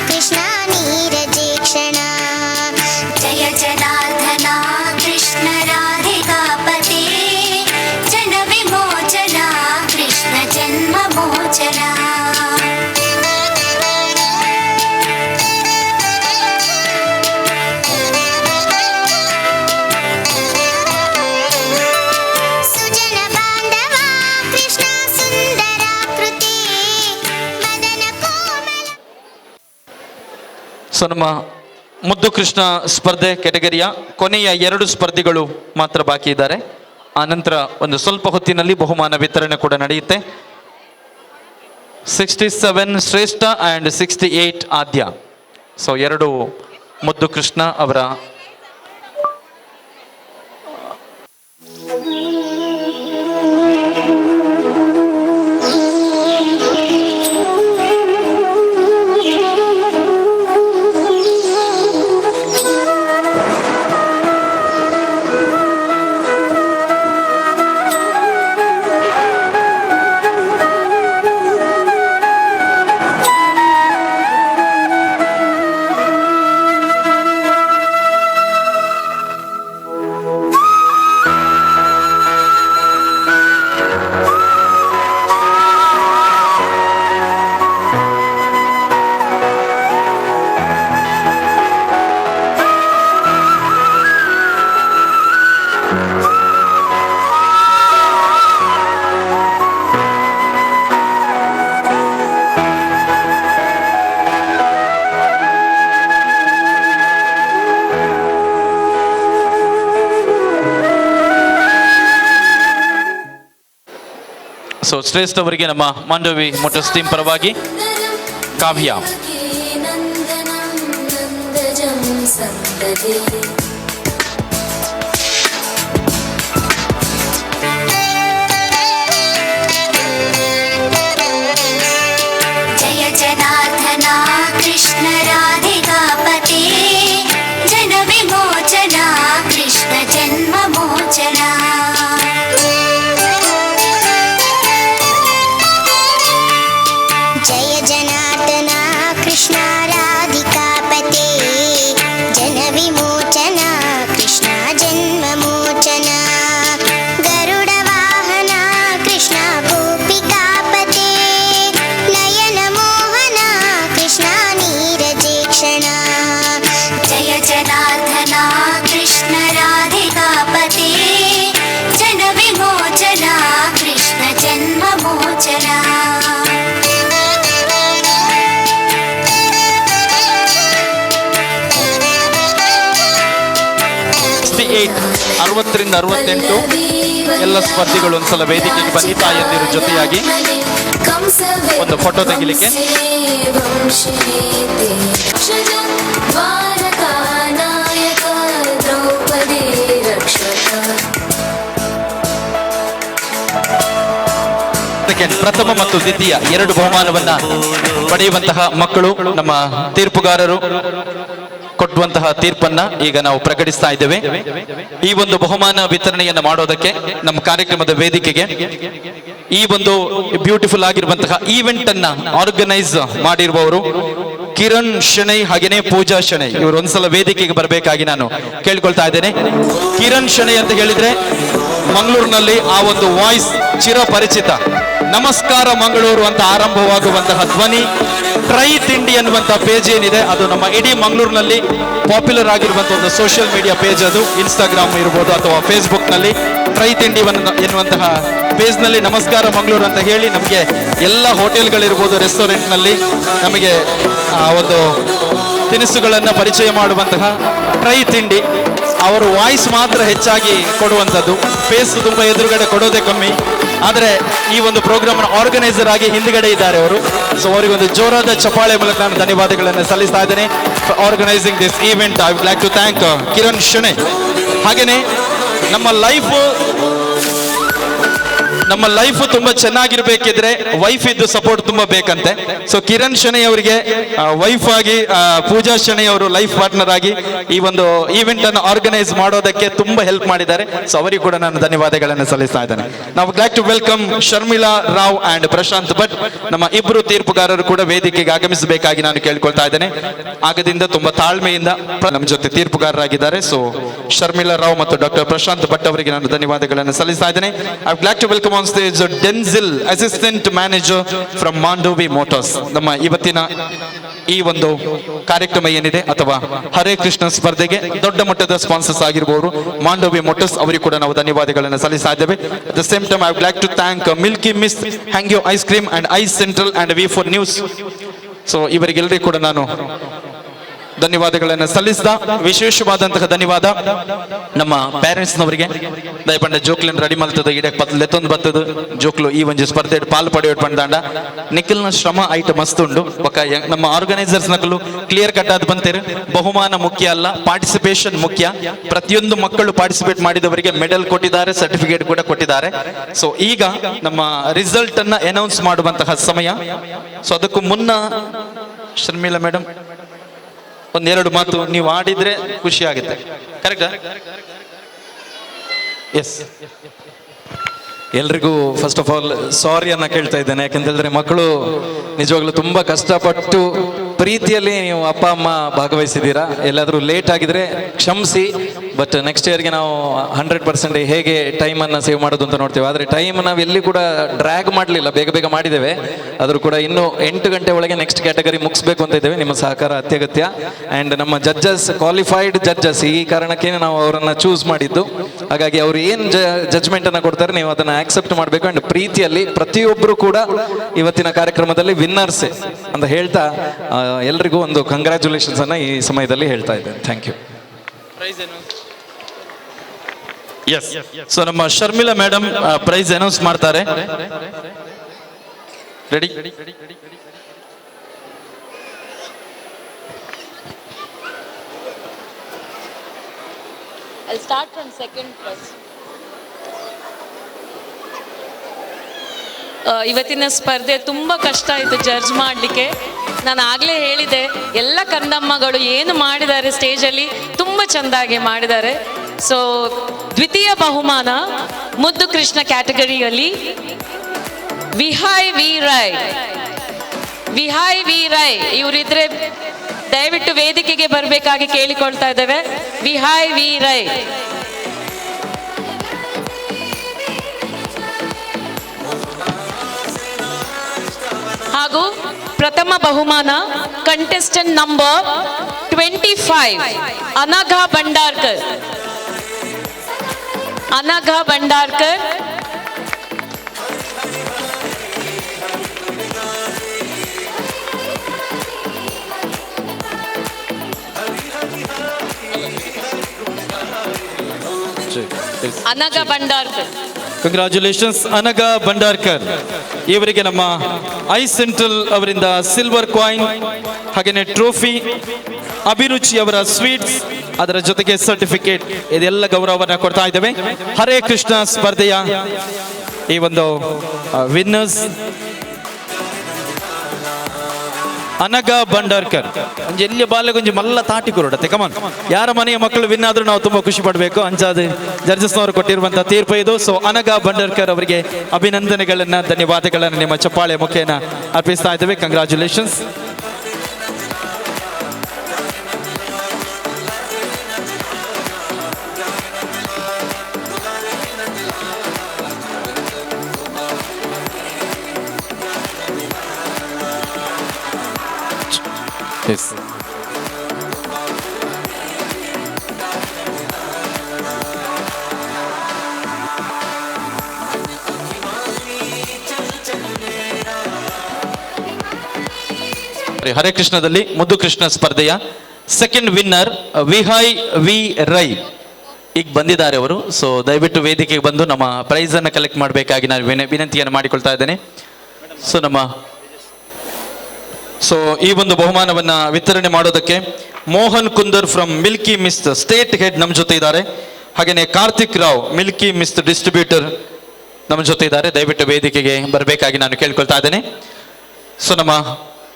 कृष्ण नीरजेक्षणा जय जनार्दना कृष्ण राधिकापते जन विमोचना कृष्ण जन्म मोचना सुजन बांधवा कृष्ण सुंदराकृति मदन कोमल ಸೊ ನಮ್ಮ ಮುದ್ದು ಕೃಷ್ಣ ಸ್ಪರ್ಧೆ ಕೆಟಗರಿಯ ಕೊನೆಯ 2 ಸ್ಪರ್ಧಿಗಳು ಮಾತ್ರ ಬಾಕಿ ಇದ್ದಾರೆ. ಆ ನಂತರ ಒಂದು ಸ್ವಲ್ಪ ಹೊತ್ತಿನಲ್ಲಿ ಬಹುಮಾನ ವಿತರಣೆ ಕೂಡ ನಡೆಯುತ್ತೆ. 67 ಶ್ರೇಷ್ಠ ಆ್ಯಂಡ್ 68 ಆದ್ಯ. ಸೊ 2 ಮುದ್ದು ಕೃಷ್ಣ ಅವರ ಸೊ ಶ್ರೇಷ್ಠ ಅವರಿಗೆ ನಮ್ಮ ಮಾಂಡವಿ ಮೋಟರ್ಸ್ ಟೀಮ್ ಪರವಾಗಿ ಕಾವ್ಯ. जय जनार्दना कृष्ण राधिकापते जन विमोचना कृष्ण जन्म मोचना जय जनार्दना कृष्ण राधिकापते जन विमोचना कृष्ण जन्म मोचना गरुड वाहना कृष्ण गोपिकापते नयन मोहना कृष्ण नीरजेक्षणा जय जनार्दना कृष्ण राधिकापते जन विमोचना कृष्ण जन्म मोचना 60ರಿಂದ 68 ಎಲ್ಲ ಸ್ಪರ್ಧಿಗಳು ಒಂದ್ಸಲ ವೇದಿಕೆಗೆ ಬನ್ನಿ ತಾಯಂದಿರು ಜೊತೆಯಾಗಿ ಒಂದು ಫೋಟೋ ತೆಗಿಲಿಕ್ಕೆ. ಪ್ರಥಮ ಮತ್ತು ದ್ವಿತೀಯ 2 ಬಹುಮಾನವನ್ನ ಪಡೆಯುವಂತಹ ಮಕ್ಕಳು ನಮ್ಮ ತೀರ್ಪುಗಾರರು ಕೊಟ್ಟುವಂತಹ ತೀರ್ಪನ್ನ ಈಗ ನಾವು ಪ್ರಕಟಿಸ್ತಾ ಇದ್ದೇವೆ. ಈ ಒಂದು ಬಹುಮಾನ ವಿತರಣೆಯನ್ನ ಮಾಡೋದಕ್ಕೆ ನಮ್ಮ ಕಾರ್ಯಕ್ರಮದ ವೇದಿಕೆಗೆ ಈ ಒಂದು ಬ್ಯೂಟಿಫುಲ್ ಆಗಿರುವಂತಹ ಈವೆಂಟ್ ಅನ್ನ ಆರ್ಗನೈಸ್ ಮಾಡಿರುವವರು ಕಿರಣ್ ಶೆಣೈ ಹಾಗೇನೆ ಪೂಜಾ ಶೆಣೈ, ಇವರು ಒಂದ್ಸಲ ವೇದಿಕೆಗೆ ಬರಬೇಕಾಗಿ ನಾನು ಕೇಳ್ಕೊಳ್ತಾ ಇದ್ದೇನೆ. ಕಿರಣ್ ಶೆಣೈ ಅಂತ ಹೇಳಿದ್ರೆ ಮಂಗಳೂರಿನಲ್ಲಿ ಆ ಒಂದು ವಾಯ್ಸ್ ಚಿರಪರಿಚಿತ. ನಮಸ್ಕಾರ ಮಂಗಳೂರು ಅಂತ ಆರಂಭವಾಗುವಂತಹ ಧ್ವನಿ ಟ್ರೈ ತಿಂಡಿ ಅನ್ನುವಂತಹ ಪೇಜ್ ಏನಿದೆ ಅದು ನಮ್ಮ ಇಡೀ ಮಂಗಳೂರಿನಲ್ಲಿ ಪಾಪ್ಯುಲರ್ ಆಗಿರುವಂತಹ ಒಂದು ಸೋಷಿಯಲ್ ಮೀಡಿಯಾ ಪೇಜ್. ಅದು ಇನ್ಸ್ಟಾಗ್ರಾಮ್ ಇರ್ಬೋದು ಅಥವಾ ಫೇಸ್ಬುಕ್ ನಲ್ಲಿ ಟ್ರೈ ತಿಂಡಿ ಎನ್ನುವಂತಹ ಪೇಜ್ ನಲ್ಲಿ ನಮಸ್ಕಾರ ಮಂಗಳೂರು ಅಂತ ಹೇಳಿ ನಮಗೆ ಎಲ್ಲ ಹೋಟೆಲ್ಗಳಿರ್ಬೋದು, ರೆಸ್ಟೋರೆಂಟ್ ನಲ್ಲಿ ನಮಗೆ ಒಂದು ತಿನಿಸುಗಳನ್ನ ಪರಿಚಯ ಮಾಡುವಂತಹ ಟ್ರೈ ತಿಂಡಿ ಅವರು ವಾಯ್ಸ್ ಮಾತ್ರ ಹೆಚ್ಚಾಗಿ ಕೊಡುವಂಥದ್ದು, ಫೇಸ್ ತುಂಬಾ ಎದುರುಗಡೆ ಕೊಡೋದೇ ಕಮ್ಮಿ. ಆದರೆ ಈ ಒಂದು ಪ್ರೋಗ್ರಾಮ್ ಆರ್ಗನೈಸರ್ ಆಗಿ ಹಿಂದ್ಗಡೆ ಇದ್ದಾರೆ ಅವರು. ಸೊ ಅವರಿಗೆ ಒಂದು ಜೋರಾದ ಚಪ್ಪಾಳೆ ಮೂಲಕ ನಾನು ಧನ್ಯವಾದಗಳನ್ನು ಸಲ್ಲಿಸ್ತಾ ಇದ್ದೇನೆ. Organising this event I would like to thank Kiran Shenoy. ಹಾಗೇನೆ ನಮ್ಮ ಲೈಫ್ ತುಂಬಾ ಚೆನ್ನಾಗಿರ್ಬೇಕಿದ್ರೆ ವೈಫ್ ಇದ್ದು ಸಪೋರ್ಟ್ ತುಂಬಾ ಬೇಕಂತೆ. ಸೊ ಕಿರಣ್ ಶೆಣೈ ಅವರಿಗೆ ವೈಫ್ ಆಗಿ ಪೂಜಾ ಶೆಣೈ ಅವರು ಲೈಫ್ ಪಾರ್ಟ್ನರ್ ಆಗಿ ಈ ಒಂದು ಈವೆಂಟ್ ಅನ್ನು ಆರ್ಗನೈಸ್ ಮಾಡೋದಕ್ಕೆ ತುಂಬಾ ಹೆಲ್ಪ್ ಮಾಡಿದ್ದಾರೆ. ಸೊ ಅವರಿಗೆ ಕೂಡ ನಾನು ಧನ್ಯವಾದಗಳನ್ನು ಸಲ್ಲಿಸ್ತಾ ಇದ್ದೇನೆ. ನಾವು like to welcome Sharmila Rao and Prashant Bhat, ನಮ್ಮ ಇಬ್ಬರು ತೀರ್ಪುಗಾರರು ಕೂಡ ವೇದಿಕೆಗೆ ಆಗಮಿಸಬೇಕಾಗಿ ನಾನು ಕೇಳ್ಕೊಳ್ತಾ ಇದ್ದೇನೆ. ಆಗದಿಂದ ತುಂಬಾ ತಾಳ್ಮೆಯಿಂದ ನಮ್ಮ ಜೊತೆ ತೀರ್ಪುಗಾರರಾಗಿದ್ದಾರೆ. ಸೊ ಶರ್ಮಿಳಾ ರಾವ್ ಮತ್ತು ಡಾಕ್ಟರ್ ಪ್ರಶಾಂತ್ ಭಟ್ ಅವರಿಗೆ ನಾನು ಧನ್ಯವಾದಗಳನ್ನು ಸಲ್ಲಿಸ್ತಾ ಇದ್ದೇನೆ. I would like to welcome on stage Denzil, assistant manager from Mandovi Motors. ನಮ್ಮ ಇವತ್ತಿನ ಈ ಒಂದು ಕಾರ್ಯಕ್ರಮ ಏನಿದೆ ಅಥವಾ ಹರೇ ಕೃಷ್ಣ ಸ್ಪರ್ಧೆಗೆ ದೊಡ್ಡ ಮಟ್ಟದ ಸ್ಪಾನ್ಸರ್ಸ್ ಆಗಿರುವವರು ಮಾಂಡವಿ ಮೋಟರ್ಸ್ ಅವರಿಗೆ ಕೂಡ ನಾವು ಧನ್ಯವಾದಗಳನ್ನು ಸಲ್ಲಿಸ್ತಾ ಇದ್ದೇವೆ. At the same time I would like to thank Milky Mist, Hangyo ice cream and I Central and V4 news. So ಇವರಿಗೆಲ್ಲರಿಗೂ ಕೂಡ ನಾನು ಧನ್ಯವಾದಗಳನ್ನು ಸಲ್ಲಿಸಿದ ವಿಶೇಷವಾದಂತಹ ಧನ್ಯವಾದ ನಮ್ಮ ಪೇರೆಂಟ್ಸ್ ನವರಿಗೆ. ದಯಪಂಡ ಜೋಕ್ಲಿನ ರೆಡಿ ಮಲ್ತದ ಗಿಡಕ್ಕೆ ಪತ್ಲೆತ್ತೊಂದು ಬತ್ತದ ಜೋಕ್ಲು ಈ ಒಂದು ಸ್ಪರ್ಧೆ ಪಾಲ್ ಪಡೆಯೋಟ್ ಬಂದಾಂಡ ನಿಖಿಲ್ನ ಶ್ರಮ ಐಟ್ ಮಸ್ತ್ ಉಂಡು. ನಮ್ಮ ಆರ್ಗನೈಸರ್ಸ್ ನಕಲು ಕ್ಲಿಯರ್ ಕಟ್ ಆದ್ ಬಂತೇರು. ಬಹುಮಾನ ಮುಖ್ಯ ಅಲ್ಲ, ಪಾರ್ಟಿಸಿಪೇಷನ್ ಮುಖ್ಯ. ಪ್ರತಿಯೊಂದು ಮಕ್ಕಳು ಪಾರ್ಟಿಸಿಪೇಟ್ ಮಾಡಿದವರಿಗೆ ಮೆಡಲ್ ಕೊಟ್ಟಿದ್ದಾರೆ, ಸರ್ಟಿಫಿಕೇಟ್ ಕೂಡ ಕೊಟ್ಟಿದ್ದಾರೆ. ಸೊ ಈಗ ನಮ್ಮ ರಿಸಲ್ಟ್ ಅನ್ನ ಅನೌನ್ಸ್ ಮಾಡುವಂತಹ ಸಮಯ. ಸೊ ಅದಕ್ಕೂ ಮುನ್ನ ಶರ್ಮಿಳಾ ಮೇಡಮ್ ಒಂದೆರಡು ಮಾತು ನೀವು ಆಡಿದ್ರೆ ಖುಷಿ ಆಗುತ್ತೆ. ಕರೆಕ್ಟಾ? ಎಸ್. ಎಲ್ರಿಗೂ ಫಸ್ಟ್ ಆಫ್ ಆಲ್ ಸಾರಿ ಅನ್ನ ಕೇಳ್ತಾ ಇದ್ದೇನೆ. ಯಾಕಂತೇಳಿದ್ರೆ ಮಕ್ಕಳು ನಿಜವಾಗ್ಲೂ ತುಂಬಾ ಕಷ್ಟಪಟ್ಟು ಪ್ರೀತಿಯಲ್ಲಿ ನೀವು ಅಪ್ಪ ಅಮ್ಮ ಭಾಗವಹಿಸಿದ್ದೀರಾ. ಎಲ್ಲಾದರೂ ಲೇಟ್ ಆಗಿದ್ರೆ ಕ್ಷಮಿಸಿ. ಬಟ್ ನೆಕ್ಸ್ಟ್ ಇಯರ್ಗೆ ನಾವು 100% ಹೇಗೆ ಟೈಮನ್ನು ಸೇವ್ ಮಾಡೋದು ಅಂತ ನೋಡ್ತೇವೆ. ಆದರೆ ಟೈಮ್ ನಾವು ಎಲ್ಲಿ ಕೂಡ ಡ್ರ್ಯಾಗ್ ಮಾಡಲಿಲ್ಲ, ಬೇಗ ಬೇಗ ಮಾಡಿದ್ದೇವೆ. ಆದರೂ ಕೂಡ ಇನ್ನೂ 8 ಗಂಟೆ ಒಳಗೆ ನೆಕ್ಸ್ಟ್ ಕ್ಯಾಟಗರಿ ಮುಗಿಸ್ಬೇಕು ಅಂತ ಇದ್ದೇವೆ. ನಿಮ್ಮ ಸಹಕಾರ ಅತ್ಯಗತ್ಯ. ಆ್ಯಂಡ್ ನಮ್ಮ ಜಡ್ಜಸ್ ಕ್ವಾಲಿಫೈಡ್ ಜಡ್ಜಸ್, ಈ ಕಾರಣಕ್ಕೆ ನಾವು ಅವರನ್ನು ಚೂಸ್ ಮಾಡಿದ್ದು. ಹಾಗಾಗಿ ಅವರು ಏನು ಜಡ್ಜ್ಮೆಂಟನ್ನು ಕೊಡ್ತಾರೆ ನೀವು ಅದನ್ನು ಆಕ್ಸೆಪ್ಟ್ ಮಾಡಬೇಕು. ಆ್ಯಂಡ್ ಪ್ರೀತಿಯಲ್ಲಿ ಪ್ರತಿಯೊಬ್ಬರು ಕೂಡ ಇವತ್ತಿನ ಕಾರ್ಯಕ್ರಮದಲ್ಲಿ ವಿನ್ನರ್ಸ್ ಅಂತ ಹೇಳ್ತಾ ಎಲ್ರಿಗೂ ಒಂದು ಕಂಗ್ರ್ಯಾಚುಲೇಷನ್ಸ್ ಅನ್ನ ಈ ಸಮಯದಲ್ಲಿ ಹೇಳ್ತಾ ಇದ್ದೇನೆ. Thank you. ಎಸ್. ಸೊ ನಮ್ಮ ಶರ್ಮಿಳಾ ಮೇಡಮ್ ಪ್ರೈಸ್ ಅನೌನ್ಸ್ ಮಾಡ್ತಾರೆ. Ready? I'll start from second first. ಇವತ್ತಿನ ಸ್ಪರ್ಧೆ ತುಂಬ ಕಷ್ಟ ಆಯಿತು ಜಡ್ಜ್ ಮಾಡಲಿಕ್ಕೆ. ನಾನು ಆಗಲೇ ಹೇಳಿದೆ, ಎಲ್ಲ ಕಂದಮ್ಮಗಳು ಏನು ಮಾಡಿದ್ದಾರೆ ಸ್ಟೇಜಲ್ಲಿ ತುಂಬ ಚೆಂದಾಗಿ ಮಾಡಿದ್ದಾರೆ. ಸೊ ದ್ವಿತೀಯ ಬಹುಮಾನ ಮುದ್ದು ಕೃಷ್ಣ ಕ್ಯಾಟಗರಿಯಲ್ಲಿ ವಿಹಾಯ್ ವಿ ರೈ ಇವರಿದ್ರೆ ದಯವಿಟ್ಟು ವೇದಿಕೆಗೆ ಬರಬೇಕಾಗಿ ಕೇಳಿಕೊಳ್ತಾ ಇದ್ದೇವೆ. ವಿಹಾಯ್ ವಿ ರೈ. ಹಾಗೂ ಪ್ರಥಮ ಬಹುಮಾನ contestant number 25 Anagha Bhandarkar. Anagha Bhandarkar. Congratulations Anagha Bhandarkar. ಇವರಿಗೆ ನಮ್ಮ ಐ ಸೆಂಟ್ರಲ್ ಅವರಿಂದ ಸಿಲ್ವರ್ ಕಾಯಿನ್, ಹಾಗೆಯೇ ಟ್ರೋಫಿ, ಅಭಿರುಚಿ ಅವರ ಸ್ವೀಟ್ಸ್, ಅದರ ಜೊತೆಗೆ ಸರ್ಟಿಫಿಕೇಟ್, ಇದೆಲ್ಲ ಗೌರವವನ್ನು ಕೊಡ್ತಾ ಇದ್ದೇವೆ. ಹರೇ ಕೃಷ್ಣ ಸ್ಪರ್ಧೆಯ ಈ ಒಂದು ವಿನ್ನರ್ಸ್ ಅನಘಾ ಭಂಡಾರ್ಕರ್. ಎಲ್ಲಿ ಬಾಲೆಗೊಂಜಿ ಮಲ್ಲ ತಾಟಿ ಕೊರಡತ್ತೆ. ಕಮಾನ್, ಯಾರ ಮನೆಯ ಮಕ್ಕಳು ವಿನ್ ಆದ್ರೂ ನಾವು ತುಂಬಾ ಖುಷಿ ಪಡಬೇಕು. ಅಂಚಾದ ಜಡ್ಜಸ್ನವರು ಕೊಟ್ಟಿರುವಂತಹ ತೀರ್ಪು ಇದು. ಸೊ ಅನಘಾ ಭಂಡಾರ್ಕರ್ ಅವರಿಗೆ ಅಭಿನಂದನೆಗಳನ್ನ, ಧನ್ಯವಾದಗಳನ್ನ ನಿಮ್ಮ ಚಪ್ಪಾಳೆ ಮುಖೇನ ಅರ್ಪಿಸ್ತಾ ಇದ್ದೇವೆ. ಕಂಗ್ರಾಚುಲೇಷನ್ಸ್. Yes. ಹರೇ ಕೃಷ್ಣದಲ್ಲಿ ಮುದ್ದು ಕೃಷ್ಣ ಸ್ಪರ್ಧೆಯ ಸೆಕೆಂಡ್ ವಿನ್ನರ್ ವಿಹಾಯ್ ವಿ ರೈ ಈಗ ಬಂದಿದ್ದಾರೆ ಅವರು. ಸೊ ದಯವಿಟ್ಟು ವೇದಿಕೆಗೆ ಬಂದು ನಮ್ಮ ಪ್ರೈಸ್ ಅನ್ನು ಕಲೆಕ್ಟ್ ಮಾಡಬೇಕಾಗಿ ನಾನು ವಿನಂತಿಯನ್ನು ಮಾಡಿಕೊಳ್ತಾ ಇದ್ದೇನೆ. ಸೊ ಈ ಒಂದು ಬಹುಮಾನವನ್ನ ವಿತರಣೆ ಮಾಡೋದಕ್ಕೆ Mohan Kundar from Milky Mist state head ನಮ್ಮ ಜೊತೆ ಇದ್ದಾರೆ. ಹಾಗೆಯೇ Karthik Rao Milky Mist distributor ನಮ್ಮ ಜೊತೆ ಇದ್ದಾರೆ. ದಯವಿಟ್ಟು ವೇದಿಕೆಗೆ ಬರಬೇಕಾಗಿ ನಾನು ಕೇಳ್ಕೊಳ್ತಾ ಇದ್ದೇನೆ. ಸೊ ನಮ್ಮ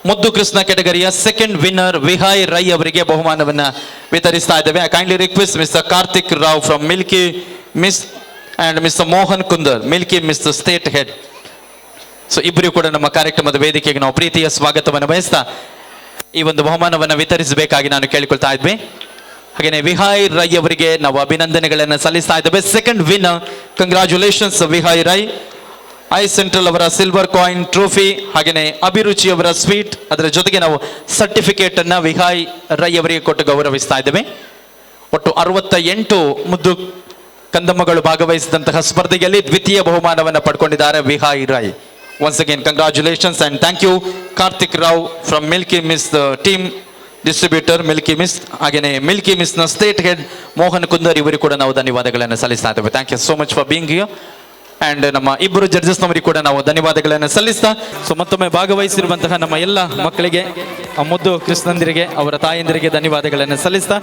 ಮುದ್ದು ಕೃಷ್ಣ ಕ್ಯಾಟಗರಿಯ ಸೆಕೆಂಡ್ ವಿನ್ನರ್ ವಿಹಾಯ್ ರೈ ಅವರಿಗೆ ಬಹುಮಾನವನ್ನ ವಿತರಿಸ್ತಾ ಇದ್ದೇವೆ. I kindly request mister Karthik Rao from Milky Mist and mister Mohan Kundar Milky Mist state head. So ಇಬ್ಬರು ಕೂಡ ನಮ್ಮ ಕಾರ್ಯಕ್ರಮದ ವೇದಿಕೆಗೆ ನಾವು ಪ್ರೀತಿಯ ಸ್ವಾಗತವನ್ನು ಬಯಸ್ತಾ ಈ ಒಂದು ಬಹುಮಾನವನ್ನು ವಿತರಿಸಬೇಕಾಗಿ ನಾನು ಕೇಳಿಕೊಳ್ತಾ ಇದ್ವಿ. ಹಾಗೆಯೇ ವಿಹಾಯ್ ರೈ ಅವರಿಗೆ ನಾವು ಅಭಿನಂದನೆಗಳನ್ನು ಸಲ್ಲಿಸ್ತಾ ಇದ್ದೇವೆ. Second winner, congratulations Vihay Rai. I Central ಅವರ ಸಿಲ್ವರ್ ಕಾಯಿನ್, ಟ್ರೋಫಿ, ಹಾಗೆಯೇ ಅಭಿರುಚಿ ಅವರ ಸ್ವೀಟ್, ಅದರ ಜೊತೆಗೆ ನಾವು ಸರ್ಟಿಫಿಕೇಟ್ ಅನ್ನ ವಿಹಾಯ್ ರೈ ಅವರಿಗೆ ಕೊಟ್ಟು ಗೌರವಿಸ್ತಾ ಇದ್ದೇವೆ. ಒಟ್ಟು 68 ಮುದ್ದು ಕಂದಮ್ಮಗಳು ಭಾಗವಹಿಸಿದಂತಹ ಸ್ಪರ್ಧೆಯಲ್ಲಿ ದ್ವಿತೀಯ ಬಹುಮಾನವನ್ನು ಪಡ್ಕೊಂಡಿದ್ದಾರೆ ವಿಹಾಯ್ Rai. Once again, congratulations and thank you Karthik Rao from Milky Mist team distributor Milky Mist. ಹಾಗೆಯೇ Milky Mist ನ ಸ್ಟೇಟ್ ಹೆಡ್ ಮೋಹನ್ ಕುಂದರ್ ಇವರಿಗೆ ಕೂಡ ನಾವು ಧನ್ಯವಾದಗಳನ್ನು ಸಲ್ಲಿಸ್ತಾ ಇದ್ದೇವೆ. Thank you so much for being here. And ನಮ್ಮ ಇಬ್ಬರು ಜಡ್ಜಸ್ನವರಿಗೆ ಕೂಡ ನಾವು ಧನ್ಯವಾದಗಳನ್ನು ಸಲ್ಲಿಸ್ತಾ, ಸೊ ಮತ್ತೊಮ್ಮೆ ಭಾಗವಹಿಸಿರುವಂತಹ ನಮ್ಮ ಎಲ್ಲ ಮಕ್ಕಳಿಗೆ, ಮುದ್ದು ಕೃಷ್ಣಂದಿರಿಗೆ, ಅವರ ತಾಯಂದಿರಿಗೆ ಧನ್ಯವಾದಗಳನ್ನು ಸಲ್ಲಿಸ್ತಾ